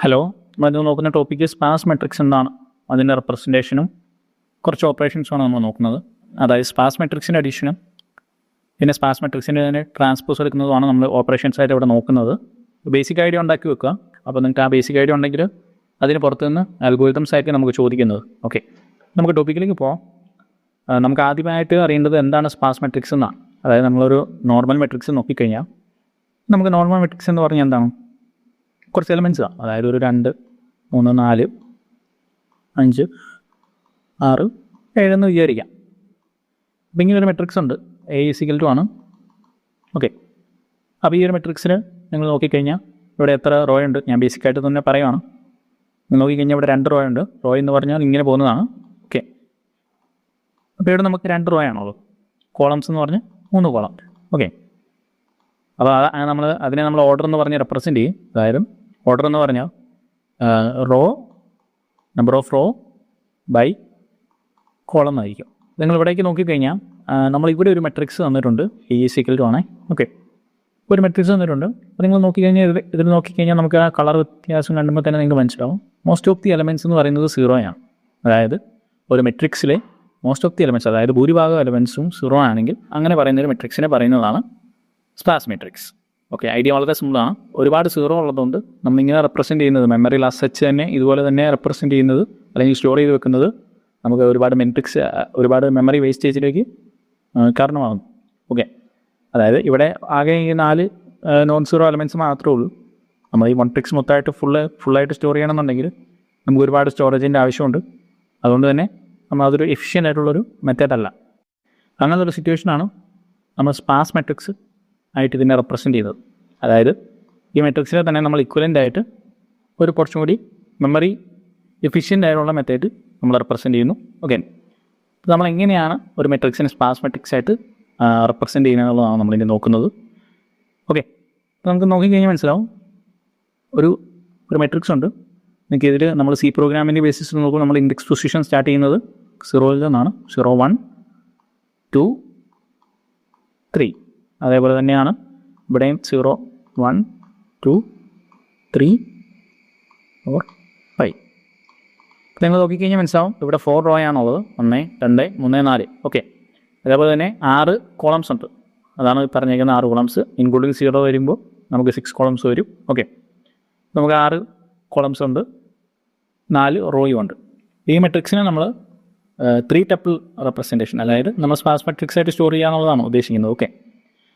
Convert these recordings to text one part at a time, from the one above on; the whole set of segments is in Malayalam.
ഹലോ, നമ്മളിന്ന് നോക്കുന്ന ടോപ്പിക്ക് സ്പാസ് മെട്രിക്സ് എന്താണ്, അതിൻ്റെ റെപ്രസെൻറ്റേഷനും കുറച്ച് ഓപ്പറേഷൻസുമാണ് നമ്മൾ നോക്കുന്നത്. അതായത് സ്പാസ് മെട്രിക്സിൻ്റെ അഡീഷനും പിന്നെ സ്പാസ് മെട്രിക്സിൻ്റെ തന്നെ ട്രാൻസ്പോസ് എടുക്കുന്നതുമാണ് നമ്മൾ ഓപ്പറേഷൻസ് ആയിട്ട് ഇവിടെ നോക്കുന്നത്. ബേസിക് ഐഡിയ ഉണ്ടാക്കി വെക്കുക. അപ്പോൾ നിങ്ങൾക്ക് ആ ബേസിക് ഐഡിയ ഉണ്ടെങ്കിൽ അതിന് പുറത്ത് നിന്ന് അൽഗോരിതംസ് ആയിരിക്കും നമുക്ക് ചോദിക്കുന്നത്. ഓക്കെ, നമുക്ക് ടോപ്പിക്കിലേക്ക് പോകാം. നമുക്ക് ആദ്യമായിട്ട് അറിയേണ്ടത് എന്താണ് സ്പാസ് മെട്രിക്സ് എന്നാണ്. അതായത് നമ്മളൊരു നോർമൽ മെട്രിക്സ് നോക്കിക്കഴിഞ്ഞാൽ നമുക്ക് നോർമൽ മെട്രിക്സ് എന്ന് പറഞ്ഞാൽ എന്താണ്? കുറച്ച് എലമെൻറ്റ്സാണ്. അതായത് ഒരു 2, 3, 4, 5, 6, 7 എന്ന് വിചാരിക്കാം. അപ്പം ഇങ്ങനെ ഒരു മെട്രിക്സ് ഉണ്ട്. A=2 ആണ്. ഓക്കെ, അപ്പോൾ ഈ ഒരു മെട്രിക്സിന് നിങ്ങൾ നോക്കിക്കഴിഞ്ഞാൽ ഇവിടെ എത്ര റോ ഉണ്ട്? ഞാൻ ബേസിക്കായിട്ട് തന്നെ പറയുകയാണ്. നിങ്ങൾ നോക്കിക്കഴിഞ്ഞാൽ ഇവിടെ 2 റോ ഉണ്ട്. റോ എന്ന് പറഞ്ഞാൽ ഇങ്ങനെ പോകുന്നതാണ്. ഓക്കെ, അപ്പോൾ ഇവിടെ നമുക്ക് 2 റോ ആണുള്ളത്. കോളംസ് എന്ന് പറഞ്ഞാൽ 3 കോളം. ഓക്കെ, അപ്പോൾ അതിനെ നമ്മൾ ഓർഡർ എന്ന് പറഞ്ഞ് റെപ്രസെൻറ്റ് ചെയ്യും. അതായത് ഓർഡർ എന്ന് പറഞ്ഞാൽ row number of row by column എന്നായിരിക്കും. നിങ്ങൾ ഇവിടേക്ക് നോക്കിക്കഴിഞ്ഞാൽ നമ്മളിവിടെ ഒരു മെട്രിക്സ് തന്നിട്ടുണ്ട്. A=2 ആണ്. ഓക്കെ, ഒരു മെട്രിക്സ് തന്നിട്ടുണ്ട്. അപ്പോൾ നിങ്ങൾ നോക്കിക്കഴിഞ്ഞാൽ ഇതിൽ നോക്കിക്കഴിഞ്ഞാൽ നമുക്ക് ആ കളർ വ്യത്യാസം കണ്ടുമ്പോൾ തന്നെ നിങ്ങൾക്ക് മനസ്സിലാവും. മോസ്റ്റ് ഓഫ് ദി എലമെൻറ്റ്സ് എന്ന് പറയുന്നത് 0 ആണ്. അതായത് ഒരു മെട്രിക്സിലെ മോസ്റ്റ് ഓഫ് ദി എലമെൻറ്റ്സ്, അതായത് ഭൂരിഭാഗം എലമെൻറ്റ്സും 0 ആണെങ്കിൽ അങ്ങനെ പറയുന്നൊരു മെട്രിക്സിനെ പറയുന്നതാണ് സ്പാസ് മെട്രിക്സ്. ഓക്കെ, ഐഡിയ വളരെ സിമ്പിളാണ്. ഒരുപാട് 0 ഉള്ളതുകൊണ്ട് നമ്മളിങ്ങനെ റെപ്രസെൻറ്റ് ചെയ്യുന്നത് മെമ്മറിയിൽ അസച്ച് തന്നെ ഇതുപോലെ തന്നെ റെപ്രസെൻറ്റ് ചെയ്യുന്നത് അല്ലെങ്കിൽ സ്റ്റോർ ചെയ്ത് വെക്കുന്നത് നമുക്ക് ഒരുപാട് മെമ്മറി വേസ്റ്റേജിലേക്ക് കാരണമാകുന്നു. ഓക്കെ, അതായത് ഇവിടെ ആകെ ഈ 4 നോൺ 0 എലമെൻറ്റ്സ് മാത്രമേ ഉള്ളൂ. നമ്മൾ ഈ മെട്രിക്സ് മൊത്തമായിട്ട് ഫുള്ളായിട്ട് സ്റ്റോർ ചെയ്യണമെന്നുണ്ടെങ്കിൽ നമുക്ക് ഒരുപാട് സ്റ്റോറേജിൻ്റെ ആവശ്യമുണ്ട്. അതുകൊണ്ട് തന്നെ അതൊരു എഫിഷ്യൻ്റ് ആയിട്ടുള്ളൊരു മെത്തേഡല്ല. അങ്ങനത്തെ ഒരു സിറ്റുവേഷനാണ് നമ്മൾ സ്പാസ് മെട്രിക്സ് ആയിട്ട് ഇതിനെ റെപ്രസെൻറ്റ് ചെയ്തത്. അതായത് ഈ മെട്രിക്സിനെ തന്നെ നമ്മൾ ഇക്വലൻ്റ് ആയിട്ട് ഒരു കുറച്ചും കൂടി മെമ്മറി എഫിഷ്യൻ്റ് ആയിട്ടുള്ള മെത്തേഡ് നമ്മൾ റെപ്രസെൻറ്റ് ചെയ്യുന്നു. ഓക്കെ, നമ്മൾ എങ്ങനെയാണ് ഒരു മെട്രിക്സിനെ സ്പാസ് മെട്രിക്സ് ആയിട്ട് റെപ്രസെൻറ്റ് ചെയ്യുന്നത് എന്നുള്ളതാണ് നമ്മളിനി നോക്കുന്നത്. ഓക്കെ, അപ്പോൾ നമുക്ക് നോക്കിക്കഴിഞ്ഞാൽ മനസ്സിലാവും. ഒരു മെട്രിക്സ് ഉണ്ട്. നിങ്ങൾക്ക് ഇതിൽ നമ്മൾ C പ്രോഗ്രാമിൻ്റെ ബേസിസിൽ നോക്കുമ്പോൾ നമ്മൾ ഇൻഡെക്സ് പൊസിഷൻ സ്റ്റാർട്ട് ചെയ്യുന്നത് 0-ൽ നിന്നാണ്. 0, 1, 2, 3. അതേപോലെ തന്നെയാണ് ഇവിടെയും 0, 1, 2, 3, 4, 5. നിങ്ങൾ നോക്കിക്കഴിഞ്ഞാൽ മനസ്സിലാവും ഇവിടെ 4 റോ ആണുള്ളത്. 1, 2, 3, 4. ഓക്കെ, അതേപോലെ തന്നെ 6 കോളംസ് ഉണ്ട്. അതാണ് പറഞ്ഞേക്കുന്ന 6 കോളംസ്. ഇൻക്ലൂഡിങ് 0 വരുമ്പോൾ നമുക്ക് 6 കോളംസ് വരും. ഓക്കെ, നമുക്ക് 6 കോളംസ് ഉണ്ട്, 4 റോയും ഉണ്ട്. ഈ മെട്രിക്സിനെ നമ്മൾ 3 ടപ്പിൾ റെപ്രസെൻറ്റേഷൻ, അതായത് നമ്മൾ സ്പാസ് മെട്രിക്സ് ആയിട്ട് സ്റ്റോർ ചെയ്യാന്നുള്ളതാണ് ഉദ്ദേശിക്കുന്നത്. ഓക്കെ,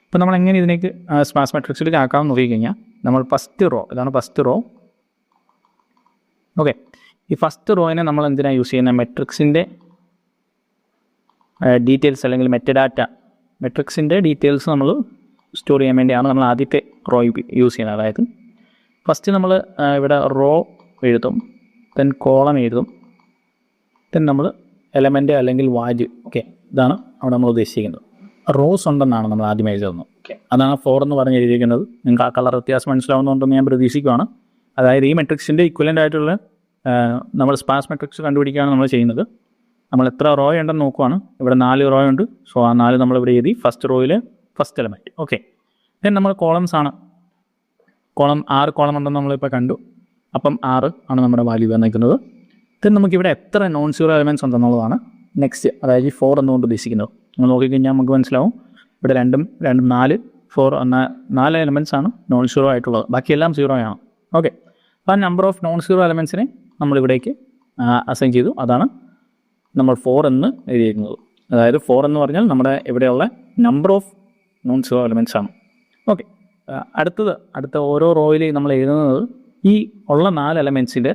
അപ്പോൾ നമ്മൾ എങ്ങനെ ഇതിലേക്ക് സ്പാസ് മെട്രിക്സിലേക്ക് ആക്കാമെന്ന് നോക്കിക്കഴിഞ്ഞാൽ നമ്മൾ ഫസ്റ്റ് റോ, ഇതാണ് ഫസ്റ്റ് റോ. ഓക്കെ, ഈ ഫസ്റ്റ് റോയിനെ നമ്മൾ എന്തിനാണ് യൂസ് ചെയ്യുന്നത്? മെട്രിക്സിൻ്റെ ഡീറ്റെയിൽസ് അല്ലെങ്കിൽ മെറ്റഡാറ്റ, മെട്രിക്സിൻ്റെ ഡീറ്റെയിൽസ് നമ്മൾ സ്റ്റോർ ചെയ്യാൻ വേണ്ടിയാണ് നമ്മൾ ആദ്യത്തെ റോ യൂസ് ചെയ്യുന്നത്. അതായത് ഫസ്റ്റ് നമ്മൾ ഇവിടെ റോ എഴുതും, ദെൻ കോളം എഴുതും, ദെൻ നമ്മൾ എലമെൻറ്റ് അല്ലെങ്കിൽ വാല്യൂ. ഓക്കെ, ഇതാണ് അവിടെ നമ്മൾ ഉദ്ദേശിക്കുന്നത്. റോസ് ഉണ്ടെന്നാണ് നമ്മൾ ആദ്യം എഴുതുന്നത്. ഓക്കെ, അതാണ് 4 എന്ന് പറഞ്ഞ് എഴുതിയിരിക്കുന്നത്. നിങ്ങൾക്ക് ആ കളർ വ്യത്യാസം മനസ്സിലാവുന്നതുകൊണ്ടെന്ന് ഞാൻ പ്രതീക്ഷിക്കുകയാണ്. അതായത് ഈ മെട്രിക്സിൻ്റെ ഇക്വലൻ്റ് ആയിട്ടുള്ള നമ്മൾ സ്പാസ് മെട്രിക്സ് കണ്ടുപിടിക്കുകയാണ് നമ്മൾ ചെയ്യുന്നത്. നമ്മൾ എത്ര റോ ഉണ്ടെന്ന് നോക്കുവാണ്. ഇവിടെ 4 റോ ഉണ്ട്. സോ ആ 4 നമ്മളിവിടെ എഴുതി ഫസ്റ്റ് റോയിൽ ഫസ്റ്റ് എലമെൻറ്റ്. ഓക്കെ, ദെൻ നമ്മൾ കോളംസ് ആണ്. 6 കോളം ഉണ്ടെന്ന് നമ്മളിപ്പോൾ കണ്ടു. അപ്പം 6 ആണ് നമ്മുടെ വാല്യൂ വന്നിരിക്കുന്നത്. ദെൻ നമുക്കിവിടെ എത്ര നോൺ 0 എലമെൻറ്റ്സ് ഉണ്ടെന്നുള്ളതാണ് നെക്സ്റ്റ്, അതായത് 4 എന്നുകൊണ്ട് ഉദ്ദേശിക്കുന്നത്. നമ്മൾ നോക്കിക്കഴിഞ്ഞാൽ നമുക്ക് മനസ്സിലാവും ഇവിടെ 2, 4, 4 എലമെൻറ്റ്സ് ആണ് നോൺ 0 ആയിട്ടുള്ളത്. ബാക്കിയെല്ലാം 0 ആണ്. ഓക്കെ, അപ്പോൾ ആ നമ്പർ ഓഫ് നോൺ 0 എലമെൻറ്റ്സിനെ നമ്മളിവിടേക്ക് അസൈൻ ചെയ്തു. അതാണ് നമ്മൾ 4 എന്ന് എഴുതിയിരിക്കുന്നത്. അതായത് 4 എന്ന് പറഞ്ഞാൽ നമ്മുടെ ഇവിടെയുള്ള നമ്പർ ഓഫ് നോൺ 0 എലമെൻറ്റ്സ് ആണ്. ഓക്കെ, അടുത്ത ഓരോ റോയിൽ നമ്മൾ എഴുതുന്നത് ഈ ഉള്ള 4 എലമെൻറ്റ്സിൻ്റെ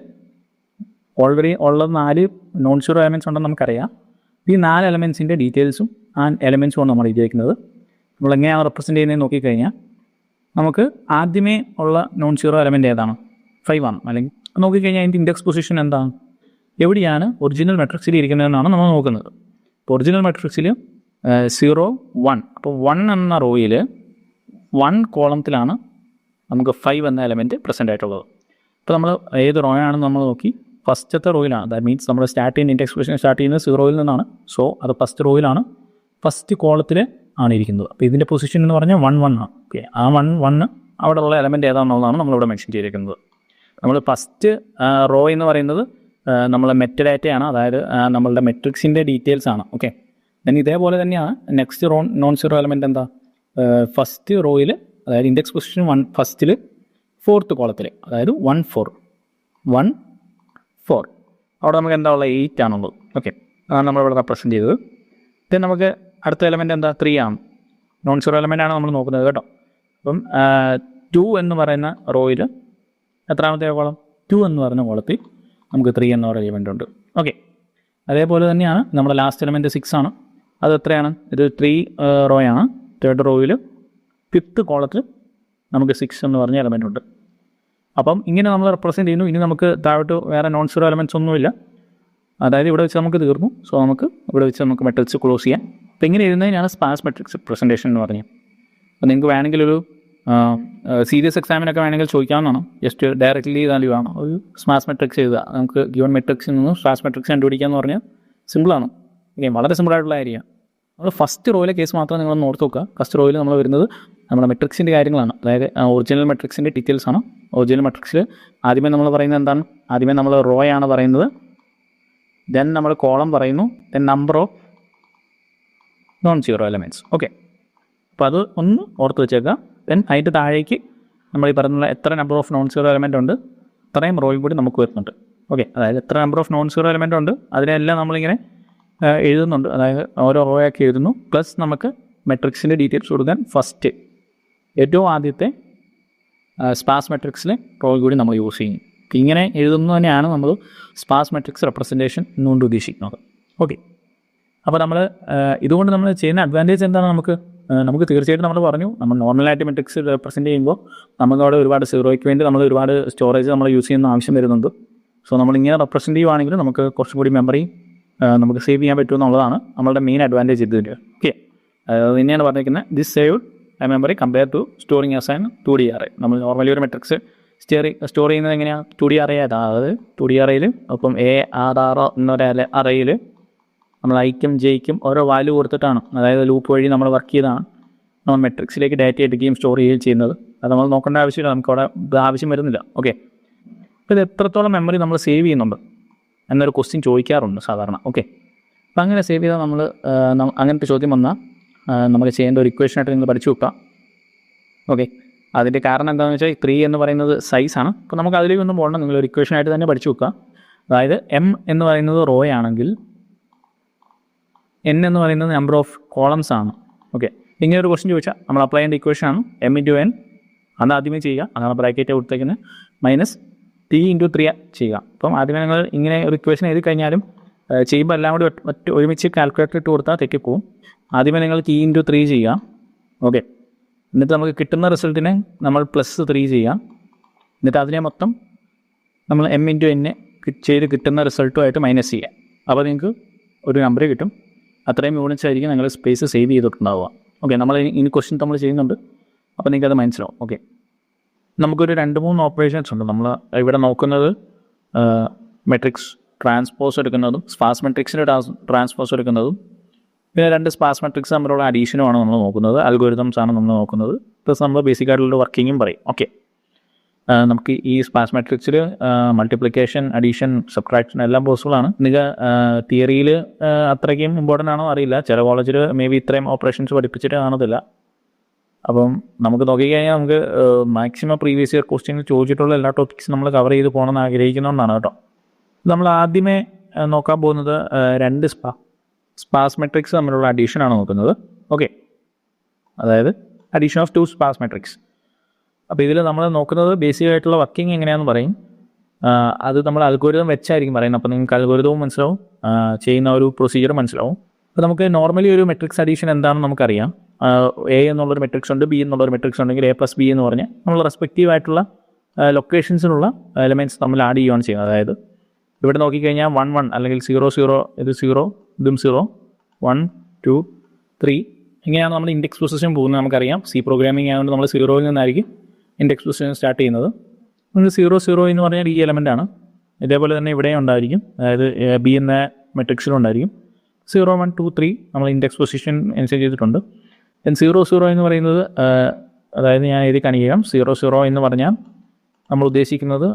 ഓൾറെഡി ഉള്ള 4 നോൺ 0 എലമെൻറ്റ്സ് ഉണ്ടെന്ന് നമുക്കറിയാം. ഈ 4 എലമെൻറ്റ്സിൻ്റെ ഡീറ്റെയിൽസും ആ എലമെൻറ്റ്സുമാണ് നമ്മൾ എഴുതിയിരിക്കുന്നത്. നമ്മളെങ്ങനെയാണ് റെപ്രസെൻറ്റ് ചെയ്യുന്നത് നോക്കിക്കഴിഞ്ഞാൽ നമുക്ക് ആദ്യമേ ഉള്ള നോൺ 0 എലമെൻറ്റ് ഏതാണ്? 5 ആണ്. അല്ലെങ്കിൽ നോക്കിക്കഴിഞ്ഞാൽ അതിൻ്റെ ഇൻഡെക്സ് പൊസിഷൻ എന്താണ്? എവിടെയാണ് ഒറിജിനൽ മെട്രിക്സിൽ ഇരിക്കുന്നതെന്നാണ് നമ്മൾ നോക്കുന്നത്. ഇപ്പോൾ ഒറിജിനൽ മെട്രിക്സിൽ 0, 1. അപ്പോൾ 1 എന്ന റോയിൽ 1 കോളത്തിലാണ് നമുക്ക് 5 എന്ന എലമെൻറ്റ് പ്രസൻ്റ് ആയിട്ടുള്ളത്. അപ്പോൾ നമ്മൾ ഏത് റോ ആണെന്ന് നമ്മൾ നോക്കി. ഫസ്റ്റത്തെ റോയിലാണ്. ദാറ്റ് മീൻസ് നമ്മൾ സ്റ്റാർട്ട് ചെയ്യുന്ന ഇൻഡെക്സ് പൊസിഷൻ സ്റ്റാർട്ട് ചെയ്യുന്നത് 0-ൽ നിന്നാണ്. സോ അത് ഫസ്റ്റ് റോയിലാണ്, ഫസ്റ്റ് കോളത്തിൽ ആണ് ഇരിക്കുന്നത്. അപ്പോൾ ഇതിൻ്റെ പൊസിഷൻ എന്ന് പറഞ്ഞാൽ 1, 1 ആണ്. ഓക്കെ, ആ 1 അവിടെ ഉള്ള എലമെൻറ്റ് ഏതാണെന്നുള്ളതാണ് നമ്മളിവിടെ മെൻഷൻ ചെയ്തിരിക്കുന്നത്. നമ്മൾ ഫസ്റ്റ് റോ എന്ന് പറയുന്നത് നമ്മളെ മെറ്റഡാറ്റയാണ്, അതായത് നമ്മളുടെ മെട്രിക്സിൻ്റെ ഡീറ്റെയിൽസ് ആണ്. ഓക്കെ, ദെൻ ഇതേപോലെ തന്നെയാണ് next raw non zero element എന്താ, ഫസ്റ്റ് റോയിൽ അതായത് ഇൻഡെക്സ് പൊസിഷൻ 1 ഫസ്റ്റിൽ 4th കോളത്തിൽ, അതായത് 1 4 അവിടെ നമുക്ക് എന്താ ഉള്ളത് 8 ആണുള്ളത്. ഓക്കെ, അതാണ് നമ്മളിവിടെ റെപ്രസെൻറ്റ് ചെയ്തത്. ദെൻ നമുക്ക് അടുത്ത എലമെൻറ്റ് എന്താ 3 ആണ്, നോൺ സീറോ എലമെൻ്റ് ആണ് നമ്മൾ നോക്കുന്നത് കേട്ടോ. അപ്പം 2 എന്ന് പറയുന്ന റോയിൽ എത്രാമത്തെ കോളം, 2 എന്ന് പറയുന്ന കോളത്തിൽ നമുക്ക് 3 എന്ന് പറയുന്ന എലമെൻ്റ് ഉണ്ട്. ഓക്കെ, അതേപോലെ തന്നെയാണ് നമ്മുടെ ലാസ്റ്റ് എലമെൻറ്റ് 6 ആണ്. അത് എത്രയാണ്, ഇത് 3 റോയാണ്. 3rd റോയിൽ 5th കോളത്തിൽ നമുക്ക് 6 എന്ന് പറഞ്ഞ എലമെൻ്റ് ഉണ്ട്. അപ്പം ഇങ്ങനെ നമ്മൾ റെപ്രസെൻറ്റ് ചെയ്യുന്നു. ഇനി നമുക്ക് താഴോട്ട് വേറെ നോൺ സീറോ എലമെൻറ്റ്സ് ഒന്നുമില്ല, അതായത് ഇവിടെ വെച്ച് നമുക്ക് തീർന്നു. സോ നമുക്ക് ഇവിടെ വെച്ച് നമുക്ക് മെട്രിക്സ് ക്ലോസ് ചെയ്യാം. അപ്പോൾ ഇങ്ങനെ എഴുതുന്നതിനാണ് സ്പാർസ് മെട്രിക്സ് പ്രസൻറ്റേഷൻ എന്ന് പറഞ്ഞത്. അപ്പോൾ നിങ്ങൾക്ക് വേണമെങ്കിൽ ഒരു സീരിയസ് എക്സാമിനൊക്കെ വേണമെങ്കിൽ ചോദിക്കാവുന്നതാണ്. ജസ്റ്റ് ഡയറക്റ്റ്ലി വാല്യൂ ആണ് ഒരു സ്പാർസ് മെട്രിക്സ് എഴുതുക, നമുക്ക് ഗിവൺ മെട്രിക്സിൽ നിന്ന് സ്പാർസ് മെട്രിക്സ് കണ്ടുപിടിക്കുക എന്ന് പറഞ്ഞാൽ സിമ്പിളാണ്. ഓക്കെ, വളരെ സിമ്പിളായിട്ടുള്ള കാര്യമാണ്. നമ്മൾ ഫസ്റ്റ് റോയിലെ കേസ് മാത്രം നിങ്ങളൊന്ന് ഓർത്ത് നോക്കുക. ഫസ്റ്റ് റോയിൽ നമ്മൾ വരുന്നത് നമ്മുടെ മെട്രിക്സിൻ്റെ കാര്യങ്ങളാണ്, അതായത് ഒറിജിനൽ മെട്രിക്സിൻ്റെ ഡീറ്റെയിൽസ് ആണ്. ഒറിജിനൽ മെട്രിക്സിൽ ആദ്യമേ നമ്മൾ പറയുന്നത് എന്താണ്, ആദ്യമേ നമ്മൾ റോ ആണ് പറയുന്നത്, ദെൻ നമ്മൾ കോളം പറയുന്നു, then number of non zero elements. Okay, അപ്പോൾ അത് ഒന്ന് ഓർത്ത് വെച്ചേക്കുക. ദെൻ അതിൻ്റെ താഴേക്ക് നമ്മൾ ഈ പറയുന്ന എത്ര number of non zero element ഉണ്ട് അത്രയും റോയും കൂടി നമുക്ക് വരുന്നുണ്ട്. ഓക്കെ, അതായത് എത്ര number of non zero element ഉണ്ട് അതിനെല്ലാം നമ്മളിങ്ങനെ എഴുതുന്നുണ്ട്, അതായത് ഓരോ റോ ആക്കി എഴുതുന്നു. പ്ലസ് നമുക്ക് മെട്രിക്സിൻ്റെ ഡീറ്റെയിൽസ് കൊടുക്കാൻ ഫസ്റ്റ് ഏറ്റവും ആദ്യത്തെ സ്പാർസ് മെട്രിക്സിലെ റോ കൂടി നമ്മൾ യൂസ് ചെയ്യും. ഇങ്ങനെ എഴുതുന്നത് തന്നെയാണ് നമ്മൾ സ്പാർസ് മെട്രിക്സ് റെപ്രസെൻറ്റേഷൻ എന്നുകൊണ്ട് ഉദ്ദേശിക്കുന്നത്. ഓക്കെ, അപ്പോൾ നമ്മൾ ഇതുകൊണ്ട് നമ്മൾ ചെയ്യുന്ന അഡ്വാൻറ്റേജ് എന്താണ്, നമുക്ക് തീർച്ചയായിട്ടും നമ്മൾ പറഞ്ഞു, നമ്മൾ നോർമലായിട്ട് മെട്രിക്സ് റെപ്രസെൻറ്റ് ചെയ്യുമ്പോൾ നമുക്ക് അവിടെ ഒരുപാട് സീറോയ്ക്ക് വേണ്ടി നമ്മൾ ഒരുപാട് സ്റ്റോറേജ് നമ്മൾ യൂസ് ചെയ്യുന്ന ആവശ്യം വരുന്നുണ്ട്. സോ നമ്മളിങ്ങനെ റെപ്രസെൻറ്റ് ചെയ്യുവാണെങ്കിൽ നമുക്ക് കുറച്ചും കൂടി മെമ്മറി നമുക്ക് സേവ് ചെയ്യാൻ പറ്റുമെന്നുള്ളതാണ് നമ്മളുടെ മെയിൻ അഡ്വാൻറ്റേജ് ഇതിൻ്റെ. ഓക്കെ, അത് തന്നെയാണ് പറഞ്ഞിരിക്കുന്നത്, this save a memory compare to storing as an 2D array. നമ്മൾ നോർമലി ഒരു മെട്രിക്സ് സ്റ്റോർ ചെയ്യുന്നത് എങ്ങനെയാണ്, 2D array ആയിട്ട്, അതായത് 2D arrayയിൽ അപ്പം ARR എന്നൊരു അറയിൽ നമ്മൾ ഐക്കും ജെയ്ക്കും ഓരോ വാല്യൂ കൊടുത്തിട്ടാണ്, അതായത് ലൂപ്പ് വഴി നമ്മൾ വർക്ക് ചെയ്താണ് നമ്മൾ മെട്രിക്സിലേക്ക് ഡാറ്റ എടുക്കുകയും സ്റ്റോർ ചെയ്യുകയും ചെയ്യുന്നത്. അത് നമ്മൾ നോക്കേണ്ട ആവശ്യമില്ല, നമുക്കവിടെ ആവശ്യം വരുന്നില്ല. ഓക്കെ, അപ്പോൾ ഇത് എത്രത്തോളം മെമ്മറി നമ്മൾ സേവ് ചെയ്യുന്നുണ്ട് എന്നൊരു ക്വസ്റ്റ്യൻ ചോദിക്കാറുണ്ട് സാധാരണ. ഓക്കെ, അപ്പോൾ അങ്ങനെ സേവ് ചെയ്താൽ നമ്മൾ അങ്ങനത്തെ ചോദ്യം വന്നാൽ നമുക്ക് ചെയ്യേണ്ട ഒരു ഇക്വേഷനായിട്ട് നിങ്ങൾ പഠിച്ചു വെക്കുക. ഓക്കെ, അതിൻ്റെ കാരണം എന്താണെന്ന് വെച്ചാൽ 3 എന്ന് പറയുന്നത് സൈസാണ്. അപ്പോൾ നമുക്ക് അതിലേക്കൊന്നും പോകണം, നിങ്ങളൊരു ഇക്വേഷനായിട്ട് തന്നെ പഠിച്ചു വെക്കുക. അതായത് M എന്ന് പറയുന്നത് റോ ആണെങ്കിൽ N എന്ന് പറയുന്നത് നമ്പർ ഓഫ് കോളംസ് ആണ്. ഓക്കെ, ഇങ്ങനെ ഒരു ക്വസ്റ്റ്യൻ ചോദിച്ചാൽ നമ്മൾ അപ്ലൈ ചെയ്യേണ്ട ഇക്വേഷനാണ് M×N. അത് ആദ്യമേ ചെയ്യുക, അതാണ് ബ്രാക്കറ്റ് കൊടുത്തേക്കുന്നത്, -T×3 ചെയ്യുക. അപ്പം ആദ്യമേ നിങ്ങൾ ഇങ്ങനെ ഒരു ഇക്വേഷൻ എഴുതി കഴിഞ്ഞാലും ചെയ്യുമ്പോൾ എല്ലാം കൂടി ഒരുമിച്ച് കാൽക്കുലേറ്റർ ഇട്ട് കൊടുത്താൽ തെറ്റിപ്പോവും. ആദ്യമേ നിങ്ങൾ T×3 ചെയ്യുക. ഓക്കെ, എന്നിട്ട് നമുക്ക് കിട്ടുന്ന റിസൾട്ടിനെ നമ്മൾ +3 ചെയ്യാം. എന്നിട്ട് അതിനെ മൊത്തം നമ്മൾ M×N ചെയ്ത് കിട്ടുന്ന റിസൾട്ടുമായിട്ട് മൈനസ് ചെയ്യുക. അപ്പോൾ നിങ്ങൾക്ക് ഒരു നമ്പർ കിട്ടും. അത്രയും യൂണിറ്റ്സ് ആയിരിക്കും നിങ്ങൾ സ്പേസ് സേവ് ചെയ്തിട്ടുണ്ടാവുക. ഓക്കെ, നമ്മൾ ഇനി ക്വസ്റ്റ്യൻ നമ്മൾ ചെയ്യുന്നുണ്ട്, അപ്പോൾ നിങ്ങൾക്കത് മനസ്സിലാവും. ഓക്കെ, നമുക്കൊരു 2-3 ഓപ്പറേഷൻസ് ഉണ്ട്. നമ്മൾ ഇവിടെ നോക്കുന്നത് മെട്രിക്സ് ട്രാൻസ്പോസ് എടുക്കുന്നതും സ്പാർസ് മെട്രിക്സിൻ്റെ ട്രാൻസ്പോസ് എടുക്കുന്നതും പിന്നെ 2 സ്പാർസ് മെട്രിക്സ് തമ്മിലുള്ള അഡീഷനുമാണ് നമ്മൾ നോക്കുന്നത്, അൽഗോരിതംസ് ആണ് നമ്മൾ നോക്കുന്നത്. പ്ലസ് നമ്മൾ ബേസിക് ആയിട്ടുള്ള വർക്കിങ്ങും പറയും. ഓക്കെ, നമുക്ക് ഈ സ്പാർസ് മെട്രിക്സിൽ മൾട്ടിപ്ലിക്കേഷൻ, അഡീഷൻ, സബ്ട്രാക്ഷൻ എല്ലാം പോസിബിളാണ്. നിങ്ങൾ തിയറിയിൽ അത്രയ്ക്കും ഇമ്പോർട്ടൻ്റ് ആണോ അറിയില്ല, ചില കോളേജിൽ മേ ബി ഇത്രയും ഓപ്പറേഷൻസ് പഠിപ്പിച്ചിട്ട് കാണത്തില്ല. അപ്പം നമുക്ക് നോക്കിക്കഴിഞ്ഞാൽ നമുക്ക് മാക്സിമം പ്രീവിയസ് ഇയർ ക്വസ്റ്റ്യനിൽ ചോദിച്ചിട്ടുള്ള എല്ലാ ടോപ്പിക്സും നമ്മൾ കവർ ചെയ്ത് പോകണമെന്ന് ആഗ്രഹിക്കുന്നതുകൊണ്ടാണ് കേട്ടോ. നമ്മൾ ആദ്യമേ നോക്കാൻ പോകുന്നത് 2 സ്പാർസ് മെട്രിക്സ് തമ്മിലുള്ള അഡീഷനാണ് നോക്കുന്നത്. ഓക്കെ, അതായത് അഡീഷൻ ഓഫ് 2 സ്പാർസ് മെട്രിക്സ്. അപ്പോൾ ഇതിൽ നമ്മൾ നോക്കുന്നത് ബേസിക് ആയിട്ടുള്ള വർക്കിംഗ് എങ്ങനെയാണെന്ന് പറയും. അത് നമ്മൾ അൽഗോരിതം വെച്ചായിരിക്കും പറയുന്നത്. അപ്പോൾ നിങ്ങൾക്ക് അൽഗോരിതവും മനസ്സിലാവും, ചെയ്യുന്ന ഒരു പ്രൊസീജിയർ മനസ്സിലാവും. അപ്പോൾ നമുക്ക് നോർമലി ഒരു മെട്രിക്സ് അഡീഷൻ എന്താണെന്ന് നമുക്കറിയാം. A എന്നുള്ളൊരു മെട്രിക്സ് ഉണ്ട്, B എന്നുള്ളൊരു മെട്രിക്സ് ഉണ്ടെങ്കിൽ A+B എന്ന് പറഞ്ഞാൽ നമ്മൾ റെസ്പെക്റ്റീവ് ആയിട്ടുള്ള ലൊക്കേഷൻസിലുള്ള എലമെൻറ്റ്സ് തമ്മിൽ ആഡ് ചെയ്യുകയാണ് ചെയ്യുന്നത്. അതായത് ഇവിടെ നോക്കിക്കഴിഞ്ഞാൽ 1 1 അല്ലെങ്കിൽ 0 0 ഇത് 0 ഇതും 0 1 2 3 ഇങ്ങനെയാണ് നമ്മൾ ഇൻഡെക്സ് പൊസിഷൻ പോകുന്നത്. നമുക്കറിയാം C പ്രോഗ്രാമിംഗ് ആയതുകൊണ്ട് നമ്മൾ 0യിൽ നിന്നായിരിക്കും ഇൻഡെക്സ് പൊസിഷൻ സ്റ്റാർട്ട് ചെയ്യുന്നത്. 0 0 എന്ന് പറഞ്ഞാൽ ഈ എലമെൻ്റ് ആണ്. ഇതേപോലെ തന്നെ ഇവിടെ ഉണ്ടായിരിക്കും, അതായത് B എന്ന മെട്രിക്സിലും ഉണ്ടായിരിക്കും. 0 1 2 3 നമ്മൾ ഇൻഡെക്സ് പൊസിഷൻ അനുസരിച്ച് ചെയ്തിട്ടുണ്ട്. 0 0 എന്ന് പറയുന്നത് അതായത് ഞാൻ എഴുതി കാണിക്കാം. 0 0 എന്ന് പറഞ്ഞാൽ നമ്മൾ ഉദ്ദേശിക്കുന്നത്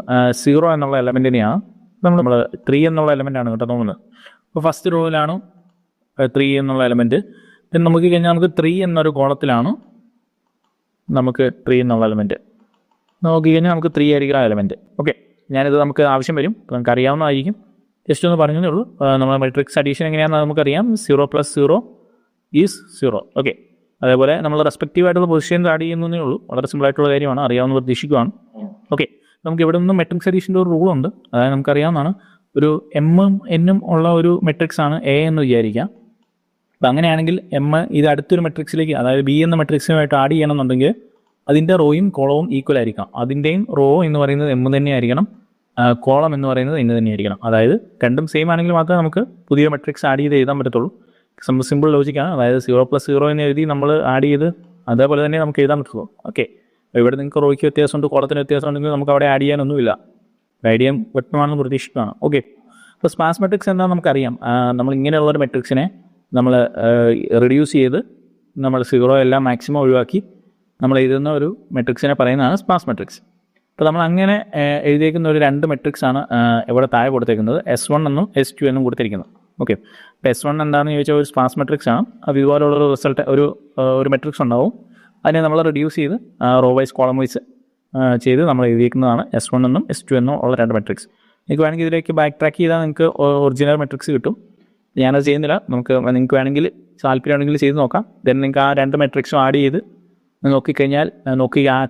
0 എന്നുള്ള എലമെൻറ്റിനെയാണ് നമ്മൾ 3 എന്നുള്ള എലമെൻ്റാണ് കേട്ടോ നോക്കുന്നത്. അപ്പോൾ ഫസ്റ്റ് റോയിലാണ് 3 എന്നുള്ള എലമെൻറ്റ്. പിന്നെ നമുക്ക് കഴിഞ്ഞാൽ നമുക്ക് 3 എന്നൊരു കോളത്തിലാണ് നമുക്ക് 3 എന്നുള്ള എലമെൻറ്റ് നോക്കി കഴിഞ്ഞാൽ നമുക്ക് 3 ആയിരിക്കും ആ എലമെൻറ്റ്. ഓക്കെ, ഞാനിത് നമുക്ക് ആവശ്യം വരും, നമുക്ക് അറിയാവുന്നതായിരിക്കും, ജസ്റ്റ് ഒന്ന് പറഞ്ഞതേ ഉള്ളൂ. നമ്മൾ മെട്രിക്സ് അഡീഷൻ എങ്ങനെയാണെന്ന് നമുക്കറിയാം. 0 + 0 ഈസ് 0. ഓക്കെ, അതേപോലെ നമ്മൾ റെസ്പെക്റ്റീവ് ആയിട്ടുള്ള പൊസിഷൻസ് ആഡ് ചെയ്യുന്നതേ ഉള്ളൂ. വളരെ സിമ്പിളായിട്ടുള്ള കാര്യമാണ്, അറിയാവുന്ന പ്രതീക്ഷിക്കുകയാണ്. ഓക്കെ, നമുക്ക് ഇവിടെ നിന്ന് മെട്രിക്സ് അഡീഷൻ്റെ ഒരു റൂളുണ്ട്. അതായത് നമുക്കറിയാവുന്നതാണ്, ഒരു എമ്മും എന്നും ഉള്ള ഒരു മെട്രിക്സ് ആണ് എ എന്ന് വിചാരിക്കാം. അപ്പം അങ്ങനെയാണെങ്കിൽ എം ഇത് അടുത്തൊരു മെട്രിക്സിലേക്ക്, അതായത് ബി എന്ന മെട്രിക്സുമായിട്ട് ആഡ് ചെയ്യണമെന്നുണ്ടെങ്കിൽ അതിൻ്റെ റോയും കോളവും ഈക്വൽ ആയിരിക്കണം. അതിൻ്റെയും റോ എന്ന് പറയുന്നത് എം തന്നെ ആയിരിക്കണം, കോളം എന്ന് പറയുന്നത് എന്ന് തന്നെ ആയിരിക്കണം. അതായത് രണ്ടും സെയിം ആണെങ്കിൽ മാത്രമേ നമുക്ക് പുതിയ മെട്രിക്സ് ആഡ് ചെയ്ത് എഴുതാൻ പറ്റത്തുള്ളൂ. സിമ്പിൾ ലോജിക്കാണ്. അതായത് 0 + 0 എന്ന് എഴുതി നമ്മൾ ആഡ് ചെയ്ത് അതേപോലെ തന്നെ നമുക്ക് എഴുതാൻ പറ്റുള്ളൂ. ഓക്കെ, ഇവിടെ നിങ്ങൾക്ക് റോയ്ക്ക് വ്യത്യാസമുണ്ട്, കോളത്തിന് വ്യത്യാസം ഉണ്ടെങ്കിൽ നമുക്ക് അവിടെ ആഡ് ചെയ്യാനൊന്നുമില്ല. ഐഡിയ വ്യക്തമാണെന്ന് പ്രതീക്ഷിക്കുകയാണ്. ഓക്കെ, അപ്പോൾ സ്പാർസ് മെട്രിക്സ് എന്താണെന്ന് നമുക്കറിയാം. നമ്മൾ ഇങ്ങനെയുള്ളൊരു മെട്രിക്സിനെ നമ്മൾ റിഡ്യൂസ് ചെയ്ത് നമ്മൾ 0 എല്ലാം മാക്സിമം ഒഴിവാക്കി നമ്മൾ എഴുതുന്ന ഒരു മെട്രിക്സിനെ പറയുന്നതാണ് സ്പാർസ് മെട്രിക്സ്. അപ്പോൾ നമ്മൾ അങ്ങനെ എഴുതിയേക്കുന്ന ഒരു 2 മെട്രിക്സാണ് ഇവിടെ താഴെ കൊടുത്തേക്കുന്നത്, S1 എന്നും S2 എന്നും കൊടുത്തിരിക്കുന്നത്. ഓക്കെ, അപ്പോൾ S1 എന്താണെന്ന് ചോദിച്ചാൽ ഒരു സ്പാർസ് മെട്രിക്സ് ആണ്. അത് ഇതുപോലുള്ളൊരു റിസൾട്ട് ഒരു മെട്രിക്സ് ഉണ്ടാവും. അതിനെ നമ്മൾ റിഡ്യൂസ് ചെയ്ത് റോ വൈസ് കോളം വൈസ് ചെയ്ത് നമ്മൾ എഴുതിയിരിക്കുന്നതാണ് S1 എന്നും S2 എന്നും ഉള്ള 2 മെട്രിക്സ്. നിങ്ങൾക്ക് വേണമെങ്കിൽ ഇതിലേക്ക് ബാക്ക് ട്രാക്ക് ചെയ്താൽ നിങ്ങൾക്ക് ഒറിജിനൽ മെട്രിക്സ് കിട്ടും. ഞാനത് ചെയ്യുന്നില്ല, നിങ്ങൾക്ക് വേണമെങ്കിൽ താല്പര്യമാണെങ്കിൽ ചെയ്ത് നോക്കാം. ദെൻ നിങ്ങൾക്ക് ആ 2 മെട്രിക്സും ആഡ് ചെയ്ത് നോക്കിക്കഴിഞ്ഞാൽ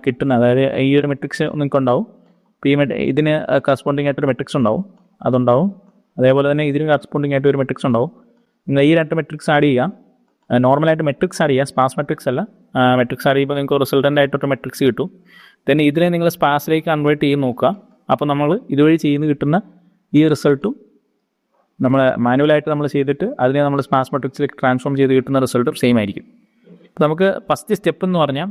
കിട്ടുന്ന, അതായത് ഈ ഒരു മെട്രിക്സ് നിങ്ങൾക്ക് ഉണ്ടാവും. ഇതിന് കറസ്പോണ്ടിങ് ആയിട്ടൊരു മെട്രിക്സ് ഉണ്ടാവും, അതുണ്ടാവും. അതേപോലെ തന്നെ ഇതിന് കറസ്പോണ്ടിങ് ആയിട്ട് ഒരു മെട്രിക്സ് ഉണ്ടാവും. നിങ്ങൾ ഈ 2 മെട്രിക്സ് ആഡ് ചെയ്യുക. നോർമലായിട്ട് മെട്രിക്സ് ആഡ് ചെയ്യുക, സ്പാർസ് മെട്രിക്സ് അല്ല. മെട്രിക്സ് ആഡ് ചെയ്യുമ്പോൾ നിങ്ങൾക്ക് റിസൾട്ടൻ്റ് ആയിട്ടൊരു മെട്രിക്സ് കിട്ടും. ദെൻ ഇതിനെ നിങ്ങൾ സ്പാർസിലേക്ക് കൺവേർട്ട് ചെയ്ത് നോക്കുക. അപ്പോൾ നമ്മൾ ഇതുവഴി ചെയ്ത് കിട്ടുന്ന ഈ റിസൾട്ടും നമ്മൾ മാനുവലായിട്ട് നമ്മൾ ചെയ്തിട്ട് അതിനെ നമ്മൾ സ്പാർസ് മെട്രിക്സിലേക്ക് ട്രാൻസ്ഫോം ചെയ്ത് കിട്ടുന്ന റിസൾട്ടും സെയിം ആയിരിക്കും. അപ്പോൾ നമുക്ക് ഫസ്റ്റ് സ്റ്റെപ്പ് എന്ന് പറഞ്ഞാൽ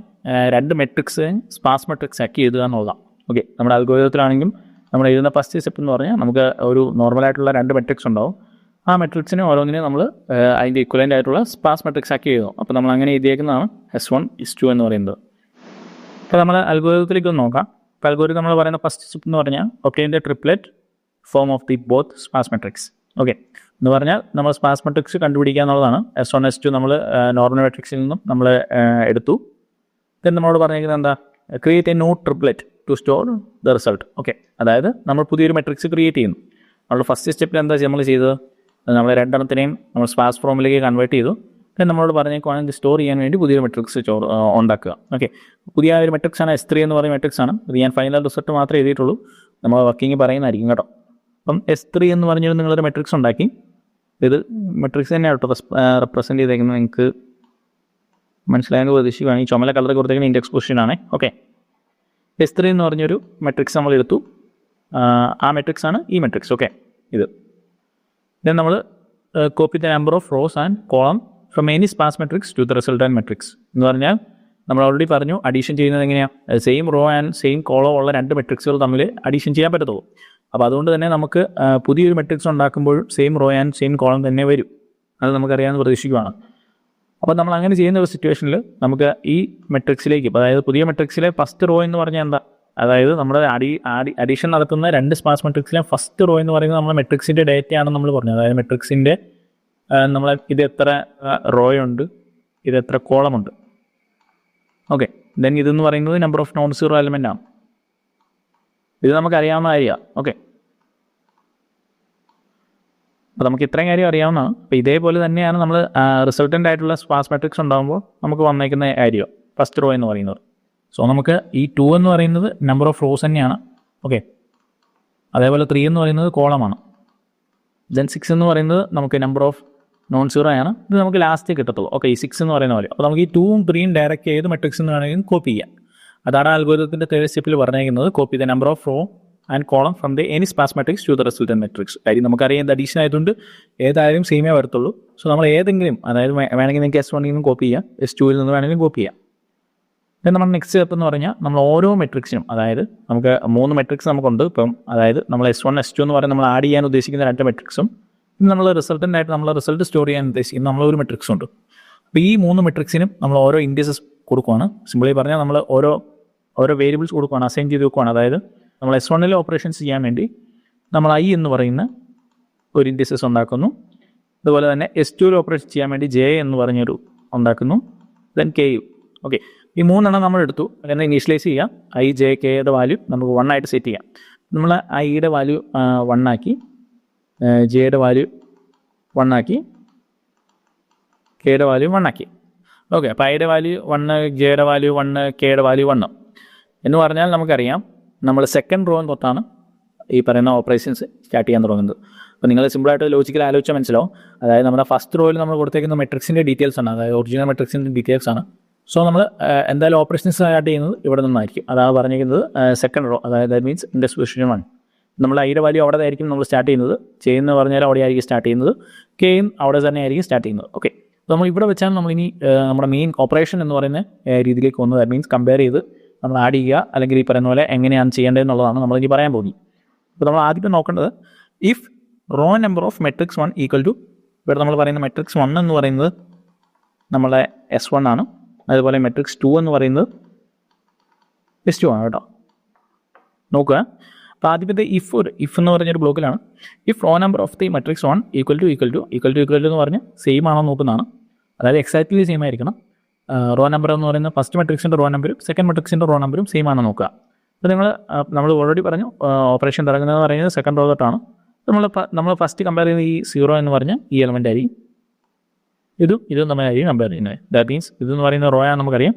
2 മെട്രിക്സ് സ്പാർസ് മെട്രിക്സ് ആക്കി എഴുതുക എന്നുള്ളതാണ്. ഓക്കെ, നമ്മുടെ അൽഗോരിതത്തിലാണെങ്കിലും നമ്മൾ എഴുതുന്ന ഫസ്റ്റ് സ്റ്റെപ്പ് എന്ന് പറഞ്ഞാൽ നമുക്ക് ഒരു നോർമലായിട്ടുള്ള 2 മെട്രിക്സ് ഉണ്ടാവും. ആ മെട്രിക്സിനെ ഓരോന്നിനെ നമ്മൾ അതിൻ്റെ ഇക്വലൻ്റ് ആയിട്ടുള്ള സ്പാർസ് മെട്രിക്സ് ആക്കി എഴുതും. അപ്പോൾ നമ്മൾ അങ്ങനെ എഴുതിയേക്കുന്നതാണ് S1 S2 എന്ന് പറയുന്നത്. അപ്പോൾ നമ്മൾ അൽഗോരിതത്തിലേക്ക് ഒന്ന് നോക്കാം. അപ്പോൾ അൽഗോരിതം നമ്മൾ പറയുന്ന ഫസ്റ്റ് സ്റ്റെപ്പ് എന്ന് പറഞ്ഞാൽ obtain the triplet form of the both sparse matrix. Okay, എന്ന് പറഞ്ഞാൽ നമ്മൾ സ്പാർസ് മെട്രിക്സ് കണ്ടുപിടിക്കുക എന്നുള്ളതാണ്. S1 S2 നമ്മൾ നോർമൽ മെട്രിക്സിൽ നിന്നും നമ്മൾ എടുത്തു. ദെൻ നമ്മളോട് പറഞ്ഞിരിക്കുന്നത് എന്താ, create a new triplet to store the result. Okay, അതായത് നമ്മൾ പുതിയൊരു മെട്രിക്സ് ക്രിയേറ്റ് ചെയ്യുന്നു. നമ്മൾ ഫസ്റ്റ് സ്റ്റെപ്പിൽ എന്താ നമ്മൾ ചെയ്തത്, നമ്മൾ 2 നമ്മൾ സ്പാർസ് ഫോമിലേക്ക് കൺവേർട്ട് ചെയ്തു. ദെൻ നമ്മളോട് പറഞ്ഞേക്കുവാണെങ്കിൽ സ്റ്റോർ ചെയ്യാൻ വേണ്ടി പുതിയൊരു മെട്രിക്സ് ഉണ്ടാക്കുക. ഓക്കെ, പുതിയ ഒരു മെട്രിക്സാണ് S3 എന്ന് പറയുന്ന മെട്രിക്സാണ്. ഇത് ഞാൻ ഫൈനൽ റിസൾട്ട് മാത്രമേ എഴുതിയിട്ടുള്ളൂ, നമ്മൾ വർക്കിംഗ് പറയുന്നതായിരിക്കും കേട്ടോ. അപ്പം S3 എന്ന് പറഞ്ഞൊരു നിങ്ങളൊരു മെട്രിക്സ് ഉണ്ടാക്കി. ഇത് മെട്രിക്സ് തന്നെയാണ് കേട്ടോ റെപ്രസെൻറ്റ് ചെയ്തേക്കുന്നത്. നിങ്ങൾക്ക് മനസ്സിലായെന്ന് പ്രതീക്ഷിക്കുകയാണ്. ഈ ചുമല കളർ കൊടുത്തേക്കുന്ന ഇൻഡെക്സ് പൊസിഷനാണ്. ഓക്കെ, S3 എന്ന് പറഞ്ഞൊരു മെട്രിക്സ് നമ്മൾ എടുത്തു. ആ മെട്രിക്സാണ് ഈ മെട്രിക്സ്. ഓക്കെ, ഇത് ദെൻ നമ്മൾ copy the number of rows and column from any sparse matrix to the resultant matrix. എന്ന് പറഞ്ഞാൽ നമ്മൾ ഓൾറെഡി പറഞ്ഞു അഡീഷൻ ചെയ്യുന്നത് എങ്ങനെയാണ്, same row and same column ഉള്ള 2 മെട്രിക്സുകൾ തമ്മിൽ അഡീഷൻ ചെയ്യാൻ പറ്റത്തുള്ളൂ. അപ്പോൾ അതുകൊണ്ട് തന്നെ നമുക്ക് പുതിയൊരു മെട്രിക്സ് ഉണ്ടാക്കുമ്പോൾ same row and same column തന്നെ വരും. അത് നമുക്കറിയാമെന്ന് പ്രതീക്ഷിക്കുകയാണ്. അപ്പോൾ നമ്മൾ അങ്ങനെ ചെയ്യുന്ന ഒരു സിറ്റുവേഷനിൽ നമുക്ക് ഈ മെട്രിക്സിലേക്ക്, അതായത് പുതിയ മെട്രിക്സിലെ ഫസ്റ്റ് റോ എന്ന് പറഞ്ഞാൽ എന്താ, അതായത് നമ്മുടെ അഡീഷൻ നടത്തുന്ന 2 സ്പാർസ് മെട്രിക്സിലെ ഫസ്റ്റ് റോ എന്ന് പറയുന്നത് നമ്മുടെ മെട്രിക്സിൻ്റെ ഡേറ്റയാണെന്ന് നമ്മൾ പറഞ്ഞു. അതായത് മെട്രിക്സിൻ്റെ നമ്മൾ ഇത് എത്ര റോയുണ്ട്, ഇത് എത്ര കോളമുണ്ട്. ഓക്കെ, ദെൻ ഇതെന്ന് പറയുന്നത് number of non zero element ആണ്. ഇത് നമുക്കറിയാവുന്ന കാര്യമാണ്. ഓക്കെ, അപ്പോൾ നമുക്ക് ഇത്രയും കാര്യം അറിയാവുന്നതാണ്. അപ്പോൾ ഇതേപോലെ തന്നെയാണ് നമ്മൾ റിസൾട്ടൻ്റ് ആയിട്ടുള്ള സ്പാർസ് മെട്രിക്സ് ഉണ്ടാകുമ്പോൾ നമുക്ക് വന്നേക്കുന്ന കാര്യം ഫസ്റ്റ് റോ എന്ന് പറയുന്നത്. സോ നമുക്ക് ഈ 2 എന്ന് പറയുന്നത് നമ്പർ ഓഫ് റോസ് തന്നെയാണ്. ഓക്കെ, അതേപോലെ 3 എന്ന് പറയുന്നത് കോളമാണ്. ദെൻ 6 എന്ന് പറയുന്നത് നമുക്ക് നമ്പർ ഓഫ് നോൺ സീറോ ആണ്. ഇത് നമുക്ക് ലാസ്റ്റ് കിട്ടത്തുള്ളൂ. ഓക്കെ, ഈ 6 എന്ന് പറയുന്ന പോലെ. അപ്പോൾ നമുക്ക് ഈ 2ഉം 3ഉം ഡയറക്റ്റ് ചെയ്ത് മെട്രിക്സ് എന്ന് വേണമെങ്കിൽ കോപ്പി ചെയ്യാം. അതാണ് അൽഗോരിതത്തിൻ്റെ തേർഡ് സ്റ്റെപ്പിൽ പറഞ്ഞിരിക്കുന്നത്, copy the number of row and column from the any sparse matrix to the resultant matrix. കാര്യം നമുക്കറിയാം ഇത് അഡീഷൻ ആയതുകൊണ്ട് ഏതായാലും സെയിമേ വരത്തുള്ളൂ. സോ നമ്മൾ ഏതെങ്കിലും, അതായത് വേണമെങ്കിൽ നിങ്ങൾക്ക് S1 നിന്നും കോപ്പി ചെയ്യാം, S2 നിന്ന് വേണമെങ്കിലും കോപ്പി ചെയ്യാം. ദെൻ നമ്മൾ നെക്സ്റ്റ് സ്റ്റെപ്പ് എന്ന് പറഞ്ഞാൽ നമ്മൾ ഓരോ മെട്രിക്സിനും, അതായത് നമുക്ക് 3 മെട്രിക്സ് നമുക്കുണ്ട് ഇപ്പം. അതായത് നമ്മൾ S1 S2 എന്ന് പറയുന്നത് നമ്മൾ ആഡ് ചെയ്യാൻ ഉദ്ദേശിക്കുന്ന 2 മെട്രിക്സും നമ്മൾ റിസൾട്ടൻ്റ് ആയിട്ട് നമ്മൾ റിസൾട്ട് സ്റ്റോർ ചെയ്യാൻ ഉദ്ദേശിക്കുന്ന നമ്മളൊരു മെട്രിക്സ് ഉണ്ട്. അപ്പോൾ ഈ 3 മെട്രിക്സിനും നമ്മൾ ഓരോ ഇൻഡിസസ് കൊടുക്കുവാണ്. സിമ്പിളി പറഞ്ഞാൽ നമ്മൾ ഓരോ വേരിയബിൾസ് കൊടുക്കുകയാണ്, അസൈൻ ചെയ്ത് വെക്കുവാണ്. അതായത് നമ്മൾ S1 ഓപ്പറേഷൻസ് ചെയ്യാൻ വേണ്ടി നമ്മൾ I എന്ന് പറയുന്ന ഒരു ഇൻഡിസസ് ഉണ്ടാക്കുന്നു. അതുപോലെ തന്നെ S2 ഓപ്പറേഷൻ ചെയ്യാൻ വേണ്ടി J എന്ന് പറഞ്ഞൊരു ഉണ്ടാക്കുന്നു. Then K. ഓക്കെ, ഈ 3 എണ്ണം നമ്മൾ എടുത്തു. അതിനെ ഇനീഷ്യലൈസ് ചെയ്യാം. I, J, Kയുടെ വാല്യൂ നമുക്ക് 1 ആയിട്ട് സെറ്റ് ചെയ്യാം. നമ്മൾ Iയുടെ വാല്യൂ 1 ആക്കി, Jയുടെ വാല്യൂ 1 ആക്കി, Kയുടെ വാല്യൂ 1 ആക്കി. ഓക്കെ, അപ്പോൾ Iയുടെ വാല്യൂ 1, Jയുടെ വാല്യൂ 1, Kയുടെ വാല്യൂ 1 എന്ന് പറഞ്ഞാൽ നമുക്കറിയാം നമ്മൾ സെക്കൻഡ് റോ തൊട്ടാണ് ഈ പറയുന്ന ഓപ്പറേഷൻസ് സ്റ്റാർട്ട് ചെയ്യാൻ തുടങ്ങുന്നത്. അപ്പോൾ നിങ്ങൾ സിമ്പിളായിട്ട് ലോജിക്കൽ ആലോചിച്ചാൽ മനസ്സിലാവും. അതായത് നമ്മുടെ ഫസ്റ്റ് റോയിൽ നമ്മൾ കൊടുത്തേക്കുന്ന മെട്രിക്സിൻ്റെ ഡീറ്റെയിൽസ് ആണ്, അതായത് ഒറിജിനൽ മെട്രിക്സിൻ്റെ ഡീറ്റെയിൽസ് ആണ്. സോ നമ്മൾ എന്തായാലും ഓപ്പറേഷൻസ് സ്റ്റാർട്ട് ചെയ്യുന്നത് ഇവിടെ നിന്നായിരിക്കും. അതാണ് പറഞ്ഞിരിക്കുന്നത് സെക്കൻഡ് റോ, അതായത് ദാറ്റ് മീൻസ് ഇൻഡെക്സ് പൊസിഷൻ 1. നമ്മൾ Iയുടെ വാല്യൂ അവിടെ ആയിരിക്കും നമ്മൾ സ്റ്റാർട്ട് ചെയ്യുന്നത്. ചെയ്യുന്ന പറഞ്ഞാൽ അവിടെ ആയിരിക്കും സ്റ്റാർട്ട് ചെയ്യുന്നത്. Kയും അവിടെ തന്നെ ആയിരിക്കും സ്റ്റാർട്ട് ചെയ്യുന്നത്. ഓക്കെ, അപ്പോൾ നമ്മൾ ഇവിടെ വെച്ചാൽ നമ്മളിനി നമ്മുടെ മെയിൻ ഓപ്പറേഷൻ എന്ന് പറയുന്ന രീതിയിലേക്ക് വന്നു. ദാറ്റ് മീൻസ് കമ്പയർ ചെയ്ത് നമ്മൾ ആഡ് ചെയ്യുക, അല്ലെങ്കിൽ ഈ പറയുന്ന പോലെ എങ്ങനെയാണ് ചെയ്യേണ്ടതെന്നുള്ളതാണ് നമ്മളിനി പറയാൻ പോകുന്നത്. അപ്പോൾ നമ്മൾ ആദ്യം നോക്കേണ്ടത് if row number of matrix 1 equal to, ഇവിടെ നമ്മൾ പറയുന്ന മെട്രിക്സ് 1 എന്ന് പറയുന്നത് നമ്മളെ S1 ആണ്. അതുപോലെ മെട്രിക്സ് 2 എന്ന് പറയുന്നത് S2 ആണ് കേട്ടോ. നോക്കുക, അപ്പോൾ ആദ്യത്തെ ഇഫ് എന്ന് പറഞ്ഞൊരു ബ്ലോക്കിലാണ്. If row number of the matrix 1 equal to എന്ന് പറഞ്ഞ് സെയിം ആണോ നോക്കുന്നതാണ്. അതായത് എക്സാക്ട്ലി സെയിം ആയിരിക്കണം. റോ നമ്പർ എന്ന് പറയുന്ന ഫസ്റ്റ് മെട്രിക്സിൻ്റെ റോ നമ്പറും സെക്കൻഡ് മെട്രിക്സിൻ്റെ റോ നമ്പറും സെയിം ആണോ നോക്കുക. അപ്പോൾ നമ്മൾ ഓൾറെഡി പറഞ്ഞു ഓപ്പറേഷൻ തുടങ്ങുന്നതെന്ന് പറയുന്നത് സെക്കൻഡ് റോ തൊട്ടാണ്. നമ്മൾ ഫസ്റ്റ് കമ്പയർ ചെയ്യുന്ന ഈ 0 എന്ന് പറഞ്ഞാൽ ഈ എലമെൻ്റ് ആയിരിക്കും. ഇതും നമ്മളായിരിക്കും കമ്പയർ ചെയ്യുന്നത്. ദാറ്റ് മീൻസ് ഇതെന്ന് പറയുന്ന റോ ആണ് നമുക്കറിയാം,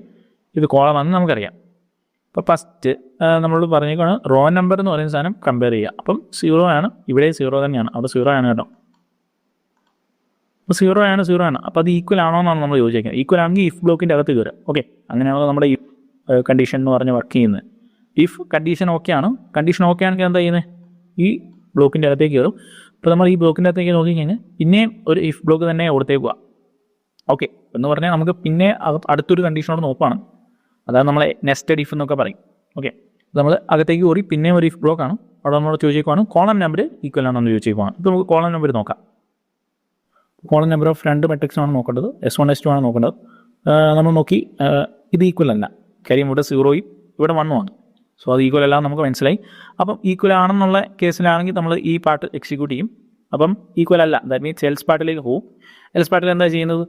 ഇത് കോളമാണെന്ന് നമുക്കറിയാം. അപ്പോൾ ഫസ്റ്റ് നമ്മൾ പറഞ്ഞേക്കാണ് റോ നമ്പർ എന്ന് പറയുന്ന സാധനം കമ്പയർ ചെയ്യുക. അപ്പം 0 ആണ്, ഇവിടെ 0 തന്നെയാണ്, അവിടെ 0 ആണ് കേട്ടോ. അപ്പോൾ 0 ആണ്. അപ്പോൾ അത് ഈക്വൽ ആണോ എന്നാണ് നമ്മൾ ചോദിച്ചേക്കുന്നത്. ഈക്വൽ ആണെങ്കിൽ ഇഫ് ബ്ലോക്കിൻ്റെ അകത്ത് കയറുക. ഓക്കെ, അങ്ങനെയാണല്ലോ നമ്മുടെ ഇഫ് കണ്ടീഷൻ എന്ന് പറഞ്ഞ് വർക്ക് ചെയ്യുന്നത്. ഇഫ് കണ്ടീഷൻ ഓക്കെ ആണ്, കണ്ടീഷൻ ഓക്കെ ആണെങ്കിൽ എന്താ ചെയ്യുന്നത്, ഈ ബ്ലോക്കിൻ്റെ അകത്തേക്ക് കയറും. അപ്പോൾ നമ്മൾ ഈ ബ്ലോക്കിൻ്റെ അകത്തേക്ക് നോക്കിക്കഴിഞ്ഞാൽ പിന്നെയും ഒരു ഇഫ് ബ്ലോക്ക് തന്നെ കൊടുത്തേക്കുക. ഓക്കെ, എന്ന് പറഞ്ഞാൽ നമുക്ക് പിന്നെ അടുത്തൊരു കണ്ടീഷനോട് നോക്കുകയാണ്. അതാണ് നമ്മളെ നെസ്റ്റഡ് ഇഫ് എന്നൊക്കെ പറയും. ഓക്കെ, നമ്മൾ അകത്തേക്ക് കയറി പിന്നെയും ഒരു ഇഫ് ബ്ലോക്കാണ്. അവിടെ നമ്മൾ ചോദിച്ചേക്കുവാണ് കോളം നമ്പർ ഈക്വൽ ആണോ എന്ന് ചോദിച്ചേക്കുവാണ്. ഇപ്പോൾ നമുക്ക് കോളം നമ്പർ നോക്കാം. കോളം നമ്പർ ഓഫ് 2 മെട്രിക്സ് ആണ് നോക്കേണ്ടത്. S1 S2 ആണ് നോക്കേണ്ടത്. നമ്മൾ നോക്കി, ഇത് ഈക്വൽ അല്ല. കാര്യം ഇവിടെ 0യും ഇവിടെ 1ഉം ആണ്. സോ അത് ഈക്വൽ അല്ല നമുക്ക് മനസ്സിലായി. അപ്പം ഈക്വൽ ആണെന്നുള്ള കേസിലാണെങ്കിൽ നമ്മൾ ഈ പാർട്ട് എക്സിക്യൂട്ട് ചെയ്യും. അപ്പം ഈക്വൽ അല്ല, ദാറ്റ് മീൻസ് എൽസ് പാർട്ടിലേക്ക് പോകും. എൽസ് പാർട്ടിൽ എന്താ ചെയ്യുന്നത്,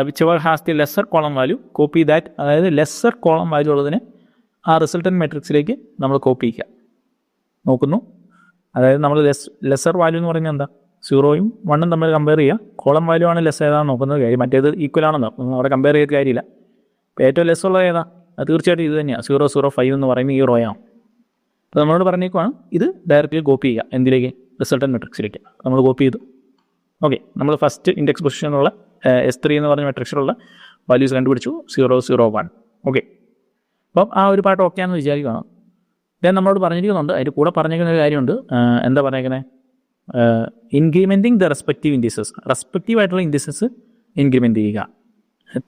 which ever has the lesser column value copy that, അതായത് ലെസ്സർ കോളം വാല്യൂ ഉള്ളതിനെ ആ റിസൾട്ടൻ മെട്രിക്സിലേക്ക് നമ്മൾ കോപ്പി ചെയ്യുക. നോക്കുന്നു, അതായത് നമ്മൾ ലെസ്സർ വാല്യൂ എന്ന് പറയുന്നത് എന്താ, 0യും 1ഉം തമ്മിൽ കമ്പയർ ചെയ്യുക. കോളം വാല്യൂ ആണ് ലെസ് ഏതാണ് നോക്കുന്നത്. കാര്യം മറ്റേത് ഈക്വൽ ആണെന്നോ അവിടെ കമ്പയർ ചെയ്ത കാര്യമില്ല. ഇപ്പോൾ ഏറ്റവും ലെസ് ഉള്ളത് ഏതാ, അത് തീർച്ചയായിട്ടും ഇത് തന്നെയാണ്. 0, 0, 5 എന്ന് പറയുന്ന ഈ റോയാണ്. അപ്പോൾ നമ്മളോട് പറഞ്ഞേക്കുവാണ് ഇത് ഡയറക്റ്റ്ലി കോപ്പി ചെയ്യുക. എന്തിലേക്ക്, റിസൾട്ടൻ മെട്രിക്സിലേക്ക് നമ്മൾ കോപ്പി ചെയ്തു. ഓക്കെ, നമ്മൾ ഫസ്റ്റ് ഇൻഡെക്സ് പൊസിഷനുള്ള S3 എന്ന് പറഞ്ഞ മെട്രിക്സിലുള്ള വാല്യൂസ് കണ്ടുപിടിച്ചു, 0, 0, 1. ഓക്കെ, അപ്പം ആ ഒരു പാട്ട് ഓക്കെ ആണെന്ന് വിചാരിക്കുകയാണ്. ദെൻ നമ്മളോട് പറഞ്ഞിരിക്കുന്നുണ്ട്, അതിൻ്റെ കൂടെ പറഞ്ഞിരിക്കുന്ന ഒരു കാര്യമുണ്ട്. എന്താ പറഞ്ഞേക്കുന്നത്, ഇൻക്രിമെൻറ്റിങ് ദ റെസ്പെക്റ്റീവ് ഇൻഡിസസ്, റെസ്പെക്റ്റീവ് ആയിട്ടുള്ള ഇൻഡിസസ് ഇൻക്രിമെൻറ്റ് ചെയ്യുക.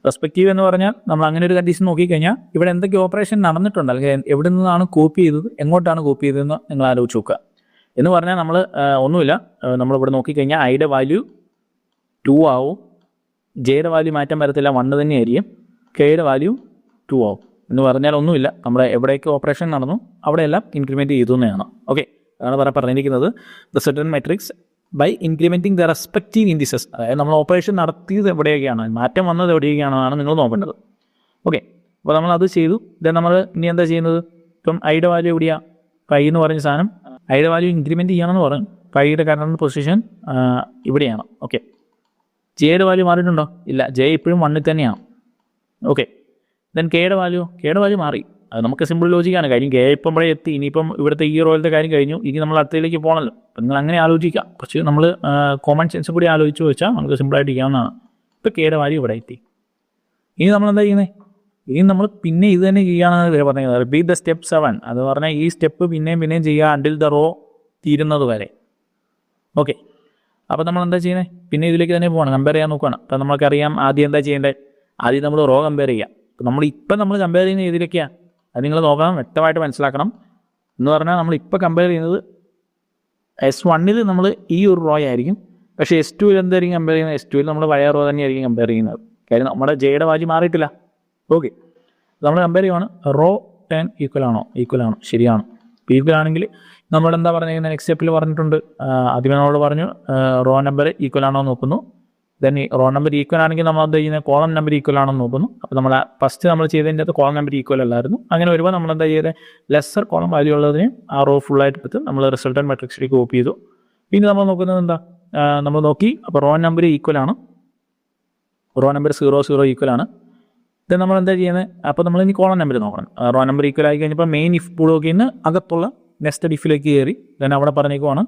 റെസ്പെക്റ്റീവ് എന്ന് പറഞ്ഞാൽ നമ്മൾ അങ്ങനെ ഒരു കണ്ടീഷൻ നോക്കിക്കഴിഞ്ഞാൽ ഇവിടെ എന്തൊക്കെ ഓപ്പറേഷൻ നടന്നിട്ടുണ്ട്, അല്ലെങ്കിൽ എവിടെ നിന്നാണ് കോപ്പി ചെയ്തത്, എങ്ങോട്ടാണ് കോപ്പി ചെയ്തതെന്ന് നിങ്ങൾ ആലോചിച്ച് നോക്കുക. എന്ന് പറഞ്ഞാൽ നമ്മൾ ഒന്നുമില്ല, നമ്മളിവിടെ നോക്കിക്കഴിഞ്ഞാൽ Iയുടെ വാല്യൂ 2 ആവും, Jയുടെ വാല്യൂ മാറ്റം വരത്തില്ല, 1 തന്നെയായിരിക്കും, Kയുടെ വാല്യൂ 2 ആവും. എന്ന് പറഞ്ഞാൽ ഒന്നുമില്ല, നമ്മുടെ എവിടെയൊക്കെ ഓപ്പറേഷൻ നടന്നു അവിടെയെല്ലാം ഇൻക്രിമെൻറ്റ് ചെയ്തു തന്നെയാണ്. ഓക്കെ, അതാണ് പറഞ്ഞിരിക്കുന്നത് resultant matrix by incrementing the respective indices. അതായത് നമ്മൾ ഓപ്പറേഷൻ നടത്തിയത് എവിടെയൊക്കെയാണ്, മാറ്റം വന്നത് എവിടെയൊക്കെയാണെന്നാണ് നിങ്ങൾ നോക്കേണ്ടത്. ഓക്കെ, അപ്പോൾ നമ്മളത് ചെയ്തു. ദെൻ നമ്മൾ ഇനി എന്താ ചെയ്യുന്നത്, ഇപ്പം Iയുടെ വാല്യൂ എവിടെയാണ്, I എന്ന് പറഞ്ഞ സാധനം Iയുടെ വാല്യൂ ഇൻക്രിമെൻറ്റ് ചെയ്യണമെന്ന് പറഞ്ഞു. Iയുടെ കറണ്ട് പൊസിഷൻ ഇവിടെയാണ്. ഓക്കെ, Jയുടെ വാല്യൂ മാറിയിട്ടുണ്ടോ, ഇല്ല, J ഇപ്പോഴും 1 തന്നെയാണ്. ഓക്കെ, ദെൻ Kയുടെ വാല്യൂ മാറി. അത് നമുക്ക് സിമ്പിൾ ലോജിക്കാണ്. കാര്യം K ഇപ്പം ഇവിടെ എത്തി, ഇനിയിപ്പം ഇവിടുത്തെ ഈ റോയിലത്തെ കാര്യം കഴിഞ്ഞു, ഇനി നമ്മൾ അടുത്തതിലേക്ക് പോകണമല്ലോ. അപ്പം നിങ്ങൾ അങ്ങനെ ആലോചിക്കാം, കുറച്ച് നമ്മൾ കോമൺ സെൻസ് കൂടി ആലോചിച്ച് വെച്ചാൽ നമുക്ക് സിമ്പിളായിട്ട് ചെയ്യാവുന്നതാണ്. ഇപ്പോൾ Kയുടെ വാല്യൂ ഇവിടെ എത്തി. ഇനി നമ്മൾ എന്താ ചെയ്യുന്നത്, ഇനി നമ്മൾ പിന്നെ ഇത് തന്നെ ചെയ്യുകയാണെന്ന് പറഞ്ഞത് റിപ്പീറ്റ് ദ സ്റ്റെപ്പ് 7. അത് പറഞ്ഞാൽ ഈ സ്റ്റെപ്പ് പിന്നെയും ചെയ്യുക അണ്ടിൽ ദ റോ തീരുന്നത് വരെ. ഓക്കെ, അപ്പോൾ നമ്മൾ എന്താ ചെയ്യുന്നത്, പിന്നെ ഇതിലേക്ക് തന്നെ പോകണം, കമ്പയർ ചെയ്യാൻ നോക്കുകയാണ്. അപ്പോൾ നമുക്കറിയാം ആദ്യം എന്താ ചെയ്യേണ്ടത്, ആദ്യം നമ്മൾ റോ കമ്പയർ ചെയ്യുക. അപ്പോൾ നമ്മൾ കമ്പയർ ചെയ്യുന്നത് ഇതിലേക്കാണ്, അത് നിങ്ങൾ നോക്കണം, വ്യക്തമായിട്ട് മനസ്സിലാക്കണം. എന്ന് പറഞ്ഞാൽ നമ്മളിപ്പോൾ കമ്പയർ ചെയ്യുന്നത് S1 നമ്മൾ ഈ ഒരു റോ ആയിരിക്കും, പക്ഷേ S2 എന്തായിരിക്കും കമ്പയർ ചെയ്യുന്നത്, S2 നമ്മൾ പഴയ റോ തന്നെയായിരിക്കും കമ്പയർ ചെയ്യുന്നത്. കാര്യം നമ്മുടെ Jയുടെ വാല്യൂ മാറിയിട്ടില്ല. ഓക്കെ, നമ്മൾ കമ്പയർ ചെയ്യുവാണ്, റോ 10 ഈക്വൽ ആണോ, ശരിയാണ്. ഈക്വൽ ആണെങ്കിൽ നമ്മളെന്താ പറഞ്ഞിരിക്കുന്നത്, നെക്സ്റ്റ് സ്റ്റെപ്പിൽ പറഞ്ഞിട്ടുണ്ട്, ആദ്യമേ നമ്മളോട് പറഞ്ഞു റോ നമ്പർ ഈക്വൽ ആണോ നോക്കുന്നു. ദെൻ റോ നമ്പർ ഈക്വൽ ആണെങ്കിൽ നമ്മൾ എന്താ ചെയ്യുന്നത്, കോളം നമ്പർ ഈക്വൽ ആണോ നോക്കുന്നു. അപ്പോൾ നമ്മൾ ഫസ്റ്റ് നമ്മൾ ചെയ്തതിൻ്റെ അകത്ത് കോളം നമ്പർ ഈക്വൽ അല്ലായിരുന്നു. അങ്ങനെ വരുമ്പോൾ നമ്മൾ എന്താ ചെയ്തത്, ലെസ്സർ കോളം വാല്യൂ ഉള്ളതിന് ആ റോ ഫുള്ളായിട്ട് എടുത്ത് നമ്മൾ റിസൾട്ടൻറ്റ് മെട്രിക്സിലേക്ക് കോപ്പി ചെയ്തു. പിന്നെ നമ്മൾ നോക്കുന്നത് എന്താ, നമ്മൾ നോക്കി അപ്പോൾ റോ നമ്പർ ഈക്വൽ ആണ്, റോ നമ്പർ 0 0 ഈക്വൽ ആണ്. ദെൻ നമ്മൾ എന്താ ചെയ്യുന്നത്, അപ്പോൾ നമ്മൾ ഇനി കോളം നമ്പർ നോക്കണം. റോ നമ്പർ ഈക്വൽ ആയി കഴിഞ്ഞപ്പോൾ മെയിൻ ഇഫ് ബ്ലോക്കിൽ നിന്ന് അകത്തുള്ള നെക്സ്റ്റ് ഇഫിലേക്ക് കയറി. ദെൻ അവിടെ പറഞ്ഞേക്കുവാണ്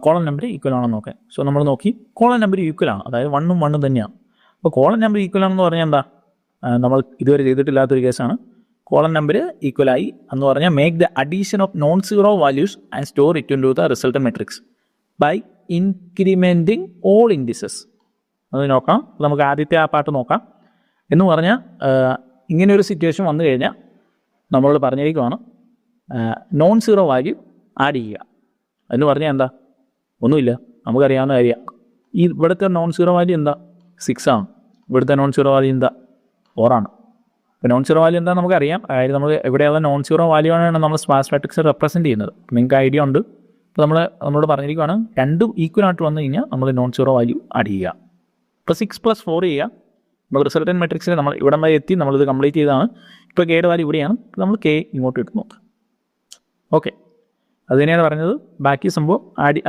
കോളം നമ്പർ ഈക്വൽ ആണോ നോക്കാൻ. സോ നമ്മൾ നോക്കി കോളം നമ്പർ ഈക്വൽ ആണ്, അതായത് 1 ഉം 1 തന്നെയാണ്. അപ്പോൾ കോളം നമ്പർ ഈക്വൽ ആണെന്ന് പറഞ്ഞാൽ എന്താ, നമ്മൾ ഇതുവരെ ചെയ്തിട്ടില്ലാത്തൊരു കേസാണ്. കോളം നമ്പർ ഈക്വൽ ആയി എന്ന് പറഞ്ഞാൽ make the addition of non zero values and store it into the resultant matrix by incrementing all indices. അത് നോക്കാം. നമുക്ക് ആദ്യത്തെ ആ പാട്ട് നോക്കാം. എന്ന് പറഞ്ഞാൽ ഇങ്ങനെയൊരു സിറ്റുവേഷൻ വന്നു കഴിഞ്ഞാൽ നമ്മളോട് പറഞ്ഞിരിക്കുവാണ് നോൺ സീറോ വാല്യൂ ആഡ് ചെയ്യുക. എന്ന് പറഞ്ഞാൽ എന്താ, ഒന്നുമില്ല, നമുക്കറിയാവുന്ന കാര്യമാണ്. ഈ ഇവിടുത്തെ നോൺ സീറോ വാല്യൂ എന്താ, 6 ആണ്. ഇവിടുത്തെ നോൺ സീറോ വാല്യൂ എന്താ, 4 ആണ്. ഇപ്പോൾ നോൺ സീറോ വാല്യൂ എന്താ നമുക്കറിയാം. അതായത് നമ്മൾ എവിടെയുള്ള നോൺ സീറോ വാല്യൂ ആണ് നമ്മൾ സ്പാർസ് മാട്രിക്സ് റെപ്രസെൻറ്റ് ചെയ്യുന്നത്. നിങ്ങൾക്ക് ഐഡിയ ഉണ്ട്. ഇപ്പോൾ നമ്മളോട് പറഞ്ഞിരിക്കുകയാണ് രണ്ടും ഈക്വൽ ആയിട്ട് വന്നു കഴിഞ്ഞാൽ നമ്മൾ നോൺ സീറോ വാല്യൂ ആഡ് ചെയ്യുക. ഇപ്പോൾ 6 + 4 ചെയ്യുക. നമ്മൾ റിസൾട്ടൻറ്റ് മെട്രിക്സിൽ നമ്മൾ ഇവിടം വരെ എത്തി, നമ്മളിത് കംപ്ലീറ്റ് ചെയ്തതാണ്. ഇപ്പോൾ കെയുടെ വാല്യൂ ഇവിടെയാണ്, നമ്മൾ കെ ഇങ്ങോട്ട് ഇട്ട് നോക്കാം. ഓക്കെ, അത് തന്നെയാണ് പറഞ്ഞത്. ബാക്കി സംഭവം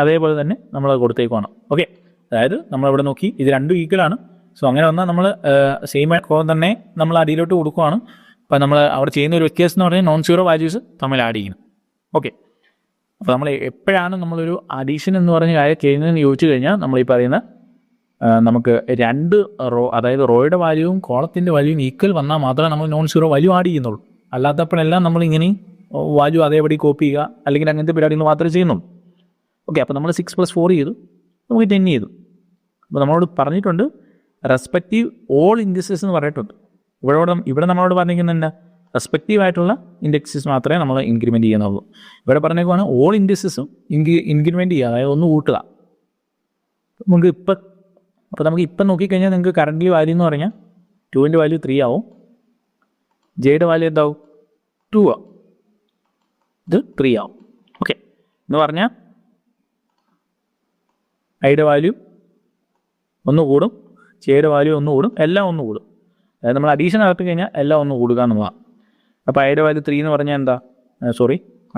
അതേപോലെ തന്നെ നമ്മൾ കൊടുത്തേക്കുവാണ്. ഓക്കെ, അതായത് നമ്മളിവിടെ നോക്കി ഇത് രണ്ടും ഈക്വലാണ്. സോ അങ്ങനെ വന്നാൽ നമ്മൾ സെയിം കോളം തന്നെ നമ്മൾ അടിയിലോട്ട് കൊടുക്കുവാണ്. അപ്പോൾ നമ്മൾ അവിടെ ചെയ്യുന്ന ഒരു വ്യത്യാസം എന്ന് പറഞ്ഞാൽ നോൺ സീറോ വാല്യൂസ് തമ്മിൽ ആഡ് ചെയ്യണം. ഓക്കെ, അപ്പോൾ നമ്മൾ എപ്പോഴാണ് നമ്മളൊരു അഡീഷൻ എന്ന് പറഞ്ഞ കാര്യം ചെയ്യുന്നതെന്ന് ചോദിച്ചു കഴിഞ്ഞാൽ നമ്മൾ ഈ പറയുന്ന നമുക്ക് 2 റോ, അതായത് റോയുടെ വാല്യൂവും കോളത്തിൻ്റെ വാല്യൂവും ഈക്വൽ വന്നാൽ മാത്രമേ നമ്മൾ നോൺ സീറോ വാല്യൂ ആഡ് ചെയ്യുന്നുള്ളൂ. അല്ലാത്തപ്പോഴെല്ലാം നമ്മളിങ്ങനെ വാല്യൂ അതേപടി കോപ്പി ചെയ്യുക അല്ലെങ്കിൽ അങ്ങനത്തെ പരിപാടികൾ മാത്രമേ ചെയ്യുന്നുള്ളൂ. ഓക്കെ, അപ്പോൾ നമ്മൾ 6 + 4 ചെയ്തു, നമുക്ക് 10 ചെയ്തു. അപ്പോൾ നമ്മളോട് പറഞ്ഞിട്ടുണ്ട് റെസ്പെക്റ്റീവ് ഓൾ ഇൻഡിസസ് എന്ന് പറഞ്ഞിട്ടുണ്ട്. ഇവിടെ നമ്മളോട് പറഞ്ഞിരിക്കുന്നുണ്ട് റെസ്പെക്റ്റീവ് ആയിട്ടുള്ള ഇൻഡെക്സസ് മാത്രമേ നമ്മൾ ഇൻക്രിമെൻറ്റ് ചെയ്യുന്നുള്ളൂ. ഇവിടെ പറഞ്ഞേക്കുവാണ് ഓൾ ഇൻഡിസസും ഇൻക്രിമെൻറ്റ് ചെയ്യുക, അതായത് ഒന്ന് കൂട്ടുക. നമുക്ക് ഇപ്പം നോക്കിക്കഴിഞ്ഞാൽ നിങ്ങൾക്ക് കറൻ്റ് വാല്യൂ എന്ന് പറഞ്ഞാൽ 2ൻ്റെ വാല്യൂ 3 ആവും, ജെയുടെ വാല്യൂ എന്താവും 2 ആവും, ഇത് 3 ആവും. ഓക്കെ, എന്ന് പറഞ്ഞാൽ ഐയുടെ വാല്യൂ ഒന്ന് കൂടും, ജെയുടെ വാല്യൂ ഒന്ന് കൂടും, എല്ലാം ഒന്ന് കൂടും. അതായത് നമ്മൾ അഡീഷൻ നടത്തി കഴിഞ്ഞാൽ എല്ലാം ഒന്ന് കൂടുക എന്നുള്ളതാണ്. അപ്പോൾ ഐയുടെ വാല്യൂ 3 എന്ന് പറഞ്ഞാൽ എന്താ,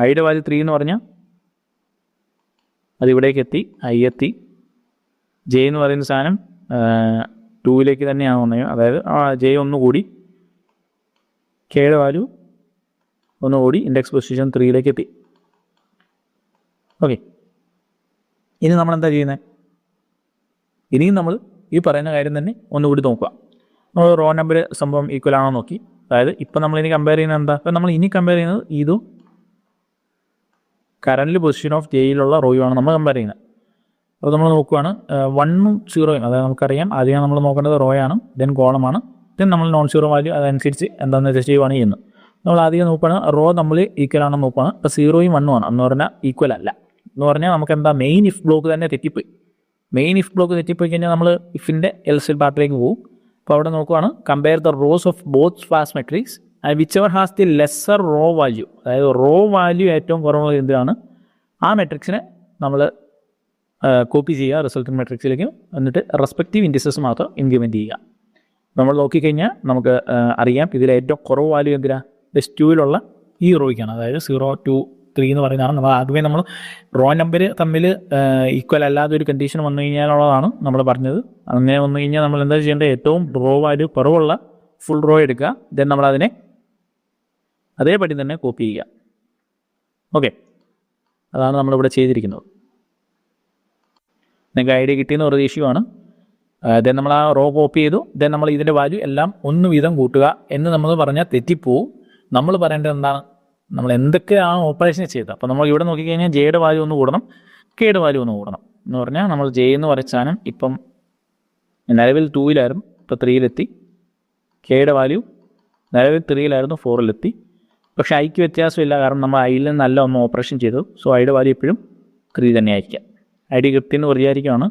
ഐയുടെ വാല്യൂ 3 എന്ന് പറഞ്ഞാൽ അതിവിടേക്ക് എത്തി, ഐ എത്തി. ജെ എന്ന് പറയുന്ന സാധനം 2ലേക്ക് തന്നെയാണ് വന്നത്. അതായത് ജെ ഒന്ന് കൂടി, കെയുടെ വാല്യൂ ഒന്ന് കൂടി, ഇൻഡെക്സ് പൊസിഷൻ 3ലേക്ക് എത്തി. ഓക്കെ, ഇനി നമ്മൾ എന്താ ചെയ്യുന്നത്, ഇനിയും നമ്മൾ ഈ പറയുന്ന കാര്യം തന്നെ ഒന്നുകൂടി നോക്കുക. നമ്മൾ റോ നമ്പർ സംഭവം ഈക്വൽ ആണോ നോക്കി. അതായത് ഇപ്പം നമ്മളിനി കമ്പയർ ചെയ്യുന്നത് എന്താ, ഇപ്പം നമ്മൾ ഇനി കമ്പയർ ചെയ്യുന്നത് ഇതും കറൻറ്റ് പൊസിഷൻ ഓഫ് ജെയിലുള്ള റോയുമാണ് നമ്മൾ കമ്പയർ ചെയ്യുന്നത്. അപ്പോൾ നമ്മൾ നോക്കുകയാണ് 1 ഉം 0യും, അതായത് നമുക്കറിയാം ആദ്യം നമ്മൾ നോക്കേണ്ടത് റോയാണ്, ദെൻ കോളമാണ്, ദെൻ നമ്മൾ നോൺ സീറോ വാല്യൂ അതനുസരിച്ച് എന്താണെന്ന് വെച്ചാൽ ചെയ്യുവാണ് ചെയ്യുന്നത്. നമ്മൾ ആദ്യം നോക്കുകയാണ് റോ നമ്മൾ ഈക്വൽ ആണെന്ന് നോക്കുകയാണ്. അപ്പോൾ 0യും 1ഉം ആണ് എന്ന് പറഞ്ഞാൽ ഈക്വൽ അല്ല എന്ന് പറഞ്ഞാൽ നമുക്ക് എന്താ മെയിൻ ഇഫ് ബ്ലോക്ക് തന്നെ തെറ്റിപ്പോയി. മെയിൻ ഇഫ് ബ്ലോക്ക് തെറ്റിപ്പോയി കഴിഞ്ഞാൽ നമ്മൾ ഇഫിൻ്റെ എൽസിൽ പാർട്ടിലേക്ക് പോകും. അപ്പോൾ അവിടെ നോക്കുകയാണ് compare the rows of both sparse matrix and whichever has the lesser row value. അതായത് റോ വാല്യൂ ഏറ്റവും കുറവുള്ള എന്തിനാണ് ആ മെട്രിക്സിനെ നമ്മൾ കോപ്പി ചെയ്യുക റിസൾട്ടൻറ്റ് മെട്രിക്സിലേക്ക്, എന്നിട്ട് റെസ്പെക്റ്റീവ് ഇൻഡിസസ് മാത്രം ഇൻക്രിമെൻറ്റ് ചെയ്യുക. നമ്മൾ നോക്കിക്കഴിഞ്ഞാൽ നമുക്ക് അറിയാം ഇതിൽ ഏറ്റവും കുറവ് വാല്യൂ എന്തിനാണ്, S2യിലുള്ള ഈ റോയ്ക്കാണ്. അതായത് 0 2 3 എന്ന് പറയുന്നതാണ്. നമ്മൾ ആദ്യമേ നമ്മൾ റോ നമ്പർ തമ്മിൽ ഈക്വൽ അല്ലാതെ ഒരു കണ്ടീഷൻ വന്നു കഴിഞ്ഞാലുള്ളതാണ് നമ്മൾ പറഞ്ഞത്. അങ്ങനെ വന്നു കഴിഞ്ഞാൽ നമ്മൾ എന്താ ചെയ്യേണ്ടത്, ഏറ്റവും റോ വാല്യൂ കുറവുള്ള ഫുൾ റോ എടുക്കുക, ദെൻ നമ്മളതിനെ അതേപടി തന്നെ കോപ്പി ചെയ്യുക. ഓക്കെ, അതാണ് നമ്മളിവിടെ ചെയ്തിരിക്കുന്നത്. നിങ്ങൾക്ക് ഐഡിയ കിട്ടിയെന്ന് പ്രതീക്ഷയുമാണ്. ദെൻ നമ്മൾ ആ റോ കോപ്പി ചെയ്തു, ദെൻ നമ്മൾ ഇതിൻ്റെ വാല്യൂ എല്ലാം ഒന്ന് വീതം കൂട്ടുക എന്ന് നമ്മൾ പറഞ്ഞാൽ തെറ്റിപ്പോവും. നമ്മൾ പറയേണ്ടത് എന്താണ്, നമ്മൾ എന്തൊക്കെയാണ് ഓപ്പറേഷൻ ചെയ്തത്. അപ്പോൾ നമ്മൾ ഇവിടെ നോക്കിക്കഴിഞ്ഞാൽ ജെയുടെ വാല്യൂ ഒന്ന് കൂടണം, കെയുടെ വാല്യൂ ഒന്ന് കൂടണം എന്ന് പറഞ്ഞാൽ നമ്മൾ ജെ എന്ന് പറയുന്ന സാധനം ഇപ്പം നിലവിൽ 2യിലായിരുന്നു, ഇപ്പോൾ 3യിലെത്തി. കെയുടെ വാല്യൂ നിലവിൽ 3യിലായിരുന്നു, 4ലെത്തി. പക്ഷേ ഐക്ക് വ്യത്യാസമില്ല, കാരണം നമ്മൾ ഐയിൽ നിന്നല്ല ഒന്ന് ഓപ്പറേഷൻ ചെയ്തു. സോ ഐയുടെ വാല്യൂ എപ്പോഴും 3 തന്നെ ആയിരിക്കാം. ഐ ഡി കൃത്യം എന്ന് വിചാരിക്കുകയാണ്.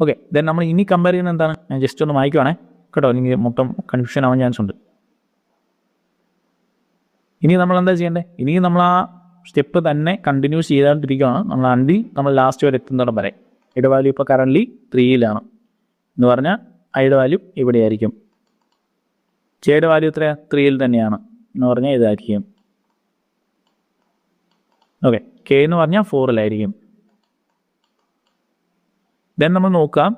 ഓക്കെ, ദെൻ നമ്മൾ ഇനി കമ്പയർ ചെയ്യുന്നത് എന്താണ്, ഞാൻ ജസ്റ്റ് ഒന്ന് വായിക്കുവാണേ കേട്ടോ, എനിക്ക് മൊത്തം കൺഫ്യൂഷൻ ആവാൻ ചാൻസ് ഉണ്ട്. ഇനി നമ്മൾ എന്താ ചെയ്യേണ്ടത്, ഇനി നമ്മൾ ആ സ്റ്റെപ്പ് തന്നെ കണ്ടിന്യൂസ് ചെയ്തുകൊണ്ടിരിക്കുകയാണ് നമ്മൾ ലാസ്റ്റ് വരെ എത്തുന്നിടം വരെ. ഐയുടെ വാല്യൂ ഇപ്പോൾ കറൻ്റ്ലി 3 എന്ന് പറഞ്ഞാൽ ഐയുടെ വാല്യൂ ഇവിടെയായിരിക്കും. ജെയുടെ വാല്യൂ എത്രയാണ്? 3 തന്നെയാണ് എന്ന് പറഞ്ഞാൽ ഇതായിരിക്കും. ഓക്കെ, കെ എന്ന് പറഞ്ഞാൽ 4 ദെൻ നമ്മൾ നോക്കാം,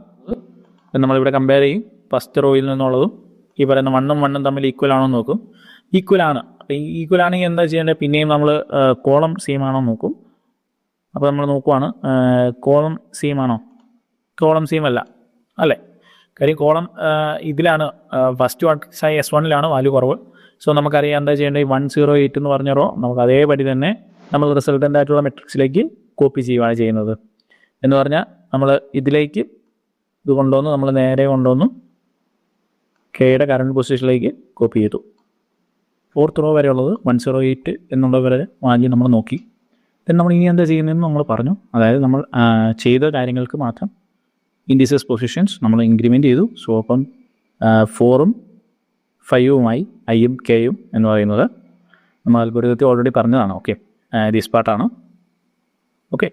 നമ്മളിവിടെ കമ്പയർ ചെയ്യും ഫസ്റ്റ് റോയിൽ നിന്നുള്ളതും ഈ പറയുന്ന 1ഉം 1ഉം തമ്മിൽ ഈക്വൽ ആണോ എന്ന് നോക്കും. ഈക്വൽ ആണ്. അപ്പോൾ ഈ ഈക്വൽ ആണെങ്കിൽ എന്താ ചെയ്യേണ്ടത്? പിന്നെയും നമ്മൾ കോളം സെയിം ആണോ നോക്കും. അപ്പോൾ നമ്മൾ നോക്കുവാണ് കോളം സെയിം ആണോ? കോളം സെയിം അല്ല അല്ലേ? കാര്യം കോളം ഇതിലാണ് ഫസ്റ്റ് മെട്രിക്സായ S1 വാല്യൂ കുറവ്. സോ നമുക്കറിയാം എന്താ ചെയ്യേണ്ടത്? 108 എന്ന് പറഞ്ഞ റോ നമുക്ക് അതേപടി തന്നെ നമ്മൾ റിസൾട്ടൻ്റ് ആയിട്ടുള്ള മെട്രിക്സിലേക്ക് കോപ്പി ചെയ്യുകയാണ് ചെയ്യുന്നത്. എന്ന് പറഞ്ഞാൽ നമ്മൾ ഇതിലേക്ക് ഇത് കൊണ്ടുവന്ന് നമ്മൾ നേരെ കൊണ്ടുവന്ന് കെയുടെ കറണ്ട് പൊസിഷനിലേക്ക് കോപ്പി ചെയ്തു. 4th റോ വരെ ഉള്ളത് 108 എന്നുള്ള വരെ വാല്യൂ നമ്മൾ നോക്കി. ദെൻ നമ്മൾ ഇനി എന്താ ചെയ്യുന്നതെന്ന് നമ്മൾ പറഞ്ഞു. അതായത് നമ്മൾ ചെയ്ത കാര്യങ്ങൾക്ക് മാത്രം ഇൻഡിസസ് പൊസിഷൻസ് നമ്മൾ ഇൻക്രിമെൻറ്റ് ചെയ്തു. സോ അപ്പം 4ഉം 5ഉമായി ഐയും കെയും എന്ന് പറയുന്നത് നമ്മൾ അൽഗോരിതത്തിൽ ഓൾറെഡി പറഞ്ഞതാണ്. ഓക്കെ, ദിസ് പാർട്ടാണ്. ഓക്കെ,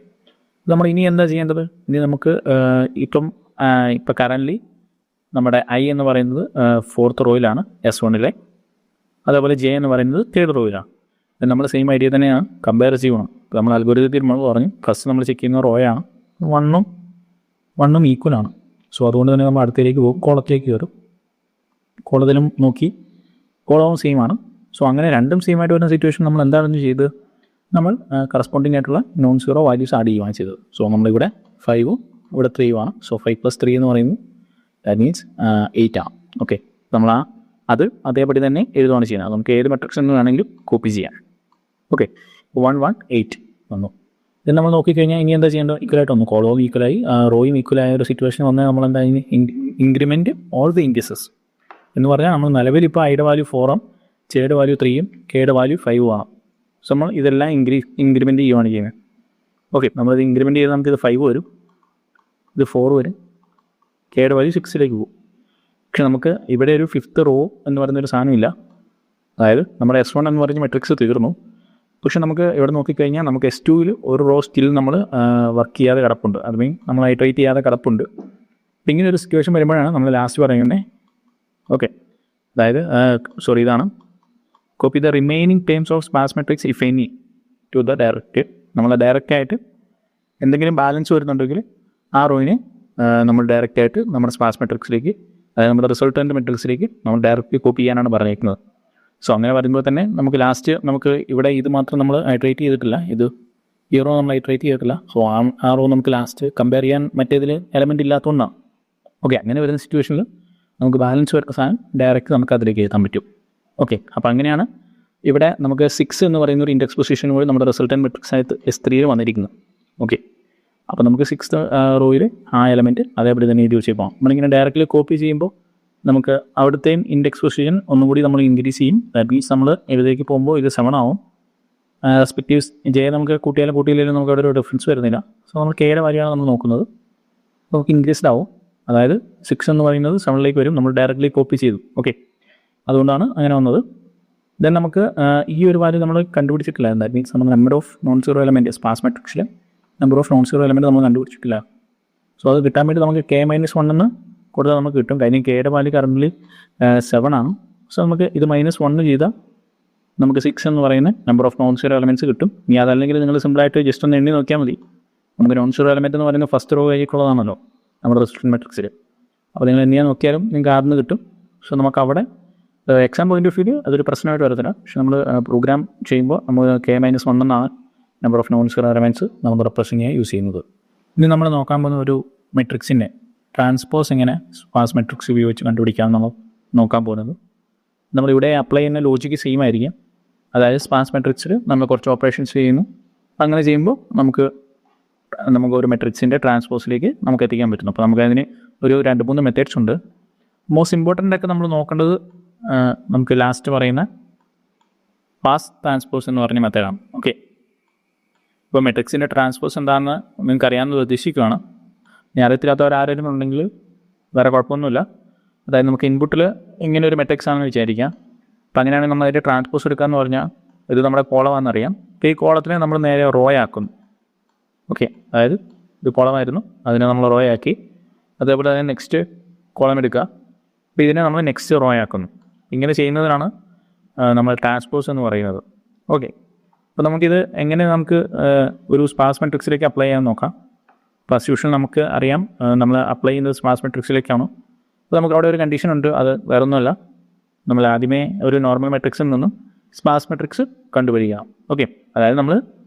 നമ്മൾ ഇനി എന്താ ചെയ്യേണ്ടത്? ഇനി നമുക്ക് ഇപ്പം കറൻ്റ്ലി നമ്മുടെ ഐ എന്ന് പറയുന്നത് 4th റോയിലാണ് S1. അതേപോലെ ജെ എന്ന് പറയുന്നത് 3rd റോയിലാണ്. നമ്മൾ സെയിം ഐഡിയ തന്നെയാണ് കമ്പയർ ചെയ്യണം. നമ്മൾ അൽഗോരിതത്തിൽ നമ്മൾ പറഞ്ഞു ഫസ്റ്റ് നമ്മൾ ചെക്ക് ചെയ്യുന്ന റോയാണ് 1ഉം ഈക്വലാണ്. സോ അതുകൊണ്ട് തന്നെ നമ്മൾ അടുത്തേക്ക് പോകും, കോളത്തിലേക്ക് കയറും. കോളത്തിലും നോക്കി കോളവും സെയിം ആണ്. സോ അങ്ങനെ രണ്ടും സെയിം ആയിട്ട് വരുന്ന സിറ്റുവേഷൻ നമ്മൾ എന്താണെന്ന് ചെയ്ത് നമ്മൾ കറസ്പോണ്ടിങ് ആയിട്ടുള്ള നോൺ സീറോ വാല്യൂസ് ആഡ് ചെയ്യുകയാണ് ചെയ്തത്. സോ നമ്മളിവിടെ 5ഉം ഇവിടെ 3ഉമാണ്. സോ 5 + 3 എന്ന് പറയുന്നത് ദാറ്റ് മീൻസ് 8 ആണ്. ഓക്കെ, നമ്മൾ അത് അതേപടി തന്നെ എഴുതുകയാണ് ചെയ്യുന്നത്. നമുക്ക് ഏത് മെട്രിക്സ് എന്ന് വേണമെങ്കിലും കോപ്പി ചെയ്യാം. ഓക്കെ, 1 1 8 വന്നു. ഇത് നമ്മൾ നോക്കിക്കഴിഞ്ഞാൽ ഇനി എന്താ ചെയ്യേണ്ടത്? ഈക്വലായിട്ട് വന്നു. കോളവും ഈക്വലായി, റോയും ഈക്വലായ ഒരു സിറ്റുവേഷൻ വന്നാൽ നമ്മൾ എന്താ ഇൻക്രിമെൻറ്റ് ഓൾ ദി ഇൻഡിസസ് എന്ന് പറഞ്ഞാൽ നമ്മൾ നിലവിൽ ഇപ്പോൾ ഐയുടെ വാല്യൂ 4ഉം ജെയുടെ വാല്യൂ 3ഉം കെയുടെ വാല്യൂ 5ഉം ആണ്. സോ നമ്മൾ ഇതെല്ലാം ഇൻക്രിമെൻറ്റ് ചെയ്യുകയാണ് ചെയ്യുന്നത്. ഓക്കെ, നമ്മളിത് ഇൻക്രിമെൻറ്റ് ചെയ്ത് നമുക്കിത് 5 വരും, ഇത് 4 വരും, കെയുടെ വാല്യൂ 6ലേക്ക് പോകും. പക്ഷെ നമുക്ക് ഇവിടെ ഒരു 5th റോ എന്ന് പറയുന്നൊരു സാധനമില്ല. അതായത് നമ്മുടെ S1 എന്ന് പറഞ്ഞ മെട്രിക്സ് തീർന്നു. പക്ഷെ നമുക്ക് ഇവിടെ നോക്കിക്കഴിഞ്ഞാൽ നമുക്ക് S2ൽ ഒരു റോ സ്റ്റിൽ നമ്മൾ വർക്ക് ചെയ്യാതെ കിടപ്പുണ്ട്. അത് മീൻ നമ്മൾ ഐട്രേറ്റ് ചെയ്യാതെ കിടപ്പുണ്ട്. അപ്പം ഇങ്ങനെ ഒരു സിറ്റുവേഷൻ വരുമ്പോഴാണ് നമ്മൾ ലാസ്റ്റ് പറയുന്നത്. ഓക്കെ, അതായത് ഇതാണ് copy the remaining terms of sparse matrix if any two the direct. നമ്മൾ ഡയറക്റ്റായിട്ട് എന്തെങ്കിലും ബാലൻസ് വരുന്നുണ്ടെങ്കിൽ ആ റോയിനെ നമ്മൾ ഡയറക്റ്റായിട്ട് നമ്മുടെ സ്പാർസ് മെട്രിക്സിലേക്ക്, അതായത് നമ്മുടെ റിസൾട്ടൻ്റ് മെട്രിക്സിലേക്ക് നമ്മൾ ഡയറക്റ്റ്ലി കോപ്പി ചെയ്യാനാണ് പറഞ്ഞിരിക്കുന്നത്. സോ അങ്ങനെ വരുമ്പോൾ തന്നെ നമുക്ക് ലാസ്റ്റ് നമുക്ക് ഇവിടെ ഇത് മാത്രം നമ്മൾ ഐട്രേറ്റ് ചെയ്തിട്ടില്ല, ഈ റോ നമ്മൾ ഐട്രേറ്റ് ചെയ്തിട്ടില്ല. സോ ആ റോ നമുക്ക് ലാസ്റ്റ് കമ്പയർ ചെയ്യാൻ മറ്റേതിൽ എലമെൻറ്റ് ഇല്ലാത്തതുകൊണ്ടാണ്. ഓക്കെ, അങ്ങനെ വരുന്ന സിറ്റുവേഷനിൽ നമുക്ക് ബാലൻസ് വരുന്ന സാധനം ഡയറക്റ്റ് നമുക്ക് അതിലേക്ക് എഴുതാൻ പറ്റും. ഓക്കെ, അപ്പോൾ അങ്ങനെയാണ് ഇവിടെ നമുക്ക് 6 എന്ന് പറയുന്ന ഒരു ഇൻഡെക്സ് പൊസിഷൻ വഴി നമ്മുടെ റിസൾട്ടൻ്റ് മെട്രിക്സ് ആയിട്ട് S3 വന്നിരിക്കുന്നത്. ഓക്കെ, അപ്പോൾ നമുക്ക് 6th റോയിൽ ആ എലമെൻറ്റ് അതേപോലെ തന്നെ എഴുതി വെച്ച് പോകാം. നമ്മളിങ്ങനെ ഡയറക്റ്റ്ലി കോപ്പി ചെയ്യുമ്പോൾ നമുക്ക് അവിടുത്തെയും ഇൻഡെക്സ് പൊസിഷൻ ഒന്നുകൂടി നമ്മൾ ഇൻക്രീസ് ചെയ്യും. ദാറ്റ് മീൻസ് നമ്മൾ എഴുതിലേക്ക് പോകുമ്പോൾ ഇത് 7 ആവും. റെസ്പെക്റ്റീവ്സ് ജെ നമുക്ക് കൂട്ടിയില്ലെങ്കിലും നമുക്ക് അവിടെ ഒരു ഡിഫറൻസ് വരുന്നില്ല. സോ നമ്മൾ കെയുടെ വാല്യൂയാണ് നമ്മൾ നോക്കുന്നത്. നമുക്ക് ഇൻക്രീസ്ഡ് ആവും. അതായത് 6 എന്ന് പറയുന്നത് 7ലേക്ക് വരും, നമ്മൾ ഡയറക്റ്റ്ലി കോപ്പി ചെയ്തു. ഓക്കെ, അതുകൊണ്ടാണ് അങ്ങനെ വന്നത്. ദെൻ നമുക്ക് ഈ ഒരു വാല്യൂ നമ്മൾ കണ്ടുപിടിച്ചിട്ടില്ല. ദാറ്റ് മീൻസ് നമ്മൾ number of non zero element sparse മെട്രിക്സിൽ number of non zero element നമ്മൾ കണ്ടുപിടിച്ചിട്ടില്ല. സോ അത് കിട്ടാൻ വേണ്ടി നമുക്ക് K-1 എന്ന് കൊടുത്താൽ നമുക്ക് കിട്ടും. കാര്യം കെയുടെ വാല്യൂ കറൻ്റ് 7 ആണ്. സോ നമുക്ക് ഇത് -1 ചെയ്താൽ നമുക്ക് 6 എന്ന് പറയുന്ന number of non zero elements കിട്ടും. ഇനി അതല്ലെങ്കിൽ നിങ്ങൾ സിമ്പിളായിട്ട് ജസ്റ്റ് ഒന്ന് എണ്ണി നോക്കിയാൽ മതി. നമുക്ക് നോൺ സീറോ എലമെൻറ്റ് എന്ന് പറയുന്നത് ഫസ്റ്റ് റോ കഴിഞ്ഞിട്ടുള്ളതാണല്ലോ നമ്മുടെ റിസൾട്ടൻ്റ് മെട്രിക്സിൽ. അപ്പോൾ നിങ്ങൾ എണ്ണിയാൽ നോക്കിയാലും നിങ്ങൾക്ക് ആദ്യം കിട്ടും. സോ നമുക്ക് അവിടെ എക്സാം പോയിൻ്റ് ഓഫ് വ്യൂ അതൊരു പ്രശ്നമായിട്ട് വരത്തില്ല. പക്ഷെ നമ്മൾ പ്രോഗ്രാം ചെയ്യുമ്പോൾ നമ്മൾ K-1 എന്നാണ് number of non zero elements നമ്മൾ റെപ്രസെൻ്റ് ചെയ്യാൻ യൂസ് ചെയ്യുന്നത്. ഇനി നമ്മൾ നോക്കാൻ പോകുന്ന ഒരു മെട്രിക്സിൻ്റെ ട്രാൻസ്പോസ് എങ്ങനെ സ്പാർസ് മെട്രിക്സ് ഉപയോഗിച്ച് കണ്ടുപിടിക്കാമെന്ന് നമ്മൾ നോക്കാൻ പോകുന്നത്. നമ്മളിവിടെ അപ്ലൈ ചെയ്യുന്ന ലോജിക്ക് സെയിം ആയിരിക്കും. അതായത് സ്പാർസ് മെട്രിക്സിൽ നമ്മൾ കുറച്ച് ഓപ്പറേഷൻസ് ചെയ്യുന്നു. അങ്ങനെ ചെയ്യുമ്പോൾ നമുക്ക് ഒരു മെട്രിക്സിൻ്റെ ട്രാൻസ്പോസിലേക്ക് നമുക്ക് എത്തിക്കാൻ പറ്റുന്നു. അപ്പോൾ നമുക്കതിന് ഒരു 2-3 മെത്തേഡ്സ് ഉണ്ട്. മോസ്റ്റ് ഇമ്പോർട്ടൻ്റ് ഒക്കെ നമ്മൾ നോക്കേണ്ടത് നമുക്ക് ലാസ്റ്റ് പറയുന്ന പാസ് ട്രാൻസ്പോസ് എന്ന് പറഞ്ഞ മെത്തേഡാണ്. ഓക്കെ, ഇപ്പോൾ മെട്രിക്സിൻ്റെ ട്രാൻസ്പോസ് എന്താണെന്ന് നിങ്ങൾക്ക് അറിയാമെന്ന് ഉദ്ദേശിക്കുകയാണ്. ഇനി അറിയത്തില്ലാത്തവരാരെങ്കിലും ഉണ്ടെങ്കിൽ വേറെ കുഴപ്പമൊന്നുമില്ല. അതായത് നമുക്ക് ഇൻപുട്ടിൽ ഇങ്ങനെ ഒരു മെട്രിക്സ് ആണെന്ന് വിചാരിക്കാം. അപ്പോൾ അങ്ങനെയാണെങ്കിൽ നമ്മൾ അതിൻ്റെ ട്രാൻസ്പോസ് എടുക്കാമെന്ന് പറഞ്ഞാൽ ഇത് നമ്മുടെ കോളമാണെന്നറിയാം. അപ്പോൾ ഈ കോളത്തിനെ നമ്മൾ നേരെ റോ ആക്കുന്നു. ഓക്കെ, അതായത് ഇത് കോളമായിരുന്നു, അതിനെ നമ്മൾ റോ ആക്കി. അതേപോലെ തന്നെ നെക്സ്റ്റ് കോളം എടുക്കുക, അപ്പോൾ ഇതിനെ നമ്മൾ നെക്സ്റ്റ് റോ ആക്കുന്നു. ഇങ്ങനെ ചെയ്യുന്നതിനാണ് നമ്മൾ ട്രാൻസ്പോസ് എന്ന് പറയുന്നത്. ഓക്കെ, അപ്പോൾ നമുക്കിത് എങ്ങനെ ഒരു സ്പാർസ് മെട്രിക്സിലേക്ക് അപ്ലൈ ചെയ്യാൻ നോക്കാം. അപ്പോൾ ആസ് യൂഷ്വൽ നമുക്ക് അറിയാം നമ്മൾ അപ്ലൈ ചെയ്യുന്നത് സ്പാർസ് മെട്രിക്സിലേക്കാണ്. അപ്പോൾ നമുക്ക് അവിടെ ഒരു കണ്ടീഷൻ ഉണ്ട്, അത് വേറൊന്നുമല്ല, നമ്മൾ ആദ്യമേ ഒരു നോർമൽ മെട്രിക്സിൽ നിന്നും സ്പാർസ് മെട്രിക്സ് കണ്ടുപിടിക്കുക. ഓക്കെ, അതായത് നമ്മൾ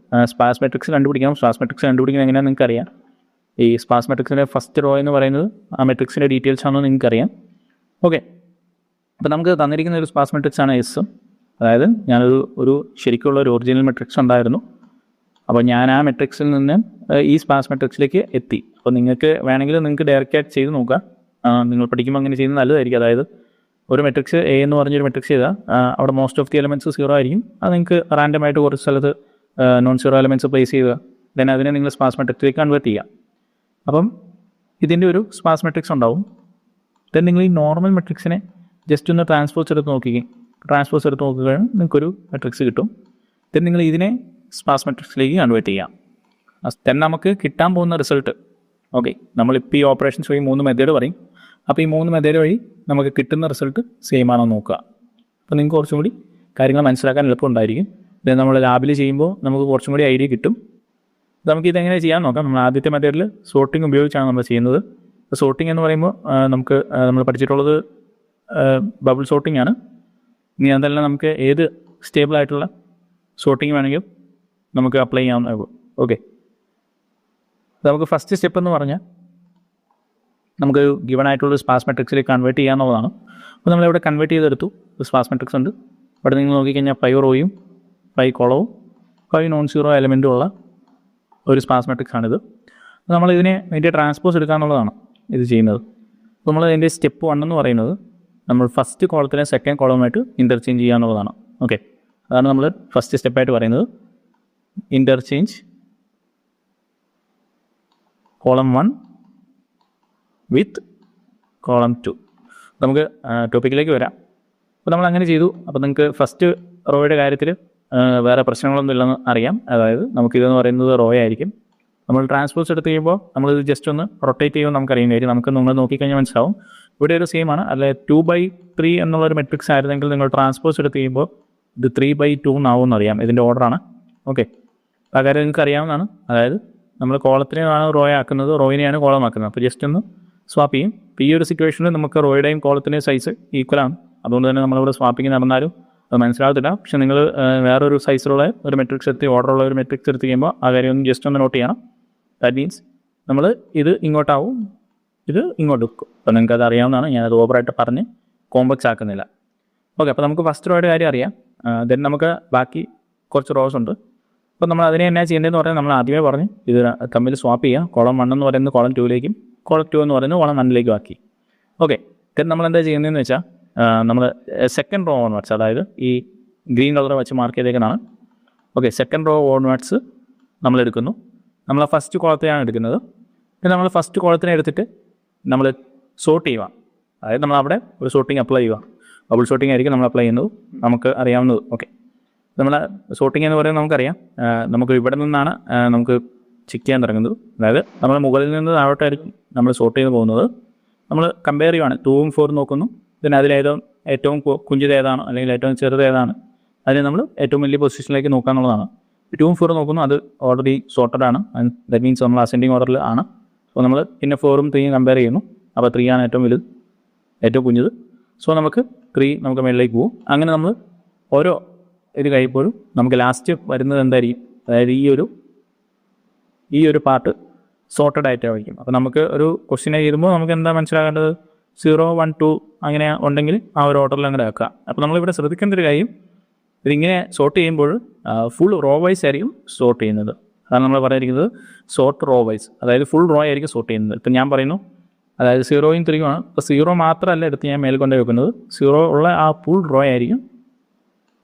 സ്പാർസ് മെട്രിക്സ് കണ്ടുപിടിക്കണം. സ്പാർസ് മെട്രിക്സ് കണ്ടുപിടിക്കുന്നത് എങ്ങനെയാണെന്ന് നിങ്ങൾക്കറിയാം. ഈ സ്പാർസ് മെട്രിക്സിൻ്റെ ഫസ്റ്റ് റോ എന്ന് പറയുന്നത് ആ മെട്രിക്സിൻ്റെ ഡീറ്റെയിൽസ് ആണെന്ന് നിങ്ങൾക്കറിയാം. ഓക്കെ, അപ്പോൾ നമുക്ക് തന്നിരിക്കുന്ന ഒരു സ്പാർസ് മെട്രിക്സ് ആണ് എസ്. അതായത് ഞാനൊരു ശരിക്കുള്ള ഒരു ഒറിജിനൽ മെട്രിക്സ് ഉണ്ടായിരുന്നു. അപ്പോൾ ഞാൻ ആ മെട്രിക്സിൽ നിന്ന് ഈ സ്പാർസ് മെട്രിക്സിലേക്ക് എത്തി. അപ്പോൾ നിങ്ങൾക്ക് വേണമെങ്കിൽ നിങ്ങൾക്ക് ഡയറക്റ്റ് ആയിട്ട് ചെയ്ത് നോക്കാം. നിങ്ങൾ പഠിക്കുമ്പോൾ അങ്ങനെ ചെയ്യുന്നത് നല്ലതായിരിക്കും. അതായത് ഒരു മെട്രിക്സ് എ എന്ന് പറഞ്ഞൊരു മെട്രിക്സ് ചെയ്താൽ അവിടെ മോസ്റ്റ് ഓഫ് ദി എലമെൻറ്റ്സ് 0 ആയിരിക്കും. അത് നിങ്ങൾക്ക് റാൻഡമായിട്ട് കുറച്ച് സ്ഥലത്ത് നോൺ 0 എലമെൻറ്റ്സ് പ്ലേസ് ചെയ്യുക. ദെൻ അതിനെ നിങ്ങൾ സ്പാർസ് മെട്രിക്സിലേക്ക് കൺവേർട്ട് ചെയ്യുക. അപ്പം ഇതിൻ്റെ ഒരു സ്പാർസ് മെട്രിക്സ് ഉണ്ടാവും. ദെൻ നിങ്ങൾ ഈ നോർമൽ മെട്രിക്സിനെ ജസ്റ്റ് ഒന്ന് ട്രാൻസ്പോസ് എടുത്ത് നോക്കുകയാണെങ്കിൽ നിങ്ങൾക്കൊരു മെട്രിക്സ് കിട്ടും. ദെൻ നിങ്ങൾ ഇതിനെ സ്പാർസ് മെട്രിക്സിലേക്ക് കൺവേർട്ട് ചെയ്യാം. ദെൻ നമുക്ക് കിട്ടാൻ പോകുന്ന റിസൾട്ട്, ഓക്കെ, നമ്മളിപ്പോൾ ഈ ഓപ്പറേഷൻസ് വഴി 3 മെത്തേഡ് പറയും. അപ്പോൾ ഈ 3 മെത്തേഡ് വഴി നമുക്ക് കിട്ടുന്ന റിസൾട്ട് സെയിം ആണോ നോക്കുക. അപ്പോൾ നിങ്ങൾക്ക് കുറച്ചും കൂടി കാര്യങ്ങൾ മനസ്സിലാക്കാൻ എളുപ്പമുണ്ടായിരിക്കും. ദെൻ നമ്മൾ ലാബിൽ ചെയ്യുമ്പോൾ നമുക്ക് കുറച്ചും കൂടി ഐഡിയ കിട്ടും. നമുക്കിതെങ്ങനെ ചെയ്യാൻ നോക്കാം. നമ്മൾ ആദ്യത്തെ മെത്തേഡിൽ സോർട്ടിങ് ഉപയോഗിച്ചാണ് നമ്മൾ ചെയ്യുന്നത്. സോർട്ടിങ് എന്ന് പറയുമ്പോൾ നമ്മൾ പഠിച്ചിട്ടുള്ളത് ബബിൾ സോർട്ടിംഗ് ആണ്. ഇനി അതല്ല നമുക്ക് ഏത് സ്റ്റേബിൾ ആയിട്ടുള്ള സോർട്ടിങ് വേണമെങ്കിലും നമുക്ക് അപ്ലൈ ചെയ്യാവുന്നതാകും. ഓക്കെ, നമുക്ക് ഫസ്റ്റ് സ്റ്റെപ്പ് എന്ന് പറഞ്ഞാൽ നമുക്ക് ഗിവൺ ആയിട്ടുള്ള സ്പാർസ് മെട്രിക്സിലേക്ക് കൺവേർട്ട് ചെയ്യാവുന്നതാണ്. അപ്പോൾ നമ്മളിവിടെ കൺവേർട്ട് ചെയ്തെടുത്തു. ഒരു സ്പാർസ് മെട്രിക്സ് ഉണ്ട്. അവിടെ നിങ്ങൾ നോക്കിക്കഴിഞ്ഞാൽ 5 റോയും 5 കോളവും 5 നോൺ 0 എലമെൻറ്റും ഉള്ള ഒരു സ്പാർസ് മെട്രിക്സ് ആണിത്. നമ്മൾ ഇതിൻ്റെ ട്രാൻസ്പോസ് എടുക്കുക എന്നുള്ളതാണ് ഇത് ചെയ്യുന്നത്. അപ്പോൾ നമ്മൾ ഇതിൻ്റെ സ്റ്റെപ്പ് 1 എന്ന് പറയുന്നത് നമ്മൾ ഫസ്റ്റ് കോളത്തിനെ സെക്കൻഡ് കോളവുമായിട്ട് ഇൻ്റർചേഞ്ച് ചെയ്യുക എന്നുള്ളതാണ്. ഓക്കെ, അതാണ് നമ്മൾ ഫസ്റ്റ് സ്റ്റെപ്പായിട്ട് പറയുന്നത്. ഇൻ്റർചേഞ്ച് കോളം 1 വിത്ത് കോളം 2. നമുക്ക് ടോപ്പിക്കിലേക്ക് വരാം. അപ്പോൾ നമ്മൾ അങ്ങനെ ചെയ്തു. അപ്പോൾ നിങ്ങൾക്ക് ഫസ്റ്റ് റോയുടെ കാര്യത്തിൽ വേറെ പ്രശ്നങ്ങളൊന്നും ഇല്ലെന്ന് അറിയാം. അതായത് നമുക്കിതെന്ന് പറയുന്നത് റോ ആയിരിക്കും. നമ്മൾ ട്രാൻസ്പോസ് എടുത്ത് കഴിയുമ്പോൾ നമ്മളിത് ജസ്റ്റ് ഒന്ന് റൊട്ടേറ്റ് ചെയ്യുമ്പോൾ നമുക്കറിയാൻ കഴിയും. നമുക്ക് നിങ്ങൾ നോക്കിക്കഴിഞ്ഞാൽ മനസ്സിലാവും ഇവിടെ ഒരു സെയിം ആണ്. അല്ലെ 2/3 എന്നുള്ളൊരു മെട്രിക്സ് ആയിരുന്നെങ്കിൽ നിങ്ങൾ ട്രാൻസ്പോസ് എടുത്ത് കഴിയുമ്പോൾ ഇത് 3/2 എന്നാവും എന്നറിയാം. ഇതിൻ്റെ ഓർഡറാണ്. ഓക്കെ, ആ കാര്യം നിങ്ങൾക്ക് അറിയാവുന്നതാണ്. അതായത് നമ്മൾ കോളത്തിനെയാണ് റോ ആക്കുന്നത്, റോയിനെയാണ് കോളം ആക്കുന്നത്. അപ്പോൾ ജസ്റ്റ് ഒന്ന് സ്വാപ്പ് ചെയ്യും. ഇപ്പോൾ ഈ ഒരു സിറ്റുവേഷനിൽ നമുക്ക് റോയുടെയും കോളത്തിൻ്റെയും സൈസ് ഈക്വലാണ്. അതുകൊണ്ട് തന്നെ നമ്മളിവിടെ സ്വാപ്പിങ് നടന്നാലും അത് മനസ്സിലാകത്തില്ല. പക്ഷേ നിങ്ങൾ വേറൊരു സൈസിലുള്ള ഒരു മെട്രിക്സ് എടുത്ത് ഓർഡറുള്ള ഒരു മെട്രിക്സ് എടുത്ത് കഴിയുമ്പോൾ ആ കാര്യം ഒന്ന് ജസ്റ്റ് ഒന്ന് നോട്ട് ചെയ്യണം. ദാറ്റ് മീൻസ് നമ്മൾ ഇത് ഇങ്ങോട്ടാവും, ഇത് ഇങ്ങോട്ട് വെക്കും. അപ്പോൾ നിങ്ങൾക്ക് അത് അറിയാവുന്നതാണ്. ഞാനത് ഓവറായിട്ട് പറഞ്ഞ് കോംപ്ലക്സ് ആക്കുന്നില്ല. ഓക്കെ, അപ്പോൾ നമുക്ക് ഫസ്റ്റ് റോയുടെ കാര്യം അറിയാം. ദെൻ നമുക്ക് ബാക്കി കുറച്ച് റോസ് ഉണ്ട്. അപ്പോൾ നമ്മൾ അതിനെ എന്നാ ചെയ്യേണ്ടതെന്ന് പറഞ്ഞാൽ നമ്മൾ ആദ്യമേ പറഞ്ഞ് ഇത് തമ്മിൽ സ്വാപ്പ് ചെയ്യുക. കോളം 1 എന്ന് പറയുന്നത് കോളം 2ലേക്കും കോളം 2 എന്ന് പറയുന്നത് കോളം 1ലേക്കും ആക്കി. ഓക്കെ, ദെൻ നമ്മൾ എന്താ ചെയ്യുന്നതെന്ന് വെച്ചാൽ നമ്മൾ സെക്കൻഡ് റോ ഓൺവേർഡ്സ്, അതായത് ഈ ഗ്രീൻ കളർ വെച്ച് മാർക്ക് ചെയ്തേക്കുന്നതാണ്. ഓക്കെ, സെക്കൻഡ് റോ ഓൺവേർഡ്സ് നമ്മൾ എടുക്കുന്നു. നമ്മൾ ഫസ്റ്റ് കോളത്തെയാണ് എടുക്കുന്നത്. പിന്നെ നമ്മൾ ഫസ്റ്റ് കോളത്തിനെ എടുത്തിട്ട് നമ്മൾ സോർട്ട് ചെയ്യുക. അതായത് നമ്മൾ അവിടെ ഒരു സോർട്ടിങ് അപ്ലൈ ചെയ്യുക. ബബിൾ സോർട്ടിങ് ആയിരിക്കും നമ്മൾ അപ്ലൈ ചെയ്യുന്നത്, നമുക്ക് അറിയാവുന്നത്. ഓക്കെ, നമ്മൾ സോർട്ടിങ് എന്ന് പറയുന്നത് നമുക്കറിയാം. നമുക്ക് ഇവിടെ നിന്നാണ് നമുക്ക് ചെക്ക് ചെയ്യാൻ തുടങ്ങുന്നത്. അതായത് നമ്മൾ മുകളിൽ നിന്ന് താഴോട്ടായിരിക്കും നമ്മൾ സോർട്ട് ചെയ്ത് പോകുന്നത്. നമ്മൾ കമ്പയർ ചെയ്യുവാണ്. 2ഉം 4ഉം നോക്കുന്നു. പിന്നെ ഏറ്റവും കുഞ്ഞത് ഏതാണ് അല്ലെങ്കിൽ ഏറ്റവും ചെറുത് ഏതാണ്, അതിനെ നമ്മൾ ഏറ്റവും വലിയ പൊസിഷനിലേക്ക് നോക്കുക എന്നുള്ളതാണ്. 2ഉം 4ഉം നോക്കുന്നു, അത് ഓൾറെഡി സോർട്ടഡ് ആണ്. ദാറ്റ് മീൻസ് നമ്മൾ അസെൻഡിങ് ഓർഡറിൽ ആണ്. സോ നമ്മൾ പിന്നെ 4ഉം 3ഉം കമ്പയർ ചെയ്യുന്നു. അപ്പോൾ 3 ആണ് ഏറ്റവും വലുത്, ഏറ്റവും കുഞ്ഞത്. സോ നമുക്ക് 3 നമുക്ക് മുകളിലേക്ക് പോകും. അങ്ങനെ നമ്മൾ ഓരോ ഇത് കഴിയുമ്പോഴും നമുക്ക് ലാസ്റ്റ് വരുന്നത് എന്തായിരിക്കും, അതായത് ഈ ഒരു പാർട്ട് സോർട്ടഡ് ആയിട്ടായിരിക്കും. അപ്പോൾ നമുക്ക് ഒരു ക്വസ്റ്റ്യൻ എഴുതുമ്പോൾ നമുക്ക് എന്താ മനസ്സിലാക്കേണ്ടത്, 0, 1, 2 അങ്ങനെ ഉണ്ടെങ്കിൽ ആ ഒരു ഓർഡറിൽ അങ്ങനെ വെക്കുക. അപ്പോൾ നമ്മളിവിടെ ശ്രദ്ധിക്കേണ്ട ഒരു കാര്യം, ഇതിങ്ങനെ സോർട്ട് ചെയ്യുമ്പോൾ ഫുൾ റോ വൈസ് ആയിരിക്കും സോർട്ട് ചെയ്യുന്നത്. അതാണ് നമ്മൾ പറഞ്ഞിരിക്കുന്നത് സോർട്ട് റോ വൈസ്, അതായത് ഫുൾ റോ ആയിരിക്കും സോർട്ട് ചെയ്യുന്നത്. ഇപ്പം ഞാൻ പറയുന്നു അതായത് 0ഉം 3ഉം ആണ്. അപ്പോൾ 0 മാത്രമല്ല എടുത്ത് ഞാൻ മേൽ കൊണ്ടു വെക്കുന്നത്, 0 ഉള്ള ആ ഫുൾ റോ ആയിരിക്കും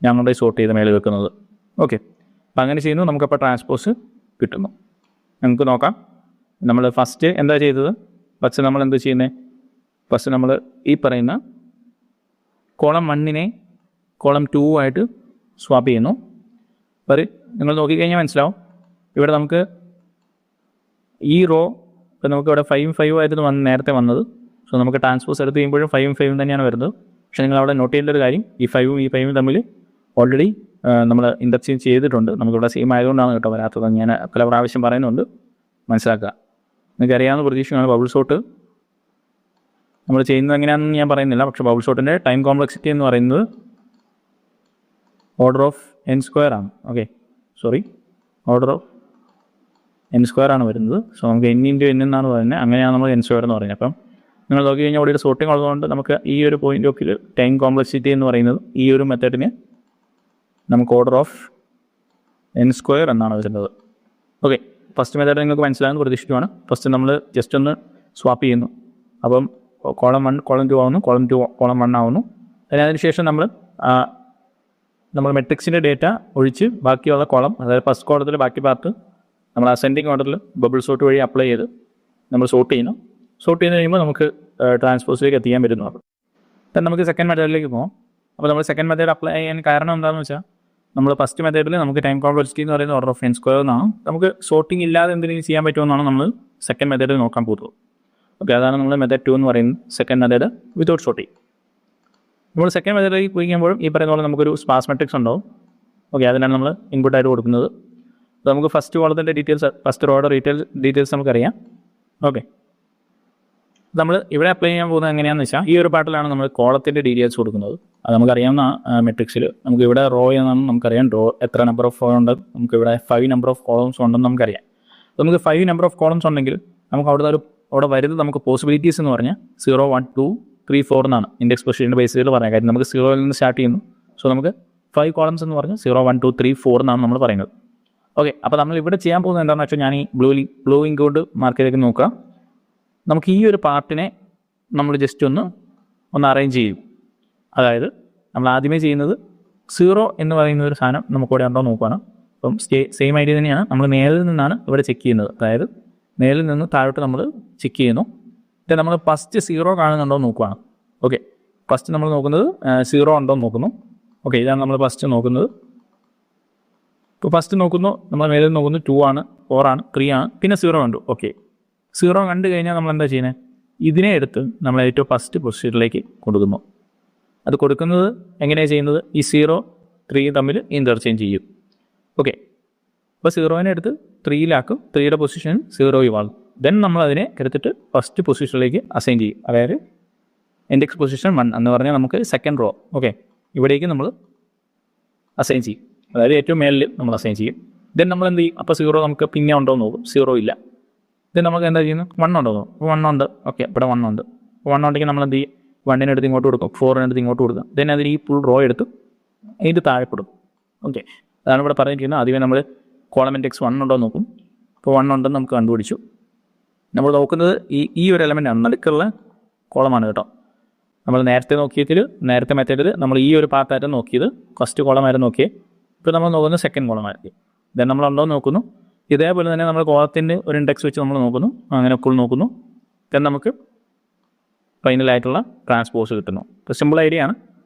ഞങ്ങളുടെ സോർട്ട് ചെയ്ത് മേൽ വെക്കുന്നത്. ഓക്കെ, അപ്പം അങ്ങനെ ചെയ്യുന്നു. നമുക്കപ്പോൾ ട്രാൻസ്പോസ് കിട്ടുന്നു. നമുക്ക് നോക്കാം. നമ്മൾ ഫസ്റ്റ് എന്താ ചെയ്തത്, ഫസ്റ്റ് നമ്മൾ എന്താ ചെയ്യുന്നത്, ഫസ്റ്റ് നമ്മൾ ഈ പറയുന്ന കോളം 1നെ കോളം 2 ആയിട്ട് സ്വാപ്പ് ചെയ്യുന്നു. നിങ്ങൾ നോക്കിക്കഴിഞ്ഞാൽ മനസ്സിലാവും. ഇവിടെ നമുക്ക് ഈ റോ ഇപ്പോൾ നമുക്ക് ഇവിടെ 5 5 ആയിരുന്നു നേരത്തെ വന്നത്. സോ നമുക്ക് ട്രാൻസ്പോസ് എടുത്ത് കഴിയുമ്പോഴും 5 5 തന്നെയാണ് വരുന്നത്. പക്ഷേ നിങ്ങൾ അവിടെ നോട്ട് ചെയ്യേണ്ട ഒരു കാര്യം, ഈ 5 ഈ 5 തമ്മിൽ ഓൾറെഡി നമ്മൾ ഇൻ്റർചേഞ്ച് ചെയ്തിട്ടുണ്ട്. നമുക്കിവിടെ സെയിം ആയതുകൊണ്ടാണ് കേട്ടോ വരാത്തത്. ഞാൻ പല പ്രാവശ്യം പറയുന്നുണ്ട്, മനസ്സിലാക്കുക. നിങ്ങൾക്ക് അറിയാവുന്ന പ്രതീക്ഷയാണ് ബബിൾ സോട്ട് നമ്മൾ ചെയ്യുന്നത് എങ്ങനെയാണെന്ന് ഞാൻ പറയുന്നില്ല. പക്ഷേ ബബിൾ ഷോട്ടിൻ്റെ ടൈം കോംപ്ലക്സിറ്റി എന്ന് പറയുന്നത് ഓർഡർ ഓഫ് n² ആണ്. ഓക്കെ, ഓർഡർ ഓഫ് n² ആണ് വരുന്നത്. സോ നമുക്ക് n × n എന്നാണ് പറയുന്നത്. അങ്ങനെയാണ് നമ്മൾ n² എന്ന് പറയുന്നത്. അപ്പം നിങ്ങൾ നോക്കി കഴിഞ്ഞാൽ ഇവിടെ ഒരു സോർട്ടിംഗ് ഉള്ളതുകൊണ്ട് നമുക്ക് ഈ ഒരു point of view time complexity എന്ന് പറയുന്നത് ഈ ഒരു മെത്തേഡിന് നമുക്ക് ഓർഡർ ഓഫ് n² എന്നാണ് വരുന്നത്. ഓക്കെ, ഫസ്റ്റ് മെത്തേഡ് നിങ്ങൾക്ക് മനസ്സിലാകുന്ന പ്രതീക്ഷിക്കുവാണ്. ഫസ്റ്റ് നമ്മൾ ജസ്റ്റ് ഒന്ന് സ്വാപ്പ് ചെയ്യുന്നു. അപ്പം കോളം 1 കോളം 2 ആവുന്നു, കോളം 2 കോളം 1 ആവുന്നു. അതിനുശേഷം നമ്മൾ മെട്രിക്സിൻ്റെ ഡേറ്റ ഒഴിച്ച് ബാക്കിയുള്ള കോളം, അതായത് ഫസ്റ്റ് കോളത്തിൽ ബാക്കി പാർട്ട് നമ്മൾ അസെൻഡിങ് ഓർഡറിൽ ബബിൾ സോർട്ട് വഴി അപ്ലൈ ചെയ്ത് നമ്മൾ സോർട്ട് ചെയ്യുന്നു. സോർട്ട് ചെയ്ത് കഴിയുമ്പോൾ നമുക്ക് ട്രാൻസ്പോസിലേക്ക് എത്തിക്കാൻ പറ്റുന്നു. അപ്പം നമുക്ക് സെക്കൻഡ് മെത്തേഡിലേക്ക് പോകാം. അപ്പോൾ നമ്മൾ സെക്കൻഡ് മെത്തേഡ് അപ്ലൈ ചെയ്യാൻ കാരണം എന്താണെന്ന് വെച്ചാൽ, നമ്മൾ ഫസ്റ്റ് മെത്തേഡിൽ നമുക്ക് ടൈം കോംപ്ലക്സിറ്റി എന്ന് പറയുന്നത് ഓർഡർ ഓഫ് n² എന്നാണ്. നമുക്ക് സോർട്ടിംഗ് ഇല്ലാതെ എന്തെങ്കിലും ചെയ്യാൻ പറ്റുമെന്നാണ് നമ്മൾ സെക്കൻഡ് മെത്തേഡിൽ നോക്കാൻ പോകുന്നത്. ഓക്കെ, അതാണ് നമ്മൾ മെത്തേഡ് 2 എന്ന് പറയുന്നത്. Second method without sorting. നമ്മൾ സെക്കൻഡ് മെത്തേഡിലേക്ക് പോയി കഴിയുമ്പോഴും ഈ പറയുന്ന പോലെ നമുക്കൊരു സ്പാർസ് മെട്രിക്സ് ഉണ്ടാവും. ഓക്കെ, അതിനാണ് നമ്മൾ ഇൻപുട്ടായിട്ട് കൊടുക്കുന്നത്. അപ്പോൾ നമുക്ക് ഫസ്റ്റ് കോളത്തിൻ്റെ ഡീറ്റെയിൽസ്, ഫസ്റ്റ് റോയുടെ ഡീറ്റെയിൽസ് നമുക്കറിയാം. ഓക്കെ, നമ്മൾ ഇവിടെ അപ്ലൈ ചെയ്യാൻ പോകുന്നത് എങ്ങനെയാണെന്ന് വെച്ചാൽ, ഈ ഒരു പാർട്ടിലാണ് നമ്മൾ കോളത്തിൻ്റെ ഡീറ്റെയിൽസ് കൊടുക്കുന്നത്. അത് നമുക്കറിയാവുന്ന മെട്രിക്സിൽ നമുക്ക് ഇവിടെ റോ എന്നാണ് നമുക്കറിയാം. റോ എത്ര നമ്പർ ഓഫ് റോ ഉണ്ട്, നമുക്കിവിടെ 5 നമ്പർ ഓഫ് കോളംസ് ഉണ്ടെന്ന് നമുക്കറിയാം. അപ്പോൾ നമുക്ക് 5 നമ്പർ ഓഫ് കോളംസ് ഉണ്ടെങ്കിൽ നമുക്ക് അവിടെ വരുന്നത് നമുക്ക് പോസിബിലിറ്റീസ് എന്ന് പറഞ്ഞാൽ 0 1 2 3 4 എന്നാണ് ഇൻഡെക്സ് പൊസിഷൻ്റെ ബേസിൽ പറയാം. കാര്യം നമുക്ക് 0യിൽ നിന്ന് സ്റ്റാർട്ട് ചെയ്യുന്നു. സോ നമുക്ക് 5 കോളംസ് എന്ന് പറഞ്ഞാൽ 0 1 2 3 4 എന്നാണ് നമ്മൾ പറയുന്നത്. ഓക്കെ, അപ്പോൾ നമ്മൾ ഇവിടെ ചെയ്യാൻ പോകുന്നത് എന്താണെന്ന് വെച്ചാൽ, ഞാൻ ഈ ബ്ലൂ ഇങ്ക് കൊണ്ട് മാർക്ക് ചെയ്തേക്ക് നോക്കുക. നമുക്ക് ഈ ഒരു പാർട്ടിനെ നമ്മൾ ജസ്റ്റ് ഒന്ന് അറേഞ്ച് ചെയ്യും. അതായത് നമ്മൾ ആദ്യമേ ചെയ്യുന്നത് 0 എന്ന് പറയുന്ന ഒരു സാധനം നമുക്കിവിടെ ഉണ്ടോ നോക്കുകയാണ്. അപ്പം സെയിം ഐഡിയ തന്നെയാണ്. നമ്മൾ മേലിൽ നിന്നാണ് ഇവിടെ ചെക്ക് ചെയ്യുന്നത്. അതായത് മേലിൽ നിന്ന് താഴോട്ട് നമ്മൾ ചെക്ക് ചെയ്യുന്നു. എന്നിട്ട് നമ്മൾ ഫസ്റ്റ് 0 കാണുന്നുണ്ടോ നോക്കുകയാണ്. ഓക്കെ, ഫസ്റ്റ് നമ്മൾ നോക്കുന്നത് 0 ഉണ്ടോ നോക്കുന്നു. ഓക്കെ, ഇതാണ് നമ്മൾ ഫസ്റ്റ് നോക്കുന്നത്. ഇപ്പോൾ ഫസ്റ്റ് നോക്കുന്നു, നമ്മൾ മേലിൽ നോക്കുന്നു 2 ആണ്, 4 ആണ്, 3 ആണ്, പിന്നെ 0 കണ്ടു. ഓക്കെ, 0 കണ്ടു കഴിഞ്ഞാൽ നമ്മൾ എന്താ ചെയ്യുന്നത്, ഇതിനെ എടുത്ത് നമ്മൾ ഏറ്റവും ഫസ്റ്റ് പൊസിഷനിലേക്ക് കൊടുക്കുന്നു. അത് കൊടുക്കുന്നത് എങ്ങനെയാണ് ചെയ്യുന്നത്, ഈ 0 3 തമ്മിൽ ഇൻ്റർചേഞ്ച് ചെയ്യും. ഓക്കെ, അപ്പോൾ 0നെ എടുത്ത് 3ലാക്കും, 3യുടെ പൊസിഷൻ 0 ആകും. ദെൻ നമ്മൾ അതിനെ എടുത്തിട്ട് ഫസ്റ്റ് പൊസിഷനിലേക്ക് അസൈൻ ചെയ്യും. അതായത് ഇൻഡെക്സ് പൊസിഷൻ 1 എന്ന് പറഞ്ഞാൽ നമുക്ക് സെക്കൻഡ് റോ. ഓക്കെ, ഇവിടേക്ക് നമ്മൾ അസൈൻ ചെയ്യും. അതായത് ഏറ്റവും മേലിൽ നമ്മൾ അസൈൻ ചെയ്യും. ദെൻ നമ്മൾ എന്ത് ചെയ്യും, അപ്പോൾ 0 നമുക്ക് പിന്നെ ഉണ്ടോ എന്ന് നോക്കും. 0 ഇല്ല. ദെൻ നമുക്ക് എന്താ ചെയ്യുന്നത്, 1 ഉണ്ടോ നോക്കും. 1 ഉണ്ട്. ഓക്കെ, ഇവിടെ 1 ഉണ്ട്. 1 ഉണ്ടെങ്കിൽ നമ്മൾ എന്ത് ചെയ്യും, 1നെ എടുത്ത് ഇങ്ങോട്ട് കൊടുക്കും, 4നെ എടുത്ത് ഇങ്ങോട്ട് കൊടുക്കും. ദെൻ അതിന് ഈ ഫുൾ റോ എടുത്ത് അതിൻ്റെ താഴെ കൊടുക്കും. ഓക്കെ, അതാണ് ഇവിടെ പറഞ്ഞിരിക്കുന്നത്. ആദ്യമേ നമ്മൾ കോളം ഇൻഡെക്സ് 1 ഉണ്ടോ നോക്കും. അപ്പോൾ 1 ഉണ്ടെന്ന് നമുക്ക് കണ്ടുപിടിച്ചു. നമ്മൾ നോക്കുന്നത് ഈ ഒരു എലമെൻ്റ് നടുക്കുള്ള കോളമാണ് കേട്ടോ. നമ്മൾ നേരത്തെ മെത്തേഡിൽ നമ്മൾ ഈ ഒരു പാർട്ടായിട്ട് നോക്കിയത് ഫസ്റ്റ് കോളമായിരുന്നു നോക്കിയത്. ഇപ്പോൾ നമ്മൾ നോക്കുന്നത് സെക്കൻഡ് കോളമായിരിക്കും. ദെൻ നമ്മൾ ഉണ്ടോ നോക്കുന്നു. ഇതേപോലെ തന്നെ നമ്മൾ കോളത്തിൻ്റെ ഒരു ഇൻഡെക്സ് വെച്ച് നമ്മൾ നോക്കുന്നു. അങ്ങനെ ഫുൾ നോക്കുന്നു. ദെൻ നമുക്ക് ഫൈനലായിട്ടുള്ള ട്രാൻസ്പോസ് കിട്ടുന്നു. ഇപ്പോൾ സിമ്പിൾ ഐഡിയ ആണ്.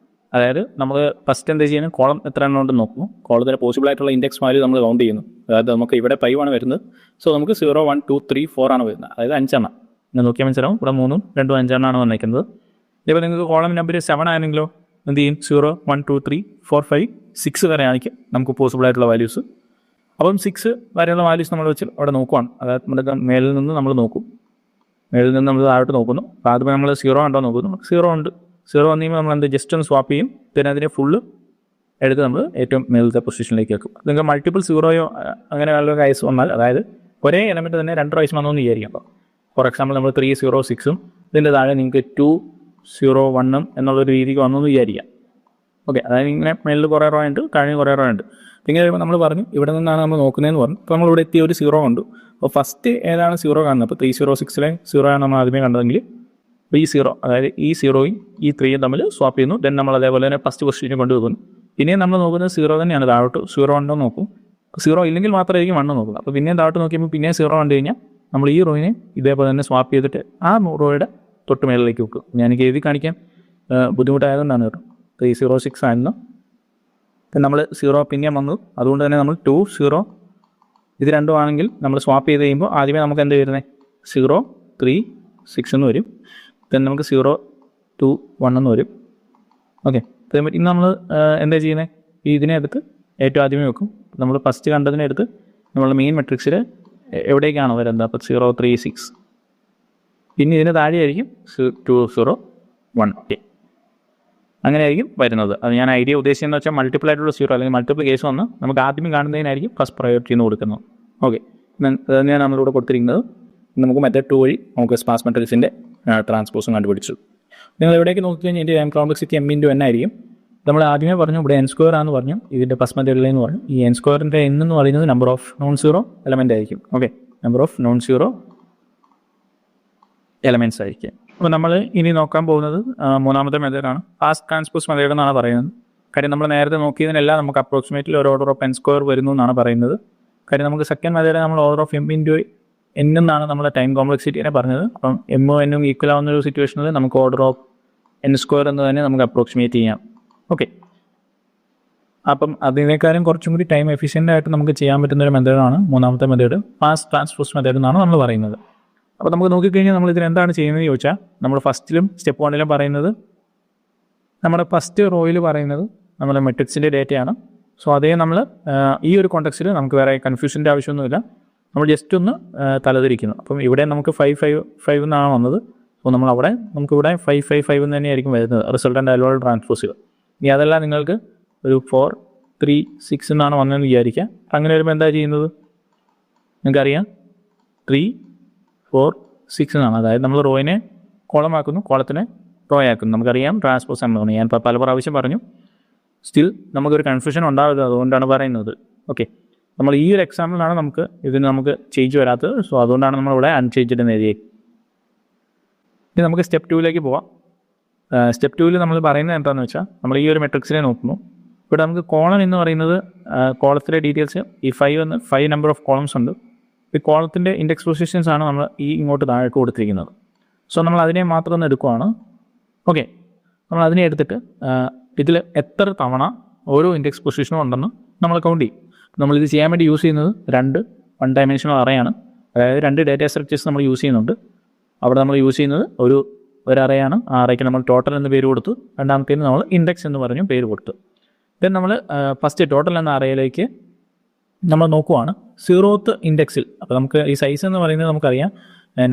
അതായത് നമ്മൾ ഫസ്റ്റ് എന്താ ചെയ്യുന്നത്, കോളം എത്ര എണ്ണം ഉണ്ടെന്ന് നോക്കുന്നു. കോളത്തിന് പോസിബിൾ ആയിട്ടുള്ള ഇൻഡെക്സ് വാല്യൂ നമ്മൾ കൗണ്ട് ചെയ്യുന്നു. അതായത് നമുക്ക് ഇവിടെ 5 ആണ് വരുന്നത്. സോ നമുക്ക് 0 1 2 3 4 ആണ് വരുന്നത്. അതായത് 5 എണ്ണം. ഇങ്ങനെ നോക്കിയാൽ മനസ്സിലാവും. ഇവിടെ 3 2 5 എണ്ണമാണ് വന്നിരിക്കുന്നത്. ഇപ്പോൾ നിങ്ങൾക്ക് കോളം നമ്പർ 7 ആണെങ്കിലോ എന്ത് ചെയ്യും, 0 1 2 3 4 5 6 വരെ ആയിരിക്കും നമുക്ക് പോസിബിൾ ആയിട്ടുള്ള വാല്യൂസ്. അപ്പം 6 വരെയുള്ള വാല്യൂസ് നമ്മൾ വെച്ച് അവിടെ നോക്കുവാണ്. അതായത് നമ്മുടെ മേലിൽ നിന്ന് നമ്മൾ നോക്കും. മേലിൽ നിന്ന് നമ്മൾ താഴോട്ട് നോക്കുന്നു. അപ്പോൾ ആദ്യമേ നമ്മൾ 0 ഉണ്ടോ നോക്കുന്നു. 0 ഉണ്ട്. 0 വന്നു കഴിയുമ്പോൾ നമ്മൾ എന്ത് ജസ്റ്റ് ഒന്ന് സ്വാപ്പ് ചെയ്യും. പിന്നെ അതിനെ ഫുള്ള് എടുത്ത് നമ്മൾ ഏറ്റവും മേലത്തെ പൊസിഷനിലേക്ക് വെക്കും. നിങ്ങൾക്ക് മൾട്ടിപ്പിൾ 0യോ അങ്ങനെ വല്ല കേസ് വന്നാൽ, അതായത് ഒരേ എലമെൻറ്റ് തന്നെ 2 പ്രാവശ്യം വന്നോന്ന് വിചാരിക്കാം. അപ്പോൾ ഫോർ എക്സാമ്പിൾ നമ്മൾ 3 0 6ഉം ഇതിൻ്റെ താഴെ നിങ്ങൾക്ക് 2 0 1ഉം എന്നുള്ളൊരു രീതിക്ക് വന്നെന്ന് വിചാരിക്കാം. ഓക്കെ, അതായത് ഇങ്ങനെ മേലിൽ കുറേ റോ ഉണ്ട്, കഴിഞ്ഞ് കുറേ റോ ഉണ്ട്. ഇങ്ങനെ കഴിയുമ്പോൾ നമ്മൾ പറഞ്ഞു ഇവിടെ നിന്നാണ് നമ്മൾ നോക്കുന്നതെന്ന് പറഞ്ഞു. അപ്പോൾ നമ്മളിവിടെ എത്തിയ ഒരു 0 ഉണ്ട്. അപ്പോൾ ഫസ്റ്റ് ഏതാണ് 0 കാണുന്നത്, അപ്പോൾ 3 0 6ലെ 0 ആണ് നമ്മൾ ആദ്യമേ കണ്ടതെങ്കിൽ, അപ്പോൾ ഈ 0, അതായത് ഈ 0യും ഈ 3യും തമ്മിൽ സ്വാപ്പ് ചെയ്യുന്നു. ദെൻ നമ്മൾ അതേപോലെ തന്നെ ഫസ്റ്റ് പൊസിഷനിൽ കൊണ്ടുവെക്കുന്നു. പിന്നെയും നമ്മൾ നോക്കുന്നത് 0 തന്നെയാണ്. താഴോട്ട് 0 ഉണ്ടോ നോക്കും. 0 ഇല്ലെങ്കിൽ മാത്രമായിരിക്കും 1 നോക്കുക. അപ്പോൾ പിന്നെയും താഴോട്ട് നോക്കിയപ്പോൾ പിന്നെയും 0 കണ്ടു കഴിഞ്ഞാൽ നമ്മൾ ഈ റോയിനെ ഇതേപോലെ തന്നെ സ്വാപ്പ് ചെയ്തിട്ട് ആ റോയുടെ തൊട്ട് മേളിലേക്ക് വെക്കും. ഞാൻ എനിക്ക് എഴുതി കാണിക്കാൻ ബുദ്ധിമുട്ടായതുകൊണ്ടാണ് കേട്ടോ. 3 0 6 ആയിരുന്നു. നമ്മൾ 0 പിന്നെ വന്നു. അതുകൊണ്ട് തന്നെ നമ്മൾ 2 0 ഇത് രണ്ടും ആണെങ്കിൽ നമ്മൾ സ്വാപ്പ് ചെയ്ത് കഴിയുമ്പോൾ ആദ്യമേ നമുക്ക് എന്ത് വരുന്നത് 0 3 6 എന്ന് വരും. നമുക്ക് 0 2 1 എന്ന് വരും. ഓക്കെ, ഇന്ന് നമ്മൾ എന്താ ചെയ്യുന്നത്, ഇതിനെ എടുത്ത് ഏറ്റവും ആദ്യമേ വെക്കും. നമ്മൾ ഫസ്റ്റ് കണ്ടതിനെ എടുത്ത് നമ്മളുടെ മെയിൻ മെട്രിക്സിൽ എവിടേക്കാണ് വരുന്നത്, അപ്പോൾ 0 3 6, പിന്നെ ഇതിന് താഴെയായിരിക്കും 2 0 1. ഓക്കെ, അങ്ങനെയായിരിക്കും വരുന്നത്. അത് ഞാൻ ഐഡിയ ഉദ്ദേശിച്ചതെന്ന് വെച്ചാൽ മൾട്ടിപ്പിൾ ആയിട്ടുള്ള 0 അല്ലെങ്കിൽ മൾട്ടിപ്പിൾ കേസ് വന്ന് നമുക്ക് ആദ്യം കാണുന്നതിനായിരിക്കും ഫസ്റ്റ് പ്രയോറിറ്റി എന്ന് കൊടുക്കുന്നത്. ഓക്കെ, അത് തന്നെയാണ് നമ്മളിവിടെ കൊടുത്തിരിക്കുന്നത്. നമുക്ക് മെത്തേഡ് 2 വഴി നമുക്ക് സ്പാർസ് മെട്രിക്സിൻ്റെ ട്രാൻസ്പോസും കണ്ടുപിടിച്ചു. നിങ്ങൾ എവിടേക്ക് നോക്കിക്കഴിഞ്ഞാൽ ഇതിൻ്റെ കോംപ്ലക്സിറ്റി m×n ആയിരിക്കും. നമ്മൾ ആദ്യമേ പറഞ്ഞു ഇവിടെ n² ആണെന്ന് പറഞ്ഞു, ഇതിൻ്റെ ഫസ്റ്റ് മെത്തേഡിലെന്ന് പറഞ്ഞു. ഈ n² എന്ന് പറയുന്നത് number of non zero element ആയിരിക്കും. Okay, number of non zero elements ആയിരിക്കും. അപ്പോൾ നമ്മൾ ഇനി നോക്കാൻ പോകുന്നത് മൂന്നാമത്തെ മെത്തേഡാണ്, ഫാസ്റ്റ് ട്രാൻസ്പോസ് മെത്തേഡ് എന്നാണ് പറയുന്നത്. കാര്യം നമ്മൾ നേരത്തെ നോക്കിയതിനെല്ലാം നമുക്ക് അപ്രോക്സിമേറ്റ്ലി ഒരു ഓർഡർ ഓഫ് n² വരുന്നു എന്നാണ് പറയുന്നത്. കാര്യം നമുക്ക് സെക്കൻഡ് മെത്തേഡ് നമ്മൾ ഓർഡർ ഓഫ് m×n എന്നാണ് നമ്മുടെ ടൈം കോംപ്ലക്സിറ്റിനെ പറഞ്ഞത്. അപ്പം m-ഉം n-ഉം ഈക്വൽ ആവുന്ന ഒരു സിറ്റുവേഷനിൽ നമുക്ക് ഓർഡർ ഓഫ് n² എന്ന് തന്നെ നമുക്ക് അപ്രോക്സിമേറ്റ് ചെയ്യാം. ഓക്കെ, അപ്പം അതിനേക്കാളും കുറച്ചും കൂടി ടൈം എഫിഷ്യൻ്റ് ആയിട്ട് നമുക്ക് ചെയ്യാൻ പറ്റുന്ന ഒരു മെത്തേഡാണ് മൂന്നാമത്തെ മെത്തേഡ്, ഫാസ്റ്റ് ട്രാൻസ്പോസ് മെത്തേഡ് എന്നാണ് നമ്മൾ പറയുന്നത്. അപ്പോൾ നമുക്ക് നോക്കിക്കഴിഞ്ഞാൽ നമ്മൾ ഇതിന് എന്താണ് ചെയ്യുന്നതെന്ന് ചോദിച്ചാൽ, നമ്മൾ ഫസ്റ്റിലും സ്റ്റെപ്പ് 1-ലും പറയുന്നത് നമ്മുടെ ഫസ്റ്റ് റോയിൽ പറയുന്നത് നമ്മുടെ മെട്രിക്സിൻ്റെ ഡേറ്റയാണ്. സോ അതേ നമ്മൾ ഈ ഒരു കോണ്ടെക്സ്റ്റിൽ നമുക്ക് വേറെ കൺഫ്യൂഷൻ്റെ ആവശ്യമൊന്നുമില്ല, നമ്മൾ ജസ്റ്റ് ഒന്ന് തലതിരിക്കുന്നു. അപ്പം ഇവിടെ നമുക്ക് 5 5 5 എന്നാണ് വന്നത്. അപ്പോൾ നമ്മളവിടെ നമുക്കിവിടെ 5 5 5 എന്ന് തന്നെയായിരിക്കും വരുന്നത് റിസൾട്ടൻ്റ് അലോൾ ട്രാൻസ്പോസുകൾ. ഇനി അതെല്ലാം നിങ്ങൾക്ക് ഒരു 4 3 6 എന്നാണ് വന്നതെന്ന് വിചാരിക്കുക. അങ്ങനെ വരുമ്പോൾ എന്താ ചെയ്യുന്നത്, നിങ്ങൾക്കറിയാം 3 4 6 എന്നാണ്. അതായത് നമ്മൾ റോയിനെ കോളമാക്കുന്നു, കോളത്തിനെ റോ ആക്കുന്നു. നമുക്കറിയാം ട്രാൻസ്പോസ് എന്നാണ്. ഞാൻ പല പ്രാവശ്യം പറഞ്ഞു, സ്റ്റിൽ നമുക്കൊരു കൺഫ്യൂഷൻ ഉണ്ടാവില്ല, അതുകൊണ്ടാണ് പറയുന്നത്. ഓക്കെ, നമ്മൾ ഈ ഒരു എക്സാമ്പിളിലാണ് നമുക്ക് ഇതിന് നമുക്ക് ചേഞ്ച് വരാത്തത്. സോ അതുകൊണ്ടാണ് നമ്മളിവിടെ അൺചേഞ്ച്ഡ് എന്ന് എഴുതിയത്. ഇനി നമുക്ക് സ്റ്റെപ്പ് 2-ലേക്ക് പോവാം. സ്റ്റെപ്പ് 2-ൽ നമ്മൾ പറയുന്നത് എന്താണെന്ന് വെച്ചാൽ, നമ്മൾ ഈ ഒരു മെട്രിക്സിനെ നോക്കുന്നു. ഇവിടെ നമുക്ക് കോളം എന്ന് പറയുന്നത് കോളത്തിലെ ഡീറ്റെയിൽസ് ഈ 5 നമ്പർ ഓഫ് കോളംസ് ഉണ്ട്. ഈ കോളത്തിൻ്റെ ഇൻഡെക്സ് പൊസിഷൻസ് ആണ് നമ്മൾ ഈ ഇങ്ങോട്ട് താഴേക്ക് കൊടുത്തിരിക്കുന്നത്. സോ നമ്മൾ അതിനെ മാത്രം ഒന്ന് എടുക്കുവാണ്. ഓക്കെ, നമ്മൾ അതിനെ എടുത്തിട്ട് ഇതിൽ എത്ര തവണ ഓരോ ഇൻഡെക്സ് പൊസിഷനും ഉണ്ടെന്ന് നമ്മൾ കൗണ്ട് ചെയ്യും. നമ്മളിത് ചെയ്യാൻ വേണ്ടി യൂസ് ചെയ്യുന്നത് 2 1 ഡയമെൻഷണൽ അറേയാണ്. അതായത് 2 ഡേറ്റാ സ്ട്രക്ചേഴ്സ് നമ്മൾ യൂസ് ചെയ്യുന്നുണ്ട്. അവിടെ നമ്മൾ യൂസ് ചെയ്യുന്നത് ഒരു അറേയാണ്. ആ അറേക്ക് നമ്മൾ ടോട്ടൽ എന്ന് പേര് കൊടുത്തു. രണ്ടാമത്തേന് നമ്മൾ ഇൻഡെക്സ് എന്ന് പറഞ്ഞു പേര് കൊടുത്തു. ദെൻ നമ്മൾ ഫസ്റ്റ് ടോട്ടൽ എന്ന അറേയിലേക്ക് നമ്മൾ നോക്കുവാണ് 0th ഇൻഡെക്സിൽ. അപ്പോൾ നമുക്ക് ഈ സൈസ് എന്ന് പറയുന്നത് നമുക്കറിയാം,